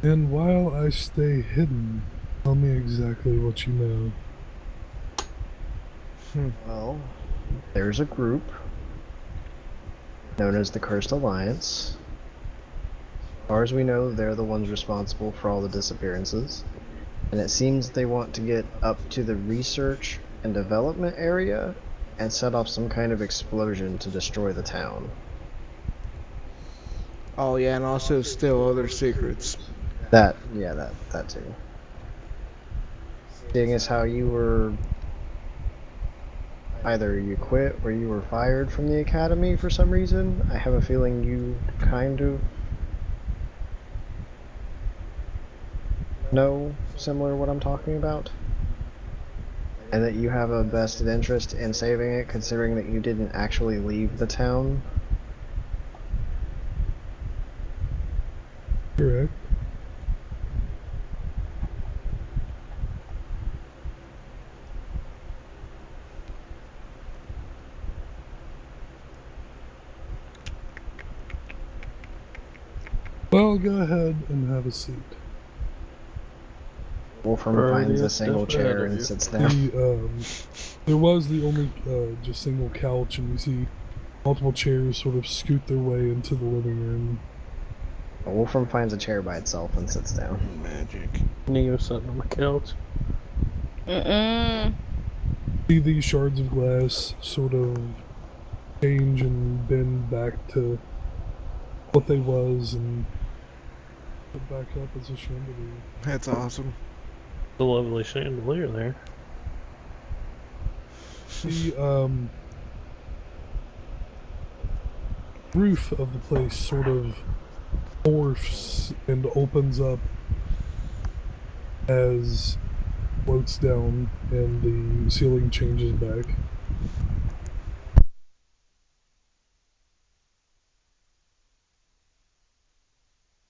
And while I stay hidden, tell me exactly what you know. Well, there's a group known as the Cursed Alliance. As far as we know, they're the ones responsible for all the disappearances. And it seems they want to get up to the research and development area and set off some kind of explosion to destroy the town. Oh yeah, and also steal other secrets. That too. Seeing as how you were Either you quit or you were fired from the academy for some reason. I have a feeling you kind of know similar what I'm talking about. And that you have a vested interest in saving it, considering that you didn't actually leave the town. Correct. Well, go ahead and have a seat. Wolfram Already finds a a single step ahead chair of and you. sits down. There was the only just single couch, and you see multiple chairs sort of scoot their way into the living room. Wolfram finds a chair by itself and sits down. Magic. Neo sitting on the couch. See these shards of glass sort of change and bend back to what they was and put back up as a chandelier. That's awesome. The lovely chandelier there. The roof of the place sort of morphs and opens up as floats down and the ceiling changes back.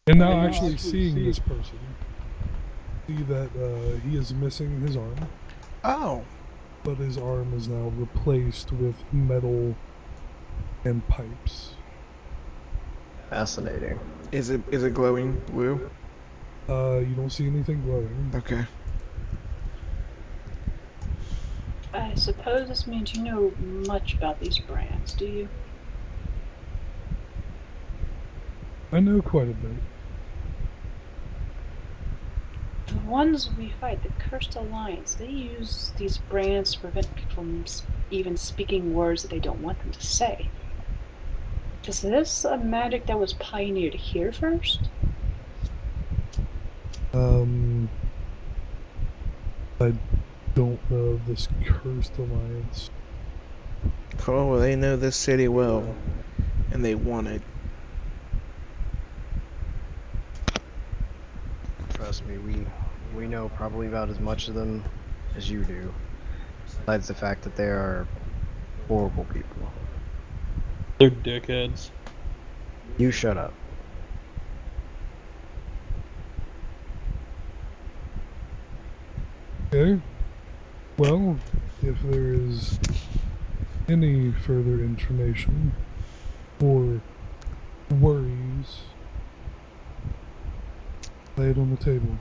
And now actually seeing this person, see that he is missing his arm, Oh. but his arm is now replaced with metal and pipes. Fascinating. Is it glowing blue? You don't see anything glowing. Okay. I suppose this means you know much about these brands, do you? I know quite a bit. The ones we fight, the Cursed Alliance, they use these brands to prevent people from even speaking words that they don't want them to say. Is this a magic that was pioneered here first? I don't know of this Cursed Alliance. Oh, well, they know this city well, and they want it. Trust me, we know probably about as much of them as you do. Besides the fact that they are horrible people. They're dickheads. You shut up. Okay. Well, if there is any further information or worries, lay it on the table.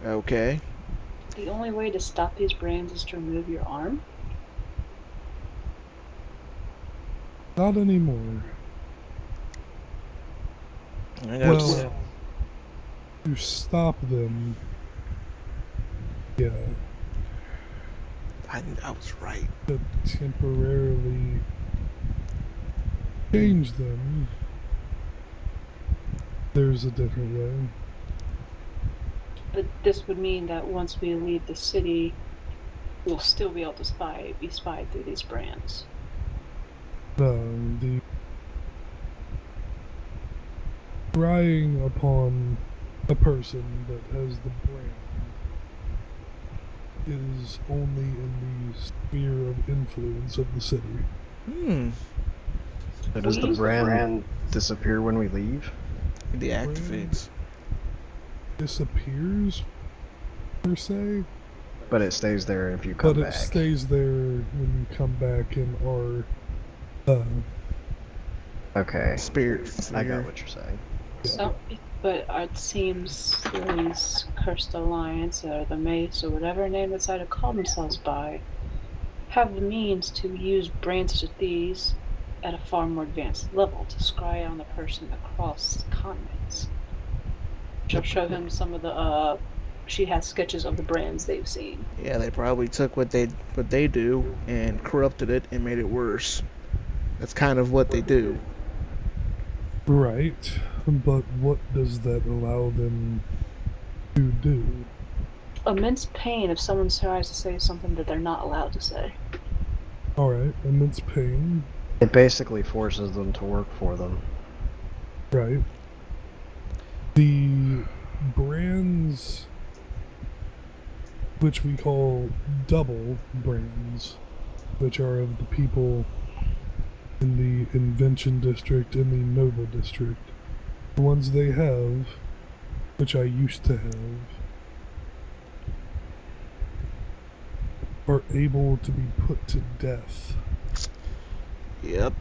Okay. The only way to stop these brands is to remove your arm? Not anymore. I got Well, to stop them, yeah, I was right. to temporarily change them, there's a different way. But this would mean that once we leave the city, we'll still be able to be spied through these brands. The prying upon a person that has the brand is only in the sphere of influence of the city. So does the brand disappear when we leave? It deactivates. Disappears, per se, But it stays there if you come but back. it stays there when you come back and are Okay. Spirit I sphere. got what you're saying. So, but it seems these Cursed Alliance, or the Mace, or whatever name they decide to call themselves by, have the means to use brands such as these at a far more advanced level to scry on the person across continents. She'll show him some of the, she has sketches of the brands they've seen. Yeah, they probably took what they do and corrupted it and made it worse. That's kind of what they do. right, but what does that allow them to do? Immense pain if someone tries to say something that they're not allowed to say. Alright, immense pain. It basically forces them to work for them. Right. The brands, which we call double brands, which are of the people in the Invention District and the Noble District, the ones they have, which I used to have, are able to be put to death. Yep.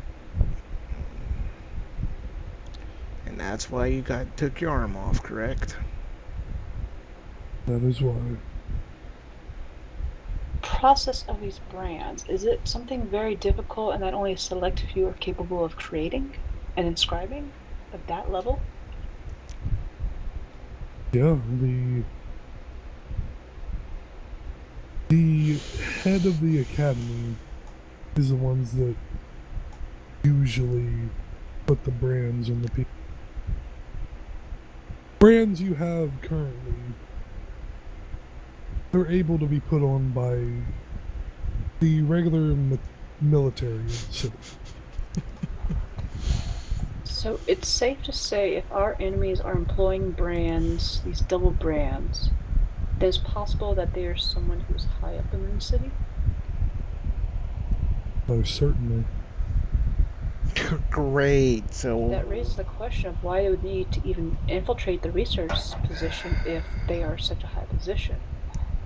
And that's why you took your arm off, correct? That is why. Process of these brands, is it something very difficult and that only a select few are capable of creating and inscribing at that level? Yeah, the head of the academy is the ones that usually put the brands on the people. Brands you have currently, they're able to be put on by the regular military of the city. So it's safe to say if our enemies are employing brands, these double brands, then it's possible that they are someone who's high up in the city? Most certainly. Great. So That raises the question of why they would need to even infiltrate the research position if they are such a high position.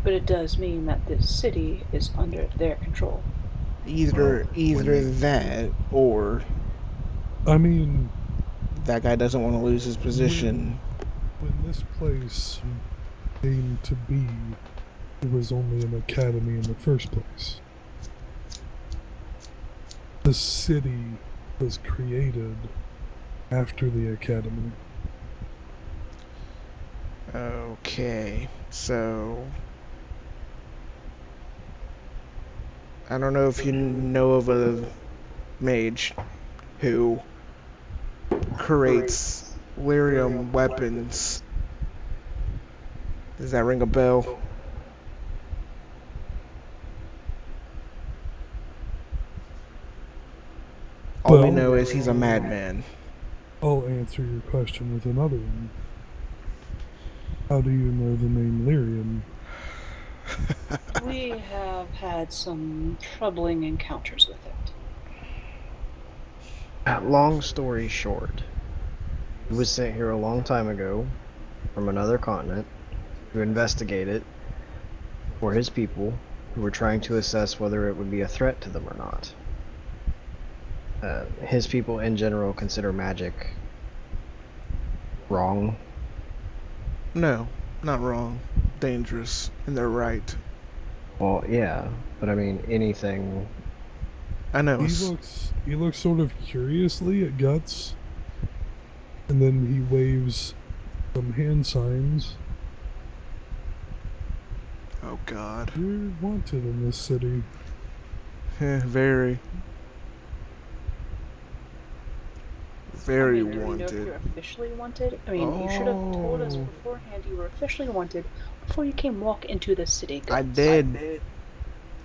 But it does mean that this city is under their control. either that or I mean, that guy doesn't want to lose his position. when this place came to be, it was only an academy in the first place. The city was created after the academy. Okay. So I don't know if you know of a mage who creates lyrium weapons. Does that ring a bell? All we Well, know is he's a madman. I'll answer your question with another one. How do you know the name Lyrium? We have had some troubling encounters with it. Long story short, he was sent here a long time ago from another continent to investigate it for his people who were trying to assess whether it would be a threat to them or not. His people in general consider magic wrong. No, not wrong. Dangerous, and they're right. Well, yeah, but I mean anything. I know. He looks sort of curiously at Guts, and then he waves some hand signs. Oh God. You're wanted in this city. Very. Very Do we know if wanted. you're officially wanted? I mean, you should have told us Oh. beforehand you were officially wanted before you came walk into the city. I Guts. did.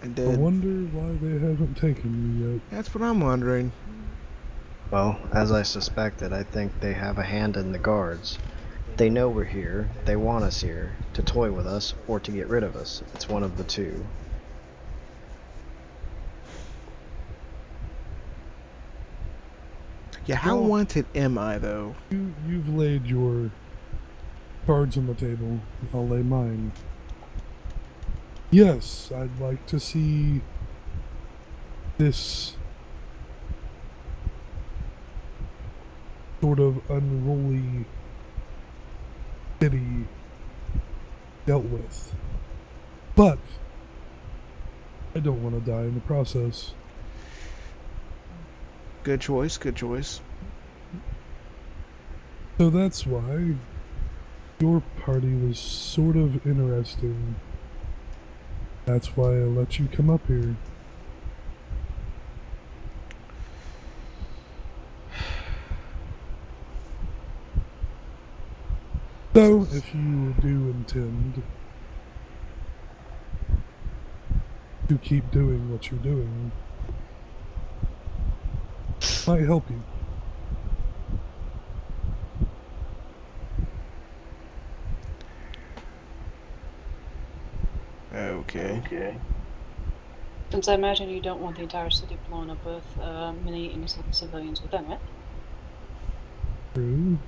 I I did. wonder why they haven't taken you yet. That's what I'm wondering. Well, as I suspected, I think they have a hand in the guards. They know we're here, they want us here, to toy with us, or to get rid of us. It's one of the two. Yeah, how Well- wanted am I, though? You've laid your cards on the table. I'll lay mine. Yes, I'd like to see this sort of unruly city dealt with. But I don't want to die in the process. Good choice, good choice. So that's why your party was sort of interesting. That's why I let you come up here. So, if you do intend to keep doing what you're doing, Might help you. Okay. Since I imagine you don't want the entire city blown up with many innocent civilians within it. True.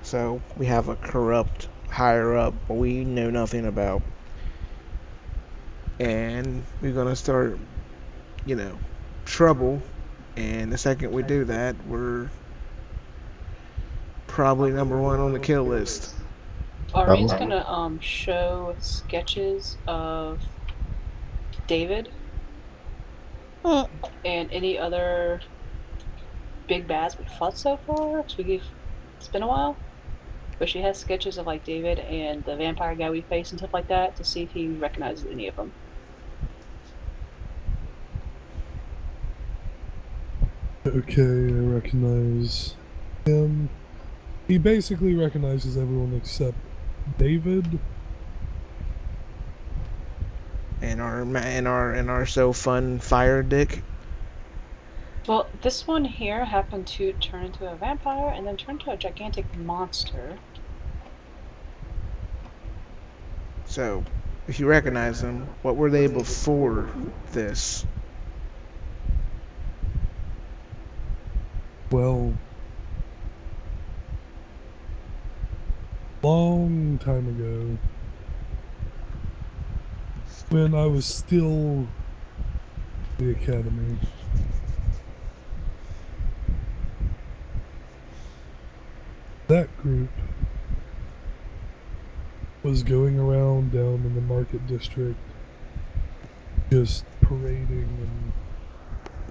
So we have a corrupt higher up we know nothing about. And we're gonna start, trouble. And the second we do that, we're probably number one on the kill list. Aureen's gonna show sketches of David Mm. and any other big bads we fought so far. It's been a while. But she has sketches of like David and the vampire guy we faced and stuff like that to see if he recognizes any of them. Okay, I recognize him. He basically recognizes everyone except David. And our so fun fire dick. Well, this one here happened to turn into a vampire and then turn into a gigantic monster. So, if you recognize them, what were they before this? Well, long time ago, when I was still the academy. That group was going around down in the market district, just parading and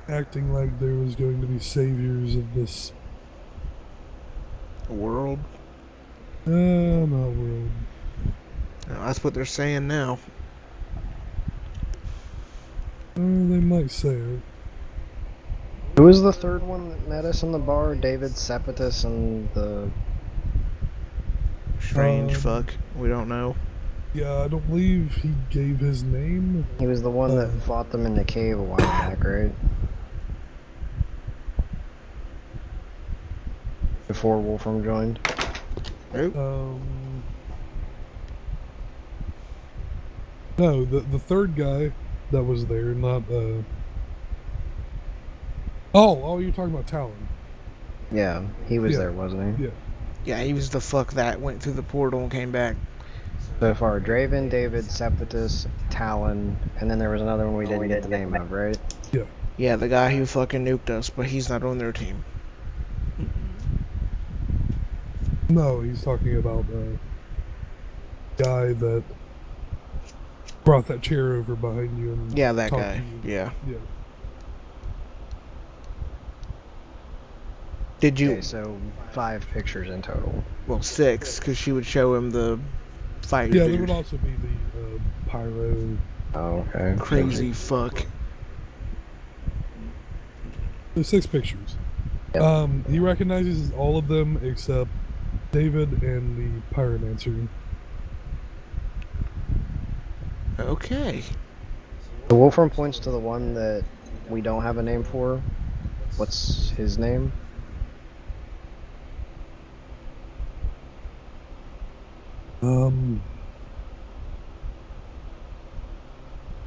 acting like there was going to be saviors of this World? not world. No, that's what they're saying now. They might say it. Who was the third one that met us in the bar? David Sepatus and the... Strange fuck. We don't know. Yeah, I don't believe he gave his name. He was the one that fought them in the cave a while back, right? Before Wolfram joined. Nope. No, the third guy that was there, not Oh, you're talking about Talon. Yeah, he was there, wasn't he? Yeah. Yeah, he was the fuck that went through the portal and came back. So far, Draven, David, Sepatus, Talon, and then there was another one we didn't get the name of, right? Yeah. Yeah, the guy who fucking nuked us, but he's not on their team. No, he's talking about the guy that brought that chair over behind you and Yeah, that talked guy. to you. Yeah. Yeah. Did you? Okay, so 5 pictures in total. Well, 6, because she would show him the fire Yeah, dude. there would also be the pyro. Oh, okay. Crazy fuck. There's 6 pictures. Yep. He recognizes all of them except David and the pyromancer. Okay. The Wolfram points to the one that we don't have a name for. What's his name?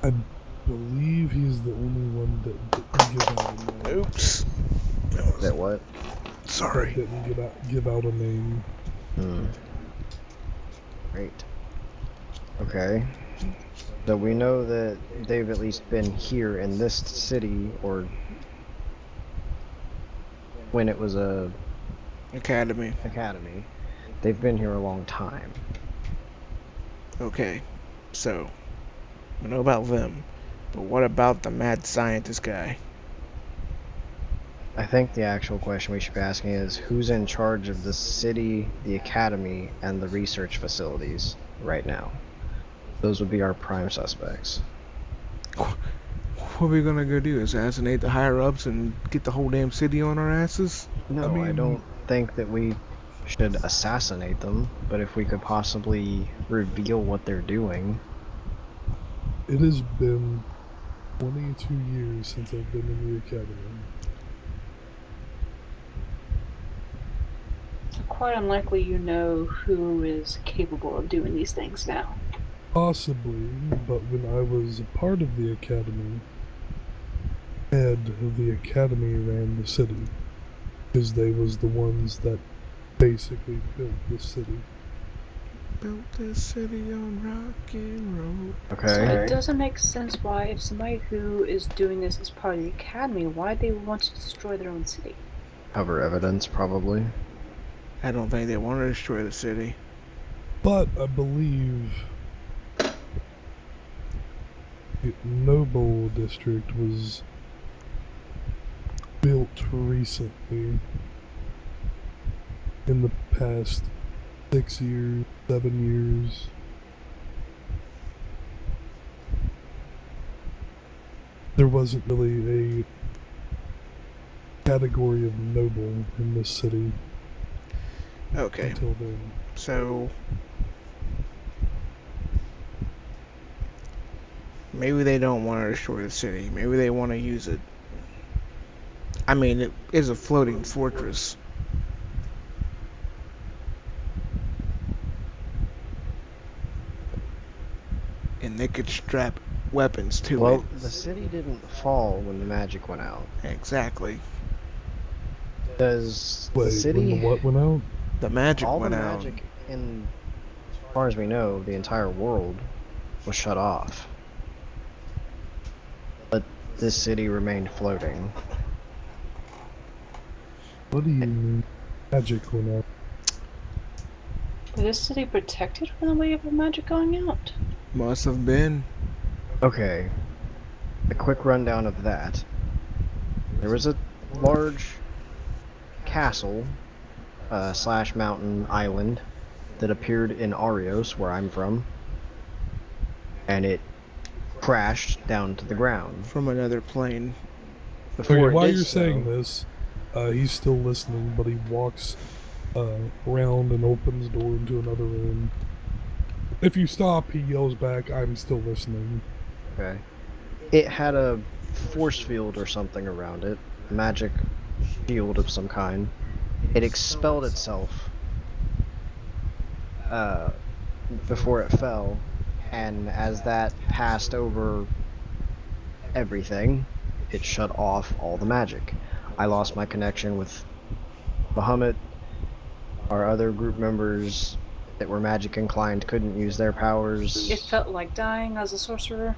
I believe he's the only one that didn't give out a name. Oops. That what? Sorry. Didn't give out a name. Great. Okay. So we know that they've at least been here in this city, or when it was a Academy. They've been here a long time. Okay. So, we know about them. But what about the mad scientist guy? I think the actual question we should be asking is who's in charge of the city, the academy, and the research facilities right now? Those would be our prime suspects. What are we gonna go do? Assassinate the higher ups and get the whole damn city on our asses? No, I don't think that we should assassinate them, but if we could possibly reveal what they're doing. It has been 22 years since I've been in the academy. So quite unlikely you know who is capable of doing these things now. Possibly, but when I was a part of the academy, head of the academy ran the city, because they was the ones that basically built the city. Built this city on rock and roll. So Okay. it doesn't make sense why, if somebody who is doing this is part of the academy, why they want to destroy their own city. Cover evidence, probably. I don't think they want to destroy the city. But I believe the Noble District was built recently in the past 6 years, 7 years. There wasn't really a category of noble in this city Okay, until then. so maybe they don't want to destroy the city. Maybe they want to use it. I mean, it is a floating fortress. And they could strap weapons to Well, it. the city didn't fall when the magic went out. Exactly. Does Wait, the city... when the what went out? The magic all the went out. magic in, as far as we know, the entire world was shut off. But this city remained floating. What do you mean? Magic went out. Was this city protected from the wave of magic going out? Must have been. Okay, a quick rundown of that. There was a large castle slash mountain island that appeared in Arios, where I'm from, and it crashed down to the ground. From another plane. Before Okay, it while did you're so, saying this, he's still listening, but he walks around and opens the door into another room. If you stop, he yells back, "I'm still listening." okay, it had a force field or something around it, a magic shield of some kind. It expelled itself before it fell, and as that passed over everything, it shut off all the magic. I lost my connection with Bahamut. Our other group members that were magic inclined couldn't use their powers. It felt like dying as a sorcerer.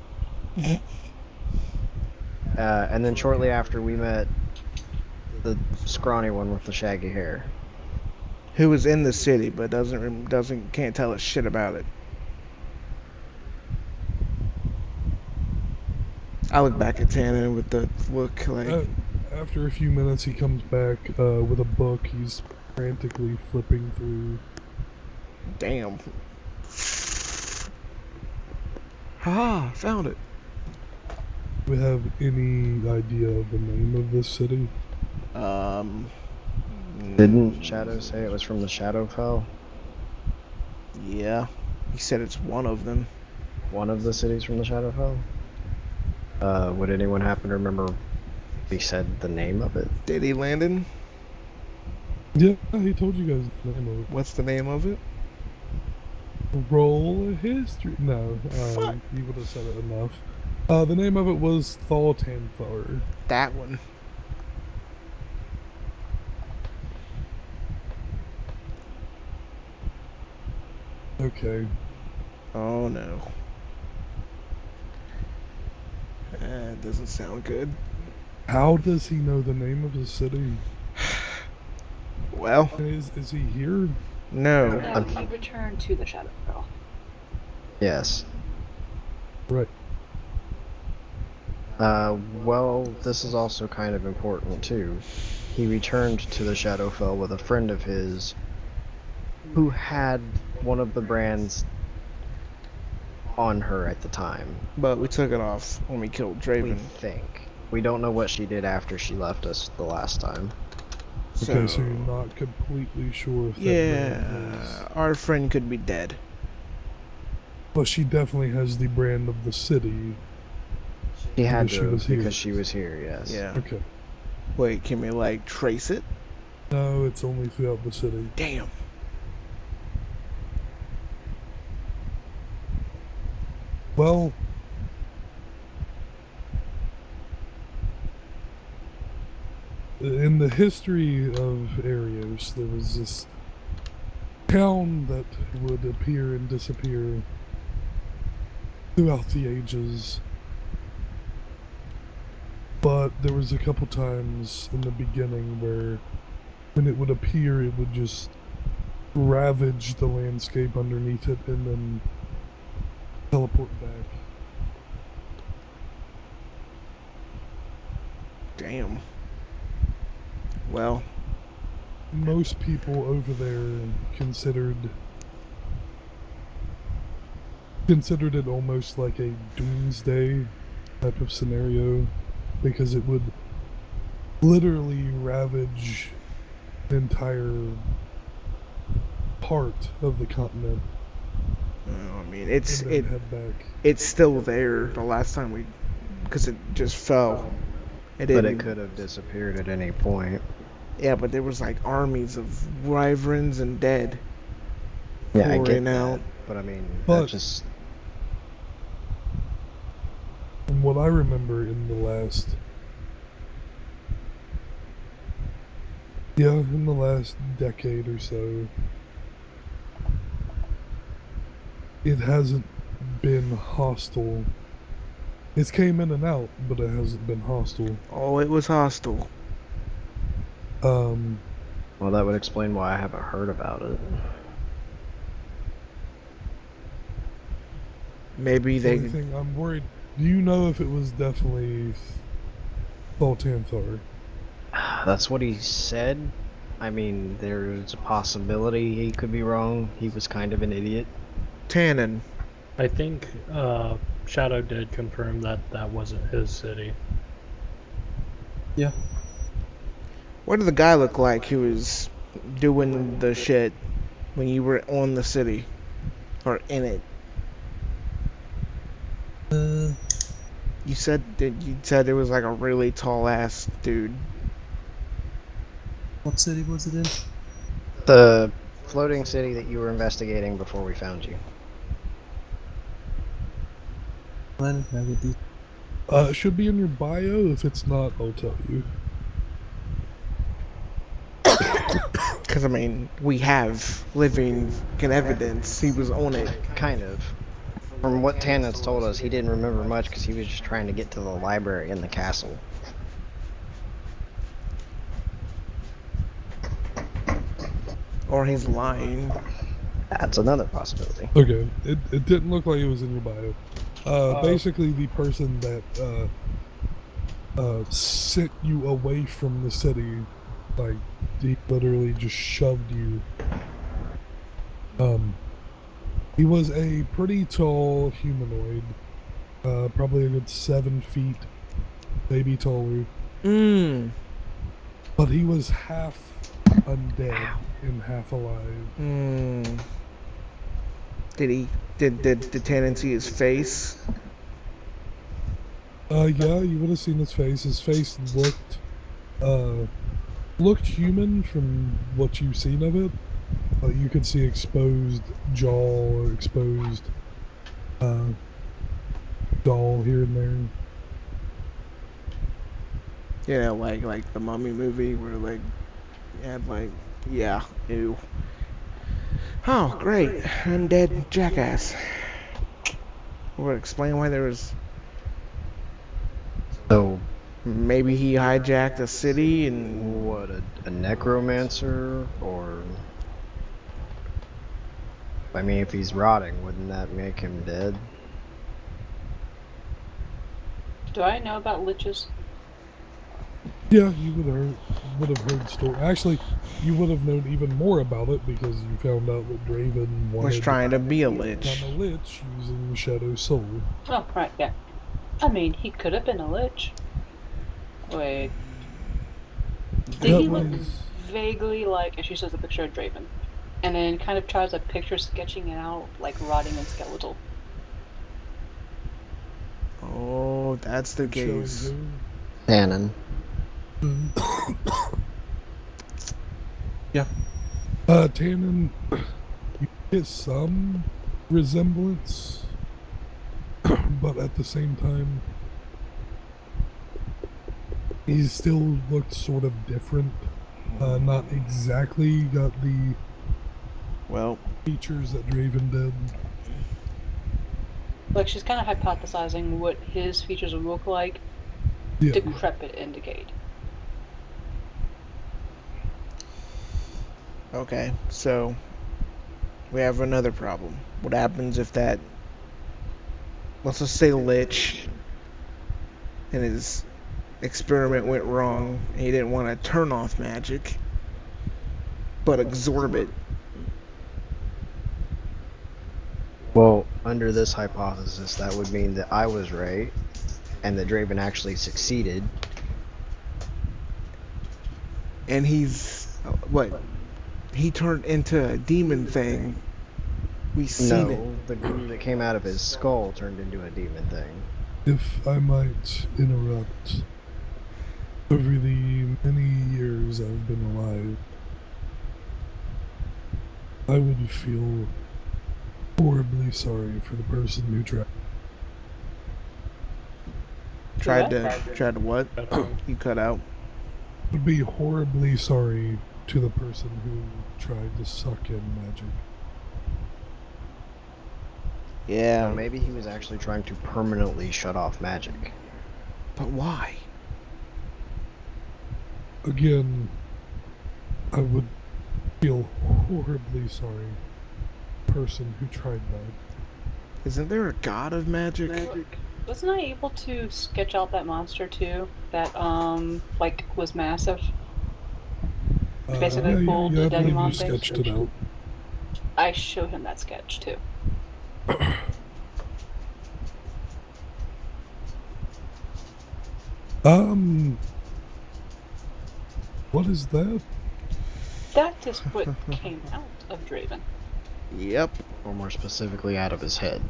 And then shortly after, we met the scrawny one with the shaggy hair. Who was in the city but can't tell us shit about it. I look back at Tannen with the look like. After a few minutes, he comes back with a book. He's frantically flipping through. Damn. Haha, found it. Do we have any idea of the name of this city? Didn't Shadow say it was from the Shadowfell? Yeah. He said it's one of them. One of the cities from the Shadowfell? Would anyone happen to remember if he said the name of it? Did he, Landon? Yeah, he told you guys the name of it. What's the name of it? Roll a history. No, you would have said it enough. The name of it was Thaltanthar. That one. Okay. Oh no. That doesn't sound good. How does he know the name of the city? Well, Is he here? no. No, he returned to the Shadowfell. Yes. Right. Well, this is also kind of important too. He returned to the Shadowfell with a friend of his who had one of the brands on her at the time. But we took it off when we killed We Draven. think. We don't know what she did after she left us the last time. Okay, so you're not completely sure if that brand is... Yeah, our friend could be dead. But she definitely has the brand of the city. He had Because she to was here. because she was here. Yes. Yeah. Okay. Wait, can we like trace it? No, it's only throughout the city. Damn. Well, in the history of Arios, there was this town that would appear and disappear throughout the ages. But there was a couple times in the beginning where when it would appear, it would just ravage the landscape underneath it and then teleport back. Damn. Well, Most people over there considered it almost like a doomsday type of scenario, because it would literally ravage an entire part of the continent. I mean, it's and then head back. it's still there. The last time we, because it just fell. But it could have disappeared at any point. Yeah, but there was like armies of wyverns and dead. Yeah, I get pouring that. out. But I mean, But- that just From what I remember in the last decade or so, it hasn't been hostile. It's came in and out, but it hasn't been hostile. Oh, it was hostile. well, that would explain why I haven't heard about it. Maybe The they. only thing I'm worried. Do you know if it was definitely Thaltanthar? That's what he said. I mean, there's a possibility he could be wrong. He was kind of an idiot. Tannen. I think Shadow did confirm that that wasn't his city. Yeah. What did the guy look like who was doing the shit when you were on the city or in it? You said it was like a really tall ass dude. What city was it in? The floating city that you were investigating before we found you. Glenn, can I get these? It should be in your bio. If it's not, I'll tell you. Because, I mean, we have living evidence. He was on it. Kind of. From what Tannen's told us, he didn't remember much because he was just trying to get to the library in the castle. Or he's lying. That's another possibility. Okay, it didn't look like it was in your bio. Basically, the person that sent you away from the city, like, he literally just shoved you. He was a pretty tall humanoid, probably a good 7 feet, maybe taller. But he was half undead and half alive. Did Tannen see his face? Yeah, you would have seen his face. His face looked human from what you've seen of it. You could see exposed jaw or exposed doll here and there. Yeah, like the Mummy movie where like, yeah, ew. Oh, great, undead jackass. Would explain why there was. So, Maybe he hijacked a city and. what, a necromancer? Or... I mean, if he's rotting, wouldn't that make him dead? Do I know about liches? Yeah, you would have heard story. Actually, you would have known even more about it because you found out that Draven Was trying to be a lich. become a lich using Shadow Soul. Oh, right, yeah. I mean, he could have been a lich. Wait. Did That he look was- vaguely like, and she shows a picture of Draven, and then kind of tries a picture sketching it out, like rotting and skeletal. Oh, That's the And showing case. who. Cannon. Yeah. Tannen, you get some resemblance, but at the same time, he still looked sort of different. Not exactly got the Well, features that Draven did. Like, she's kind of hypothesizing what his features would look like. Yeah. Decrepit indicate. okay, so we have another problem. What happens if that, let's just say Lich, and his experiment went wrong, and he didn't want to turn off magic, but absorb it? Well, under this hypothesis, that would mean that I was right, and that Draven actually succeeded. And he's, what? He turned into a demon thing. We seen it. No, the goo that came out of his skull turned into a demon thing. If I might interrupt, over the many years I've been alive, I would feel horribly sorry for the person who Tried to what? That's You cut out. would be horribly sorry to the person who tried to suck in magic. Yeah. Or maybe he was actually trying to permanently shut off magic. But why? Again, I would feel horribly sorry for the person who tried that. Isn't there a god of magic? Wasn't I able to sketch out that monster too? That like was massive. Basically pulled yeah, the I believe you Devimon thing. sketched it out. I showed him that sketch too. What is that? That is what came out of Draven. Yep. Or more specifically, out of his head.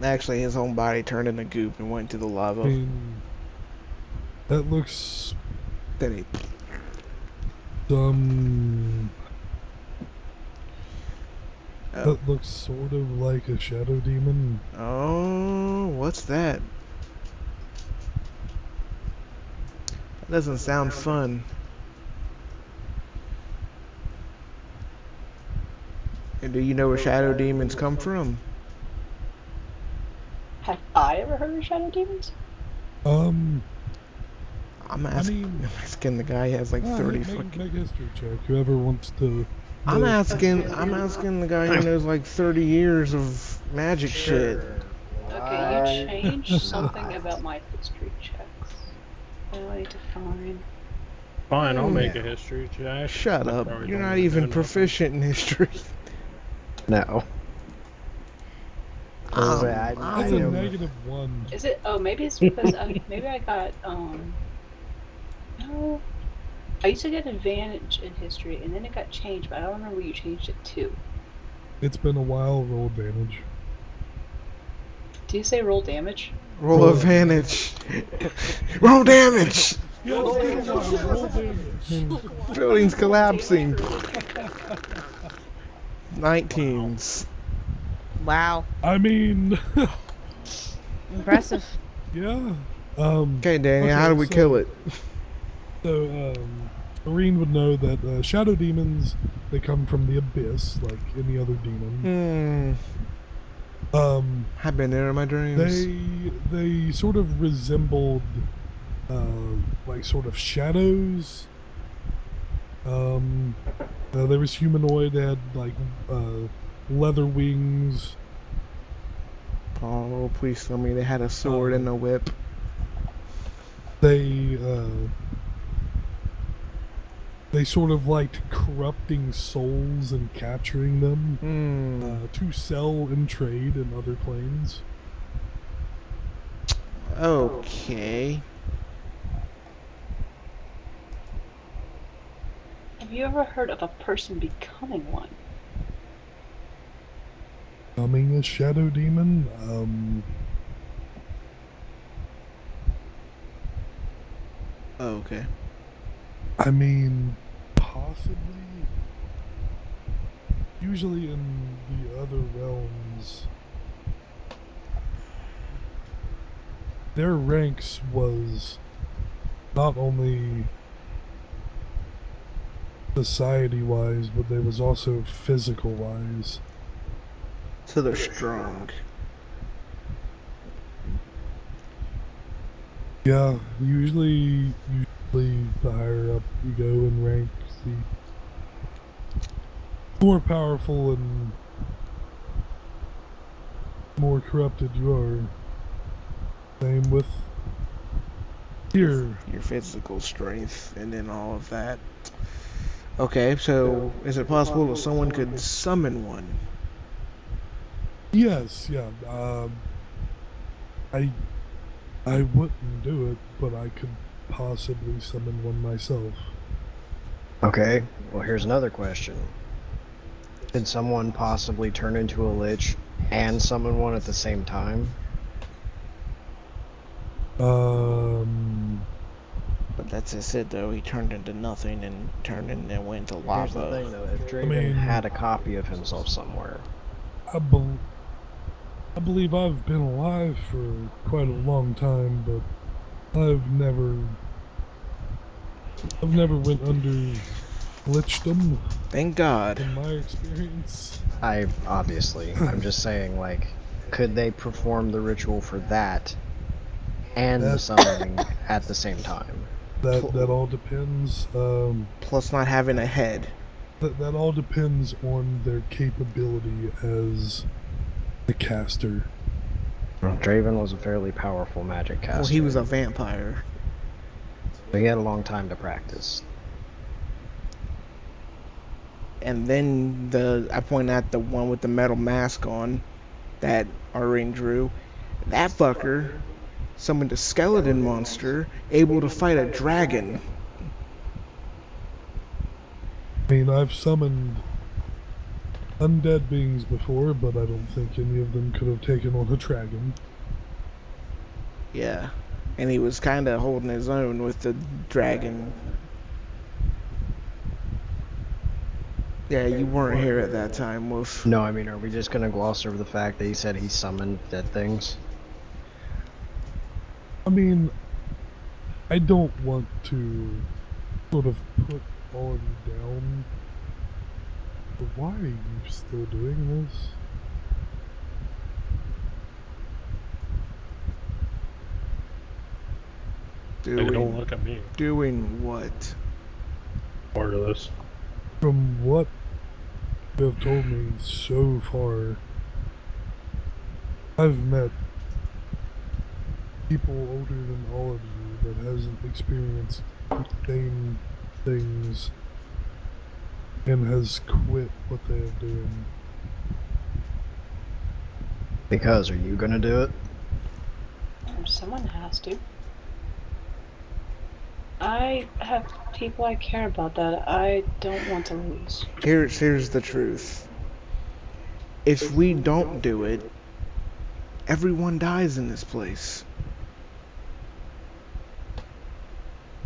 Actually, his own body turned into goop and went to the I lava. mean, that looks Then he. some. Oh. That looks sort of like a shadow demon. Oh, what's that? That doesn't sound fun. And do you know where shadow demons come from? Have I ever heard of shadow demons? I'm I mean, asking the guy who has like 30 make fucking. a history check. Whoever wants to. I'm know. asking the guy who knows like 30 years of magic shit. Okay, you changed something about my history checks. I need to find. fine. I'll make a history check. Shut I up. probably You're don't not do even nothing. proficient in history. No. I That's a know. -1. Is it? Oh, maybe it's because maybe I got No, I used to get advantage in history, and then it got changed, but I don't remember what you changed it to. It's been a while. Roll advantage. Do you say roll damage? Roll advantage. Roll damage. Yeah, it's been a while. Roll damage. Building's collapsing. 19s. Wow. I mean, Impressive. yeah. Okay, Danny, how do we so- kill it? So, Marine would know that shadow demons, they come from the abyss, like any other demon. I've been there in my dreams. They sort of resembled, like sort of shadows. They was humanoid. They had like leather wings. Oh, please tell me they had a sword and a whip. They sort of liked corrupting souls and capturing them to sell and trade in other planes. Okay. Have you ever heard of a person becoming one? Becoming a shadow demon? Oh, okay. I mean, possibly. Usually in the other realms, their ranks was not only society-wise, but they was also physical-wise. So they're strong. Yeah, usually the higher up you go in rank, the more powerful and more corrupted you are. Same with here. Your physical strength and then all of that. Okay, so is it possible that someone could summon one? Yes, yeah. I wouldn't do it, but I could possibly summon one myself. Okay, well here's another question. Could someone possibly turn into a lich and summon one at the same time? But that's just it, though. He turned into nothing and turned and then went to Here's the lava. thing though, if Draven mean- had a copy of himself somewhere, I believe I've been alive for quite a long time, but I've never went under glitchdom Thank God. in my experience. I'm just saying, like, could they perform the ritual for that and the That- summoning at the same time? That all depends. Plus not having a head. That all depends on their capability as a caster. Well, Draven was a fairly powerful magic caster. Well, he was a vampire. So he had a long time to practice. And then I point at the one with the metal mask on that Arring drew. That fucker summoned a skeleton monster able to fight a dragon. I mean, I've summoned undead beings before, but I don't think any of them could have taken on a dragon. Yeah. And he was kind of holding his own with the dragon. Yeah, you weren't here at that time, Wolf. No, I mean, are we just gonna gloss over the fact that he said he summoned dead things? I mean, I don't want to sort of put all of you down, but why are you still doing this? Hey, don't look at me. Doing what? Part of this. From what you have told me so far, I've met people older than all of you that hasn't experienced the same things and has quit what they are doing. Because, are you gonna do it? Someone has to. I have people I care about that I don't want to lose. Here's the truth. If we don't do it, everyone dies in this place.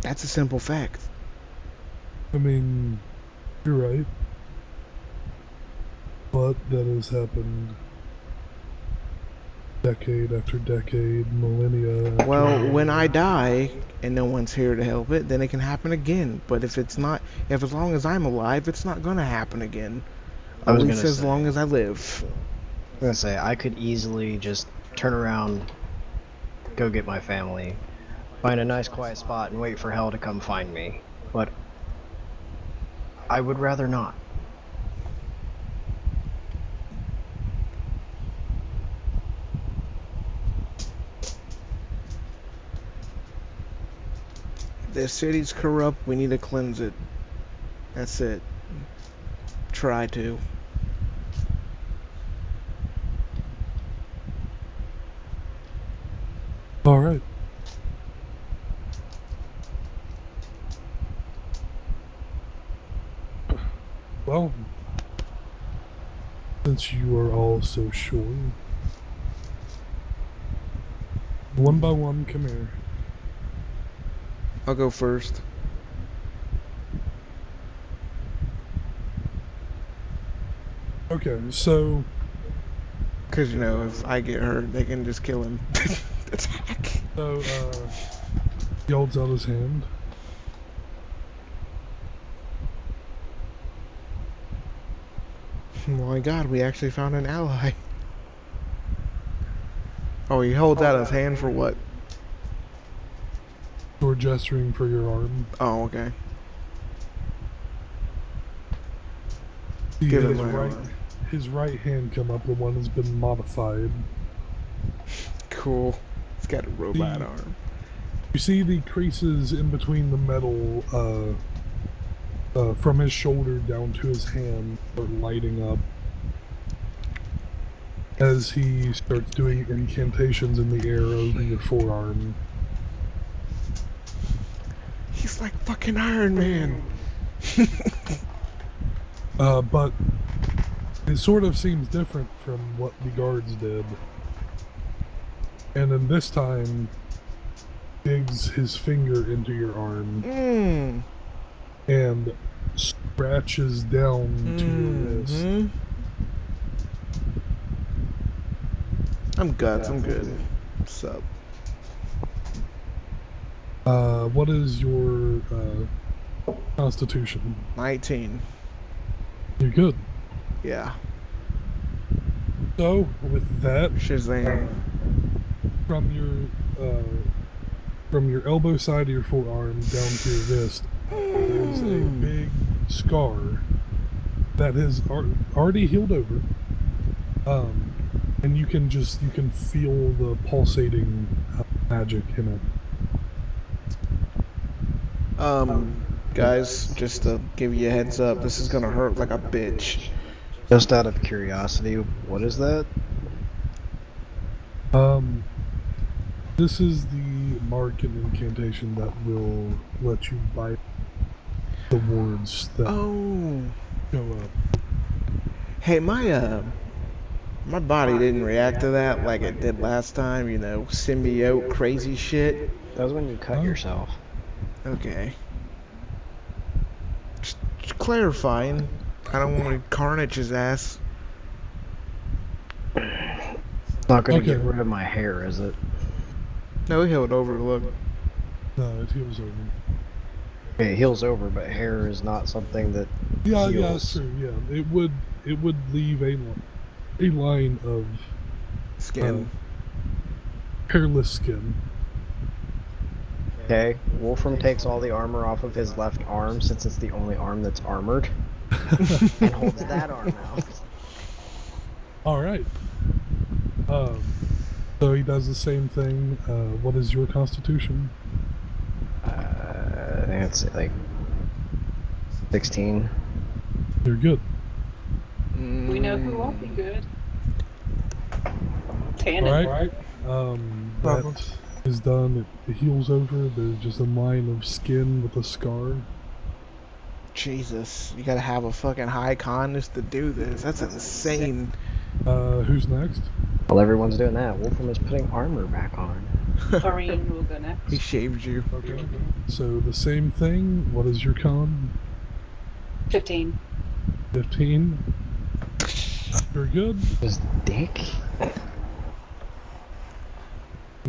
That's a simple fact. I mean, you're right. But that has happened decade after decade, millennia after Well, millennia. when I die and no one's here to help it, then it can happen again. But if as long as I'm alive, it's not gonna happen again. I At was least gonna as say- long as I live. I'm gonna say, I could easily just turn around, go get my family, find a nice quiet spot, and wait for hell to come find me. But I would rather not. This city's corrupt. We need to cleanse it. That's it. Try to. Alright. Well, since you are all so sure, one by one, come here. I'll go first. Okay, so Because, you know, if I get hurt, they can just kill him. Attack. he holds out his hand. Oh my god, we actually found an ally. Oh, he holds out his hand for what? You're gesturing for your arm. Oh, okay. See Give his him my right, arm. his right hand come up, the one has been modified. Cool. It's got a robot arm. You see the creases in between the metal from his shoulder down to his hand start lighting up as he starts doing incantations in the air over your forearm. He's like fucking Iron Man. But it sort of seems different from what the guards did. And then this time, digs his finger into your arm and scratches down to your wrist. I'm guts, I'm good. What's up? What is your constitution? 19. You're good. Yeah. So, with that, Shazam. from your elbow side of your forearm down to your wrist, there's a big scar that has already healed over. And you can feel the pulsating magic in it. Guys, just to give you a heads up, this is gonna hurt like a bitch. Just out of curiosity, what is that? This is the mark and incantation that will let you bite the wards that go up. Hey, my body didn't react to that like it did last time, you know, symbiote crazy shit. That was when you cut yourself. Okay. Just clarifying. I don't want to carnage his ass. Not gonna get rid of my hair, is it? No, he healed over, look. No, it heals over. Okay, it heals over, but hair is not something that Yeah, heals. yeah, that's true. Yeah, it would leave a line of Skin. hairless skin. Okay, Wolfram takes all the armor off of his left arm since it's the only arm that's armored, and holds that arm out. All right. So he does the same thing. What is your constitution? I think it's like 16. You're good. We know who won't be good. All Tannen. right. That is done. It heals over. There's just a line of skin with a scar. Jesus, you gotta have a fucking high con just to do this. That's insane. Who's next? While everyone's doing that, Wolfram is putting armor back on. Doreen will go next. He shaved you. Okay. So the same thing. What is your con? 15. 15. You're good. His dick?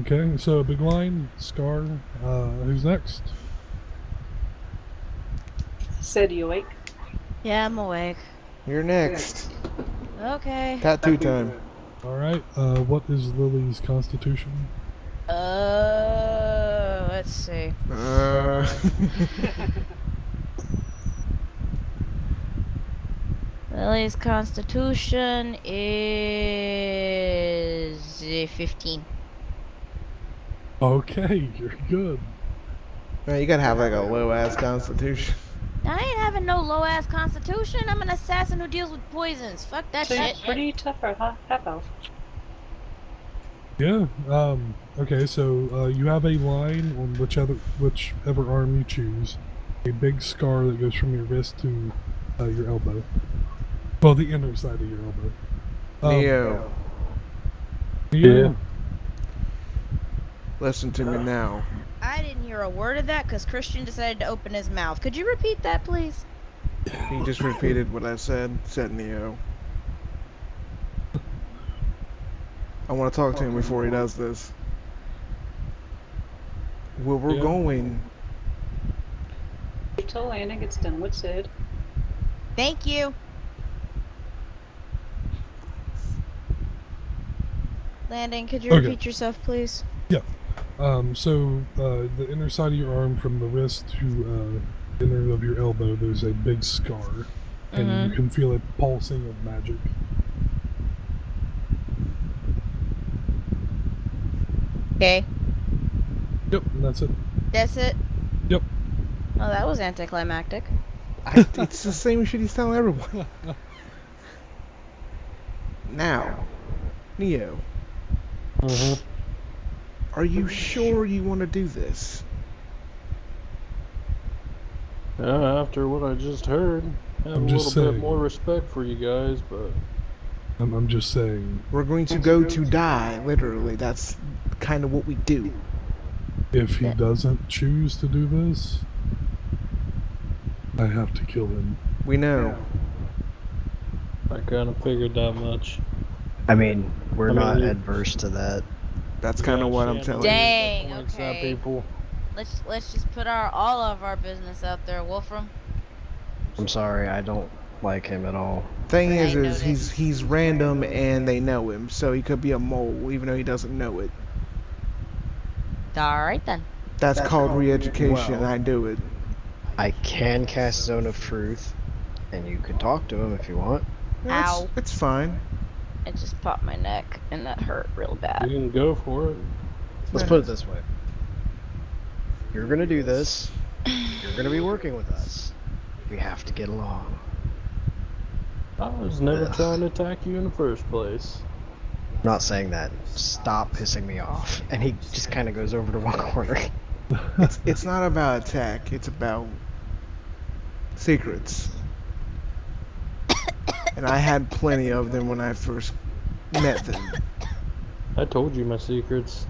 Okay, so big line, scar. Who's next? Said you awake? Yeah, I'm awake. You're next. Okay. Tattoo time. All right. What is Lily's constitution? Let's see. Lily's constitution is 15. Okay, you're good. Man, you gotta have like a low ass constitution. I ain't having no low ass constitution. I'm an assassin who deals with poisons. Fuck that So shit. you're pretty tough for a half elf. Yeah. Okay. So you have a line on whichever arm you choose. A big scar that goes from your wrist to your elbow. Well, the inner side of your elbow. Neo, Yeah. listen to me now. I didn't hear a word of that because Christian decided to open his mouth. Could you repeat that, please? He just repeated what I said Neo. I want to talk to him before he does this. Where we're Yeah. going, Wait till Landon gets done with Sid. Thank you. Landon, could you Okay. repeat yourself, please? So the inner side of your arm from the wrist to inner of your elbow, there's a big scar, and you can feel it pulsing of magic. Okay. Yep, and that's it. That's it? Yep. Oh, that was anticlimactic. it's the same shit he's telling everyone. Now, Neo, Mm-hmm. are you sure you want to do this? Yeah, after what I just heard, I have I'm a just little bit saying. more respect for you guys, but I'm just saying, We're going to go to die, literally. That's kind of what we do. if he doesn't choose to do this, I have to kill him. We know. I kind of figured that much. I mean, we're I mean, not you- adverse to that. That's kind of what I'm telling you. Dang, Points at okay. people. Let's just put all of our business out there, Wolfram. I'm sorry, I don't like him at all. Thing I is noticed. he's random and they know him, so he could be a mole even though he doesn't know it. Alright then. That's called re-education. Well- I do it. I can cast Zone of Truth, and you can talk to him if you want. Ow. It's fine. I just popped my neck and that hurt real You bad. can go for it. Let's put it this way. You're gonna do this. You're gonna be working with us. We have to get along. I was never Ugh. trying to attack you in the first place. I'm not saying that. Stop pissing me off. And he just kind of goes over to one corner. It's not about attack. It's about secrets. And I had plenty of them when I first met them. I told you my secrets.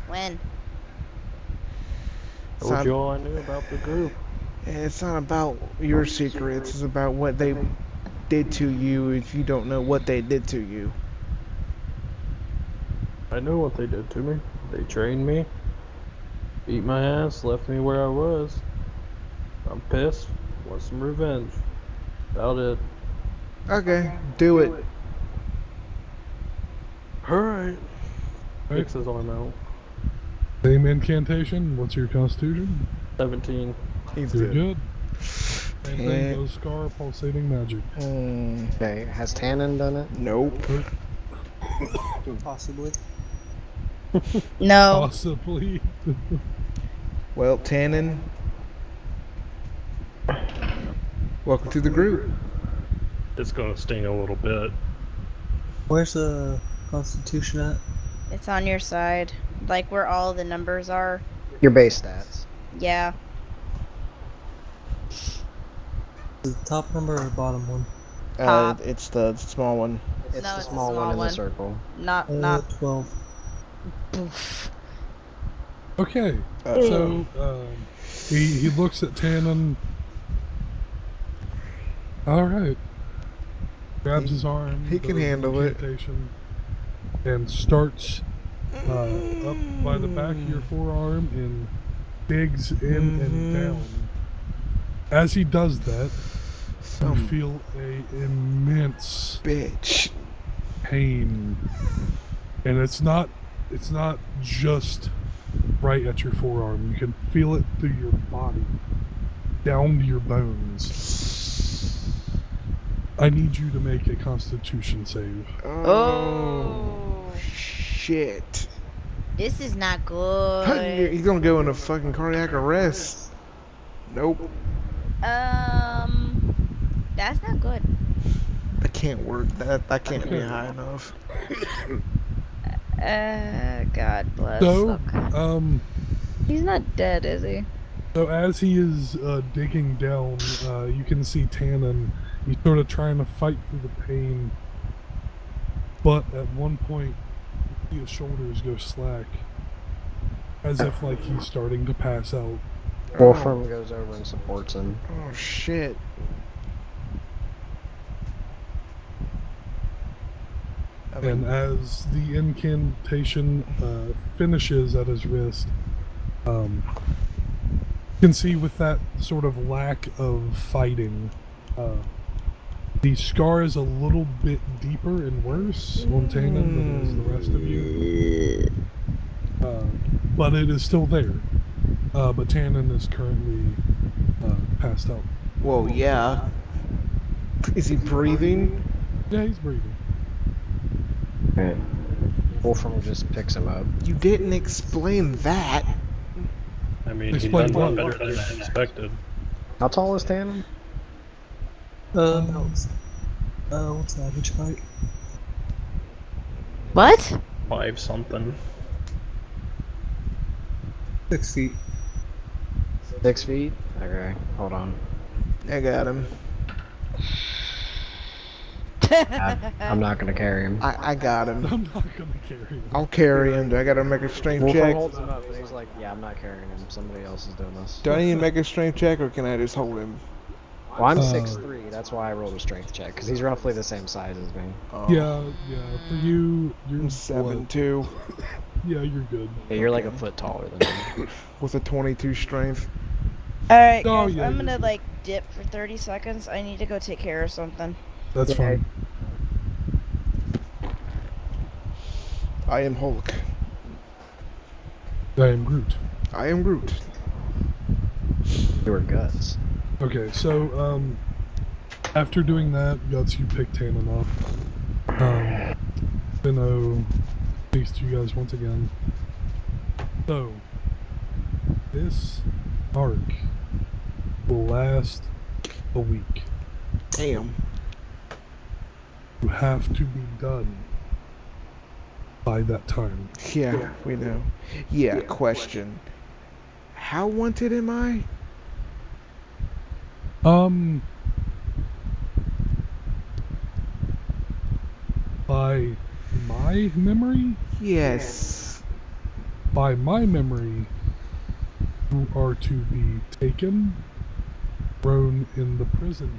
When? It's Told not, you all I knew about the group. it's not about your secrets. It's about what they did to you if you don't know what they did to you. I know what they did to me. They trained me, beat my ass, left me where I was. I'm pissed. Want some revenge. About it. Okay, do it. Alright. Right. Fix his arm out. Same incantation. What's your constitution? 17. He's You're good. good. Same thing, no scar, pulsating magic. Okay, has Tannen done it? Nope. Possibly. No. Possibly. Well, Tannen, welcome to the group. It's gonna sting a little bit. Where's the Constitution at? It's on your side. Like where all the numbers are. Your base stats. Yeah. The top number or the bottom one? Top. It's the small one. It's No, the it's the small one small in one. the circle. Not 12. Oof. Okay, so he looks at Tannen. All right. Grabs his arm. he can does an handle it. incantation, and starts up by the back of your forearm and digs in and down. As he does that, you Some feel a immense bitch. pain, and it's not just right at your forearm. You can feel it through your body, down to your bones. I need you to make a Constitution save. Oh. Shit. This is not good. He's gonna go into fucking cardiac arrest. Nope. That's not good. That can't work. That can't be high enough. God bless. So, Okay. He's not dead, is he? So as he is digging down, you can see Tannen. He's sort of trying to fight through the pain, but at one point, you see his shoulders go slack, as if like he's starting to pass out. Wolfram goes over and supports him. Oh shit. I mean, And as the incantation finishes at his wrist, you can see with that sort of lack of fighting, the scar is a little bit deeper and worse on Tannen than it is the rest of you. But it is still there. But Tannen is currently passed out. whoa, yeah. Is he breathing? Yeah, he's breathing. Right. Wolfram just picks him up. You didn't explain that. I mean, he Explain done a lot what? better than I expected. How tall is Tannen? What's the average height? What? 5 something. 6 feet. 6 feet? Okay, hold on. I got him. I'm not gonna carry him. I got him. I'm not gonna carry him. I'll carry him. Do I gotta make a strength Wolfram check? holds him up and he's like, yeah, I'm not carrying him. Somebody else is doing this. Do I need to make a strength check or can I just hold him? Well, I'm 6'3", that's why I rolled a strength check, because he's roughly the same size as me. Oh, Yeah. For you, you're I'm 7'2", Yeah, you're good. Yeah, you're like a foot taller than me. with a 22 strength. Alright, Oh, guys, yeah, I'm you're gonna good. like dip for 30 seconds. I need to go take care of something. That's fine. I am Hulk. I am Groot. I am Groot. Your guts. Okay, so after doing that, Guts, you pick Tannen up. Finno speaks to you guys once again. So, this arc will last a week. Damn. You have to be done by that time. Yeah, we know. Yeah, question. How wanted am I? By my memory? Yes. By my memory, you are to be taken, thrown in the prison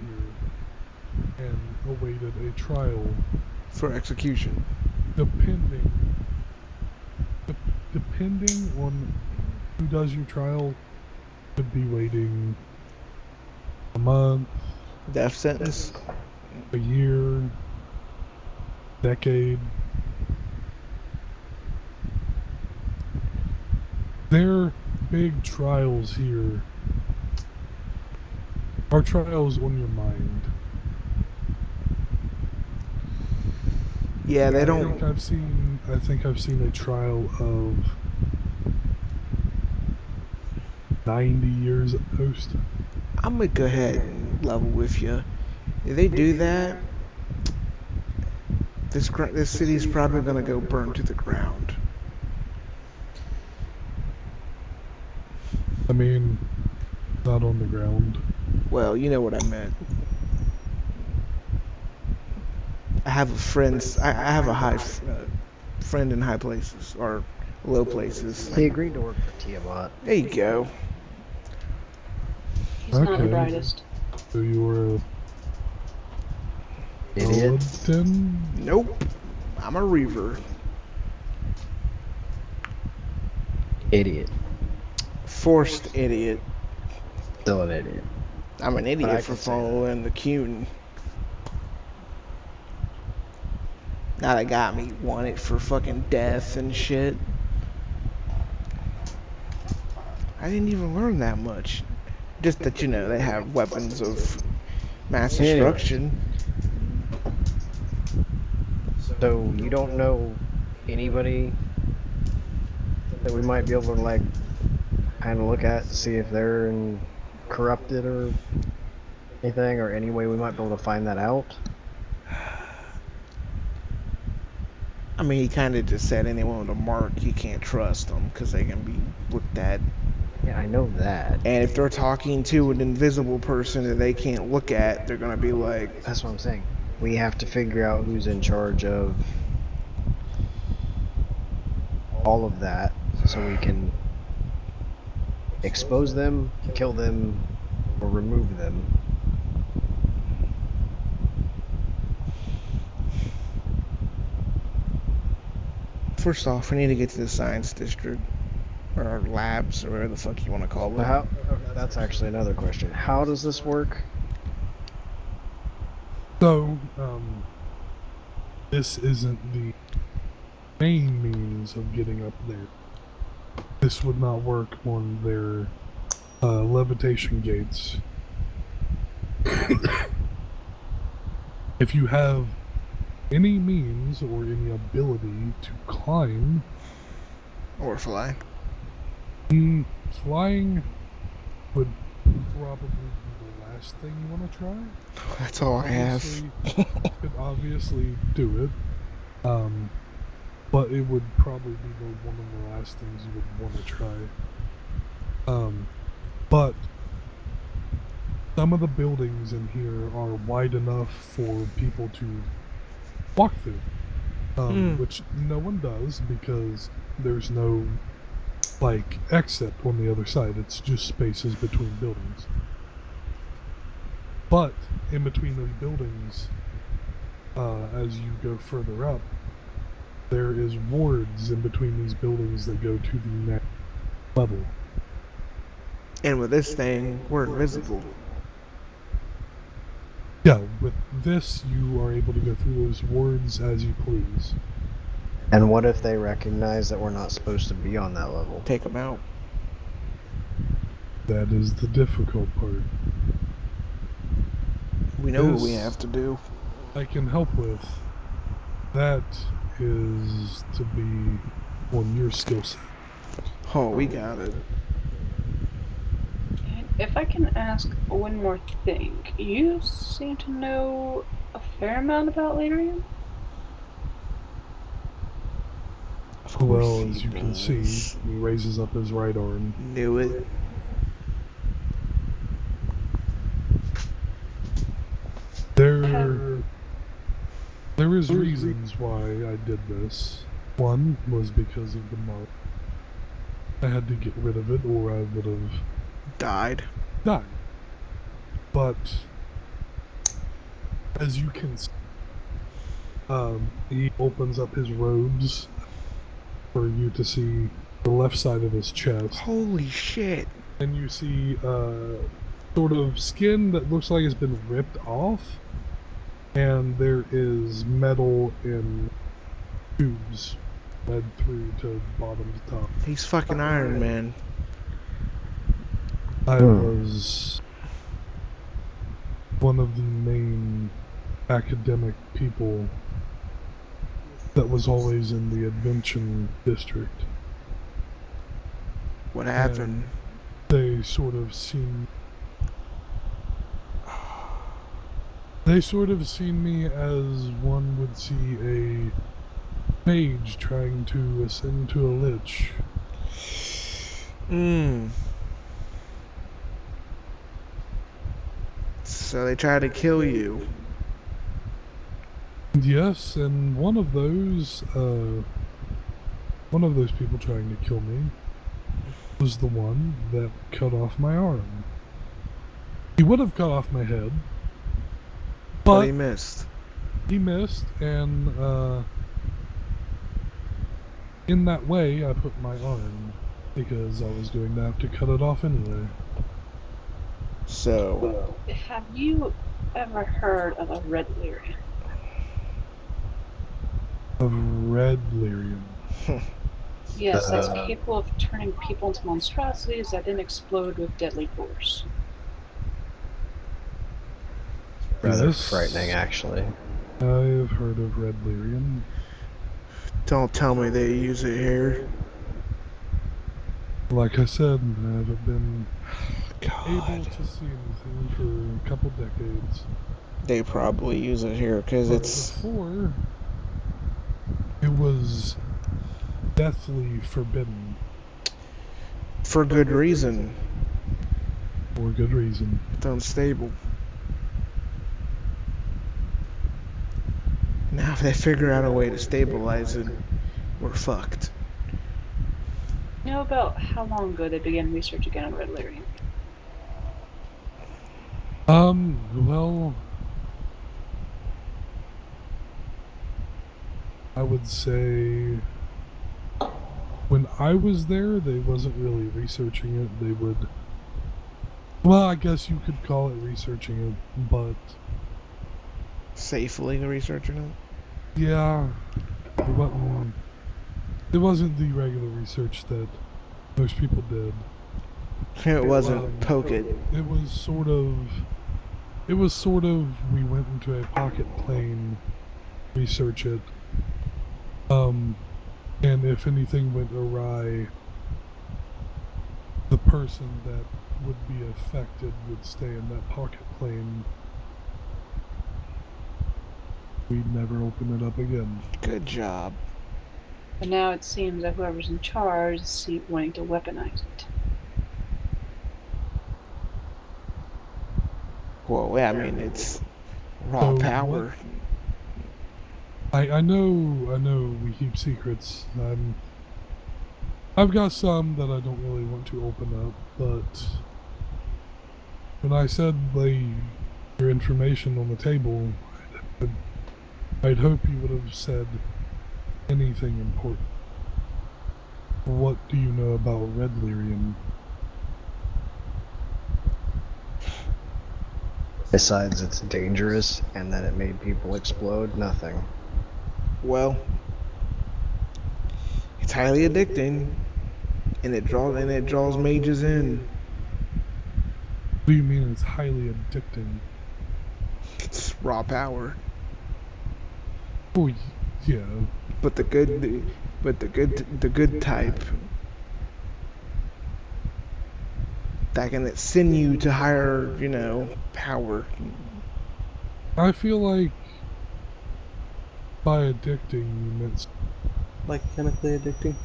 here, and awaited a trial. For execution. Depending on who does your trial, could be waiting a month, Death sentence. a year, decade. Their big trials here are trials on your mind. Yeah, they I don't. think I've seen a trial of 90 years at post. I'm gonna go ahead and level with you. If they do that, this city's probably gonna go burn to the ground. I mean, not on the ground. Well, you know what I meant. I have a friend. I have a friend in high places or low places. He agreed to work for Tiamat. There you go. He's not the Okay. brightest. So you were a Idiot. paladin? Nope. I'm a reaver. Idiot. Forced idiot. Still an idiot. I'm an I idiot can for say following the Cune. Now they got me wanted for fucking death and shit. I didn't even learn that much. Just that, you know, they have weapons of mass Anyway. destruction. So, you don't know anybody that we might be able to, like, kind of look at to see if they're corrupted or anything, or any way we might be able to find that out? I mean, he kind of just said anyone with a mark, you can't trust them because they can be looked at. Yeah, I know that. And if they're talking to an invisible person that they can't look at, they're gonna be like, That's what I'm saying. We have to figure out who's in charge of all of that so we can expose them, kill them, or remove them. First off, we need to get to the science district. Or labs, or whatever the fuck you want to call it. That's actually another question. How does this work? So, this isn't the main means of getting up there. This would not work on their levitation gates. If you have any means or any ability to climb Or fly. flying would probably be the last thing you want to try. That's all I have. Could obviously do it, but it would probably be one of the last things you would want to try. But some of the buildings in here are wide enough for people to walk through, which no one does because there's no exit on the other side. It's just spaces between buildings. But in between those buildings, as you go further up, there is wards in between these buildings that go to the next level. And with this thing, we're invisible. Yeah, with this, you are able to go through those wards as you please. And what if they recognize that we're not supposed to be on that level? Take them out. That is the difficult part. We know what we have to do. I can help with. That is to be on your skill set. Oh, we got it. If I can ask one more thing, you seem to know a fair amount about Lyrium? Well, as you can see, he raises up his right arm. Knew it. There is reasons why I did this. One was because of the mark. I had to get rid of it or I would have died. But as you can see, he opens up his robes for you to see the left side of his chest. Holy shit. And you see sort of skin that looks like it's been ripped off. And there is metal in tubes led through to bottom to top. He's fucking Iron Man. I was one of the main academic people that was always in the Advention District. What happened? They sort of seen me as one would see a mage trying to ascend to a lich. So they tried to kill you. Yes, and one of those people trying to kill me was the one that cut off my arm. He would have cut off my head, but he missed. He missed, and in that way, I put my arm because I was going to have to cut it off anyway. So, have you ever heard of a red lyrium? Of red lyrium? Yes, that's capable of turning people into monstrosities that then explode with deadly force. Rather frightening, actually. I've heard of red lyrium. Don't tell me they use it here. Like I said, I haven't been able to see anything for a couple decades. They probably use it here because it's... Before, it was deathly forbidden. For good reason. For good reason. It's unstable. Now if they figure out a way to stabilize it, we're fucked. You know about how long ago they began research again on red lyrium? Well, I would say when I was there, they wasn't really researching it. They would, well, I guess you could call it researching it, but Safely researching it. yeah, it wasn't the regular research that most people did. It wasn't poke it. It was sort of we went into a pocket plane, research it, and if anything went awry, the person that would be affected would stay in that pocket plane. We'd never open it up again. Good job. But now it seems that whoever's in charge is wanting to weaponize it. Well, yeah, I mean, it's raw So power. I know we keep secrets. I've got some that I don't really want to open up, but when I said lay your information on the table, I'd hope you would have said anything important. What do you know about red lyrium? Besides it's dangerous and that it made people explode, nothing. Well, it's highly addicting, and it draws mages in. What do you mean it's highly addicting? It's raw power. Oh, yeah. But the good type that can send you to higher, power. I feel like by addicting you meant Like chemically addicting?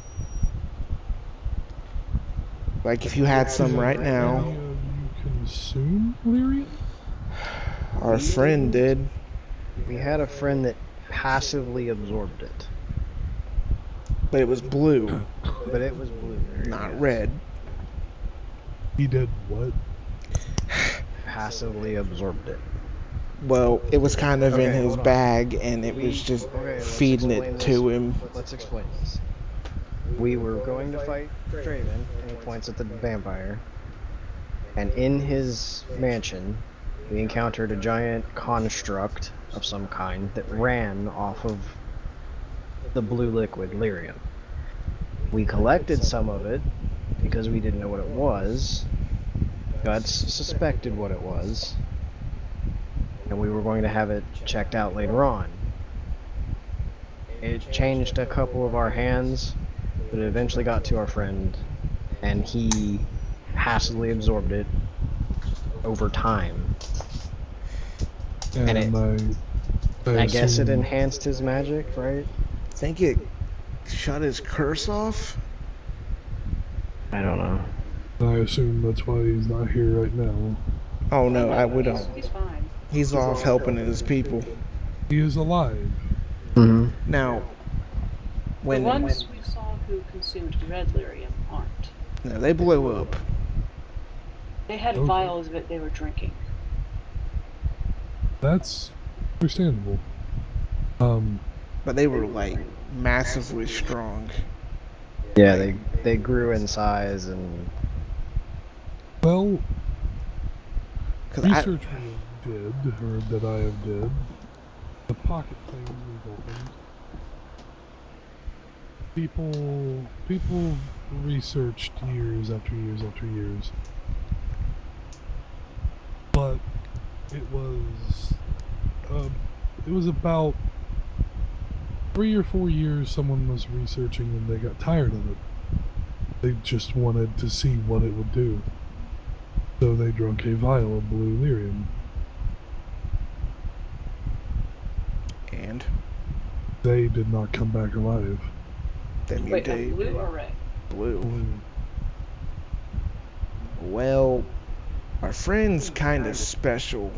Like if you had some right now. any of you consume lyrium? Our friend did. We had a friend that passively absorbed it. But it was blue, But it was blue. not red. He did what? Passively absorbed it. Well, it was kind of in Okay, his hold on. bag, and it was just let's feeding explain it this. to him. Let's explain this. We were going to fight Draven, and he points at the vampire. And in his mansion, we encountered a giant construct of some kind that ran off of the blue liquid, lyrium. We collected some of it because we didn't know what it was. Guts suspected what it was. And we were going to have it checked out later on. It changed a couple of our hands, but it eventually got to our friend, and he passively absorbed it over time. And I guess it assume- enhanced his magic, right? I think it shut his curse off. I don't know. I assume that's why he's not here right now. Oh no, we don't. He's fine. He's off helping his people. He is alive. Mm-hmm. Now, The when ones we saw who consumed red lyrium aren't. no, they blew up. They had Okay. vials of it they were drinking. That's understandable. But they were like massively strong. Yeah, they grew in size and Well, 'Cause I, research we did, or that I have did, the pocket things we've opened, people researched years after years after years. But it was about 3 or 4 years someone was researching and they got tired of it. They just wanted to see what it would do. So they drank a vial of blue lyrium. and They did not come back alive. they Wait, mutate. blue or red? Blue. Blue. Well, our friend's kind of special.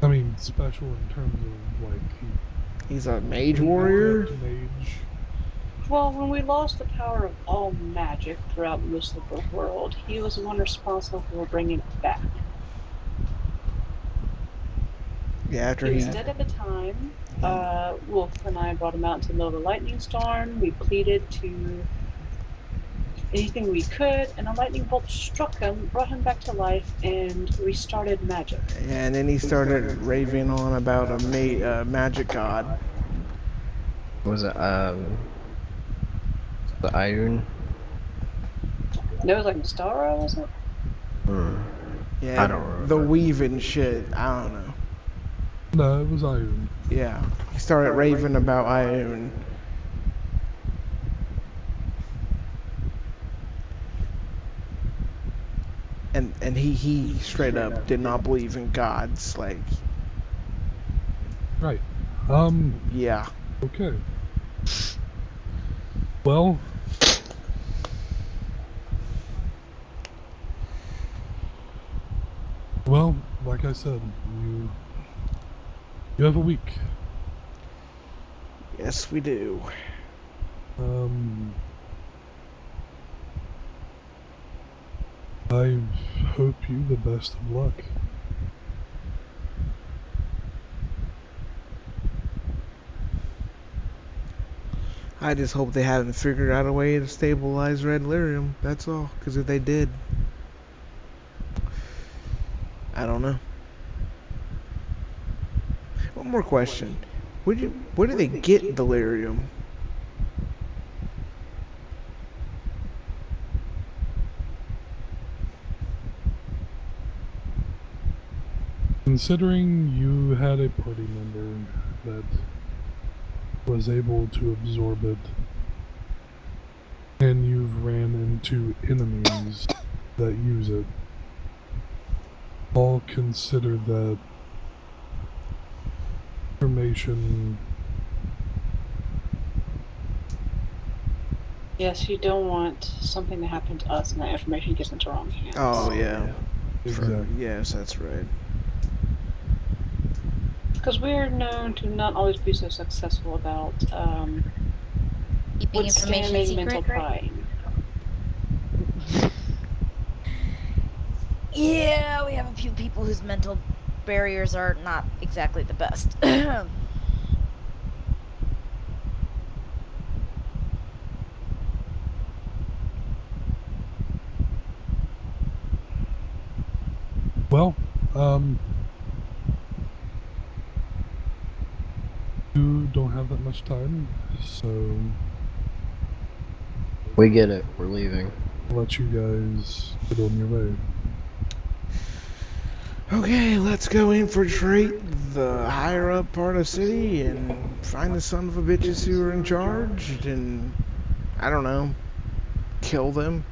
I mean, special in terms of like He's a mage warrior. Mage. Well, when we lost the power of all magic throughout most of the world, he was the one responsible for bringing it back. Yeah, after He was he. dead at the time. Wolf and I brought him out into the middle of a lightning storm. We pleaded to anything we could, and a lightning bolt struck him, brought him back to life, and restarted magic. And then he started raving on about a magic god. Was it the Ioun? And it was like Mystara, was it? Yeah, I don't remember. the weaving shit. I don't know. No, it was Ioun. Yeah, he started raving about Ioun. And he straight up did not believe in gods. Like, Right. yeah. Okay. Well, like I said, you have a week. Yes, we do. I hope you the best of luck. I just hope they haven't figured out a way to stabilize Red Lyrium. That's all. Because if they did, I don't know. One more question. Where do they get delirium? Considering you had a party member that was able to absorb it, and you've ran into enemies that use it, I'll consider that information. Yes, you don't want something to happen to us and that information gets into wrong hands. Oh, yeah. Exactly. Yes, that's right. Because we're known to not always be so successful about Keeping information withstanding mental secret. prying. Yeah, we have a few people whose mental barriers are not exactly the best. Well, you don't have that much time, so We get it. We're leaving. I'll let you guys get on your way. Okay, let's go infiltrate the higher up part of the city and find the son of a bitches who are in charge and, I don't know, kill them.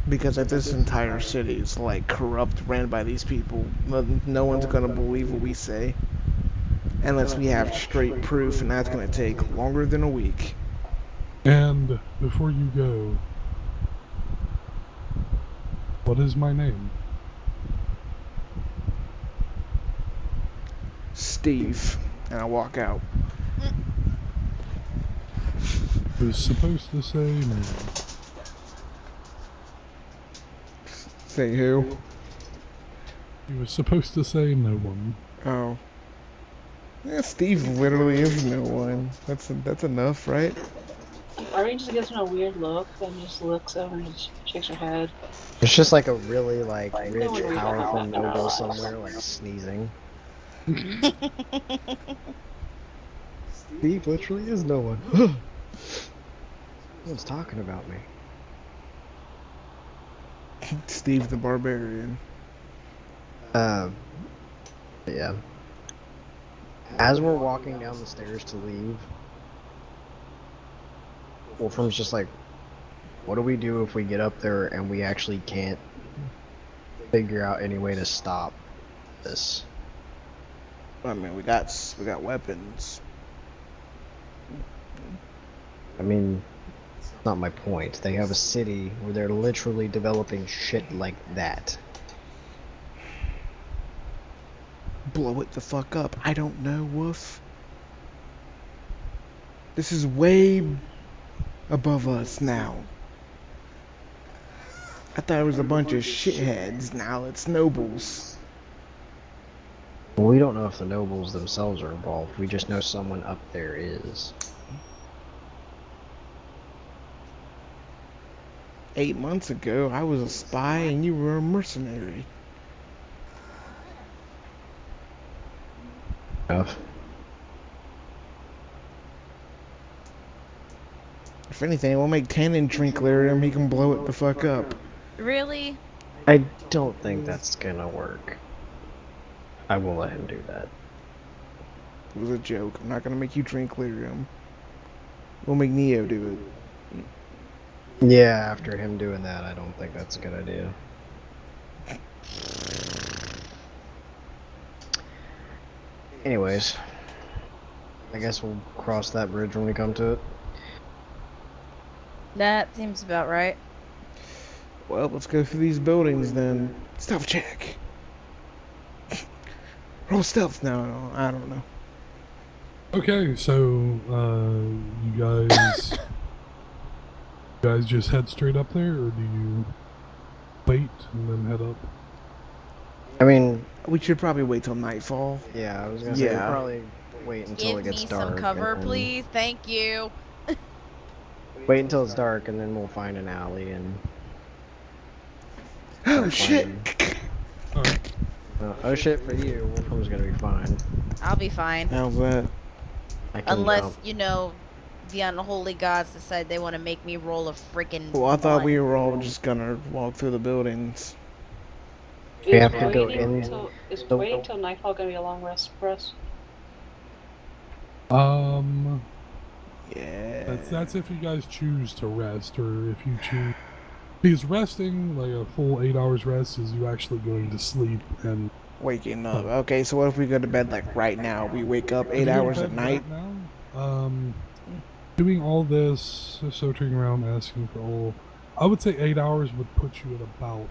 Because if this entire city is like corrupt, ran by these people, no one's gonna believe what we say. Unless we have straight proof, and that's gonna take longer than a week. And before you go, what is my name? Steve. And I walk out. I was supposed to say no. Say who? You were supposed to say no one. Oh. Yeah, Steve literally is no one. That's enough, right? Irene just gives him a weird look and just looks over and just shakes her head. It's just like a really like No rich, one really powerful does that in our noble lives. somewhere like sneezing. Steve literally is no one. No one's talking about me. Steve the Barbarian. Yeah. As we're walking down the stairs to leave, Wolfram's just like, what do we do if we get up there and we actually can't figure out any way to stop this? I mean, we got weapons. I mean, that's not my point. They have a city where they're literally developing shit like that. blow it the fuck up. I don't know, Wolf. This is way above us now. I thought it was a bunch of shitheads. Now it's nobles. Well, we don't know if the nobles themselves are involved. We just know someone up there is. 8 months ago, I was a spy and you were a mercenary. Enough. If anything, we'll make Tannen drink lyrium. He can blow it the fuck up. Really? I don't think that's gonna work. I will let him do that. It was a joke. I'm not gonna make you drink lyrium. We'll make Neo do it. Yeah, after him doing that, I don't think that's a good idea. Anyways, I guess we'll cross that bridge when we come to it. That seems about right. Well, let's go through these buildings then. Stealth check. Roll stealth. No, I don't know. Okay, so you guys just head straight up there, or do you wait and then head up? I mean, We should probably wait till nightfall. yeah, I was gonna say we'll Yeah. probably wait until Give it gets me dark. some cover, and then please. Thank you. Wait until it's dark, and then we'll find an alley and. Oh shit! Alright. Oh shit for you. Wolfram's gonna be fine. I'll be fine. How's that? I can Unless, jump. you know, the unholy gods decide they want to make me roll a freaking. Well, I thought we were all just gonna walk through the buildings. We have to go waiting in. Is waiting till nightfall gonna be a long rest for us? Yeah. That's if you guys choose to rest, or if you choose. Because resting, like a full 8 hours rest, is you actually going to sleep and. Waking up. Okay, so what if we go to bed like right now? We wake up If 8 you go to hours bed at night? right now, doing all this, so turning around, asking for all. I would say 8 hours would put you at about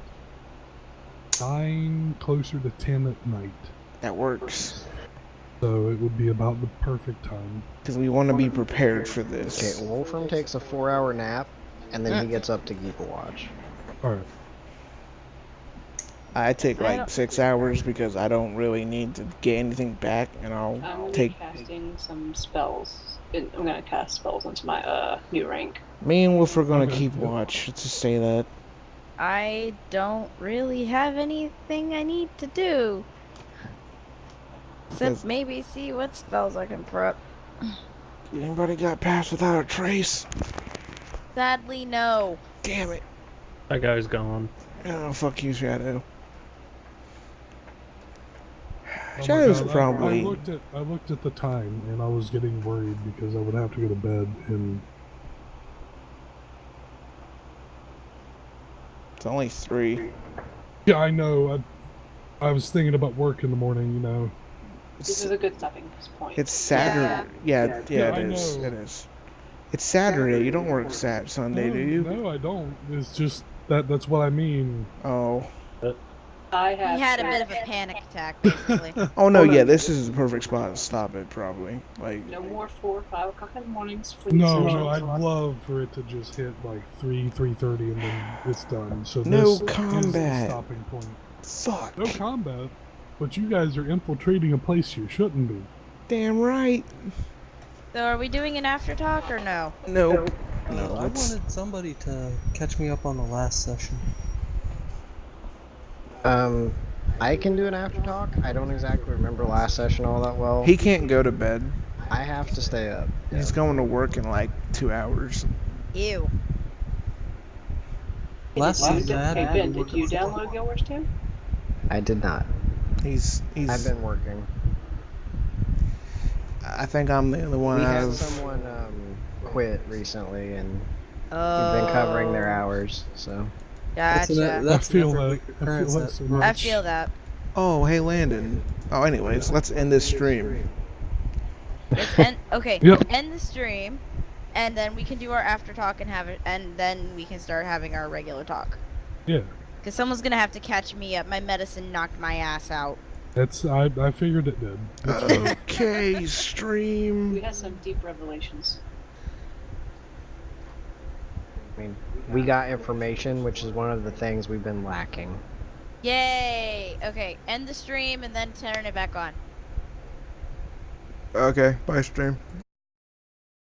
9, closer to 10 at night. That works. So it would be about the perfect time. Because we want to be prepared for this. Okay, Wolfram takes a 4-hour nap, and then he gets up to keep a watch. Alright. I take I like don't- 6 hours because I don't really need to get anything back, and I'll I'm gonna take. be casting some spells. I'm gonna cast spells into my new rank. Me and Wolf are gonna Okay. keep watch. Let's just say that. I don't really have anything I need to do. Except Because- maybe see what spells I can prep. Anybody got passed without a trace? Sadly, no. Damn it. That guy's gone. Oh, fuck you, Shadow. Oh my Shadow's God, probably. I looked at the time and I was getting worried because I would have to go to bed and. It's only 3. Yeah, I know. I was thinking about work in the morning, you know. This is a good stopping point. It's Saturday. Yeah, Yeah, I it is. know. It is. It's Saturday. You don't work Sunday, do you? No, I don't. It's just that's what I mean. Oh. I have. He had a bit of a panic attack, basically. Oh no, yeah, this is the perfect spot to stop it, probably. Like, No more 4 or 5 o'clock in the mornings for No, these no, I'd sessions. love for it to just hit like 3:30, and then it's done. So No this is the combat. stopping point. fuck. No combat, but you guys are infiltrating a place you shouldn't be. Damn right. So are we doing an after talk or no? Nope. No, I let's. wanted somebody to catch me up on the last session. I can do an after talk. I don't exactly remember last session all that well. He can't go to bed. I have to stay up. He's going to work in like 2 hours. Ew. Last season, I had Hey to Ben, work did you at download Guild Wars 2? I did not. He's. I've been working. I think I'm the only one We out had of. someone quit recently, and Oh. we've been covering their hours. So Gotcha. That's I feel never that. been I feel occurrence that at so work. much. I feel that. Oh, hey Landon. Oh, anyways, let's end this stream. Let's end. Okay. Yep. End the stream, and then we can do our after talk and have it, and then we can start having our regular talk. Yeah. Cause someone's gonna have to catch me up. My medicine knocked my ass out. I figured it did. It's fine. Okay, We stream. had some deep revelations. I mean, we got information, which is one of the things we've been lacking. Yay! Okay, end the stream and then turn it back on. Okay, bye, stream.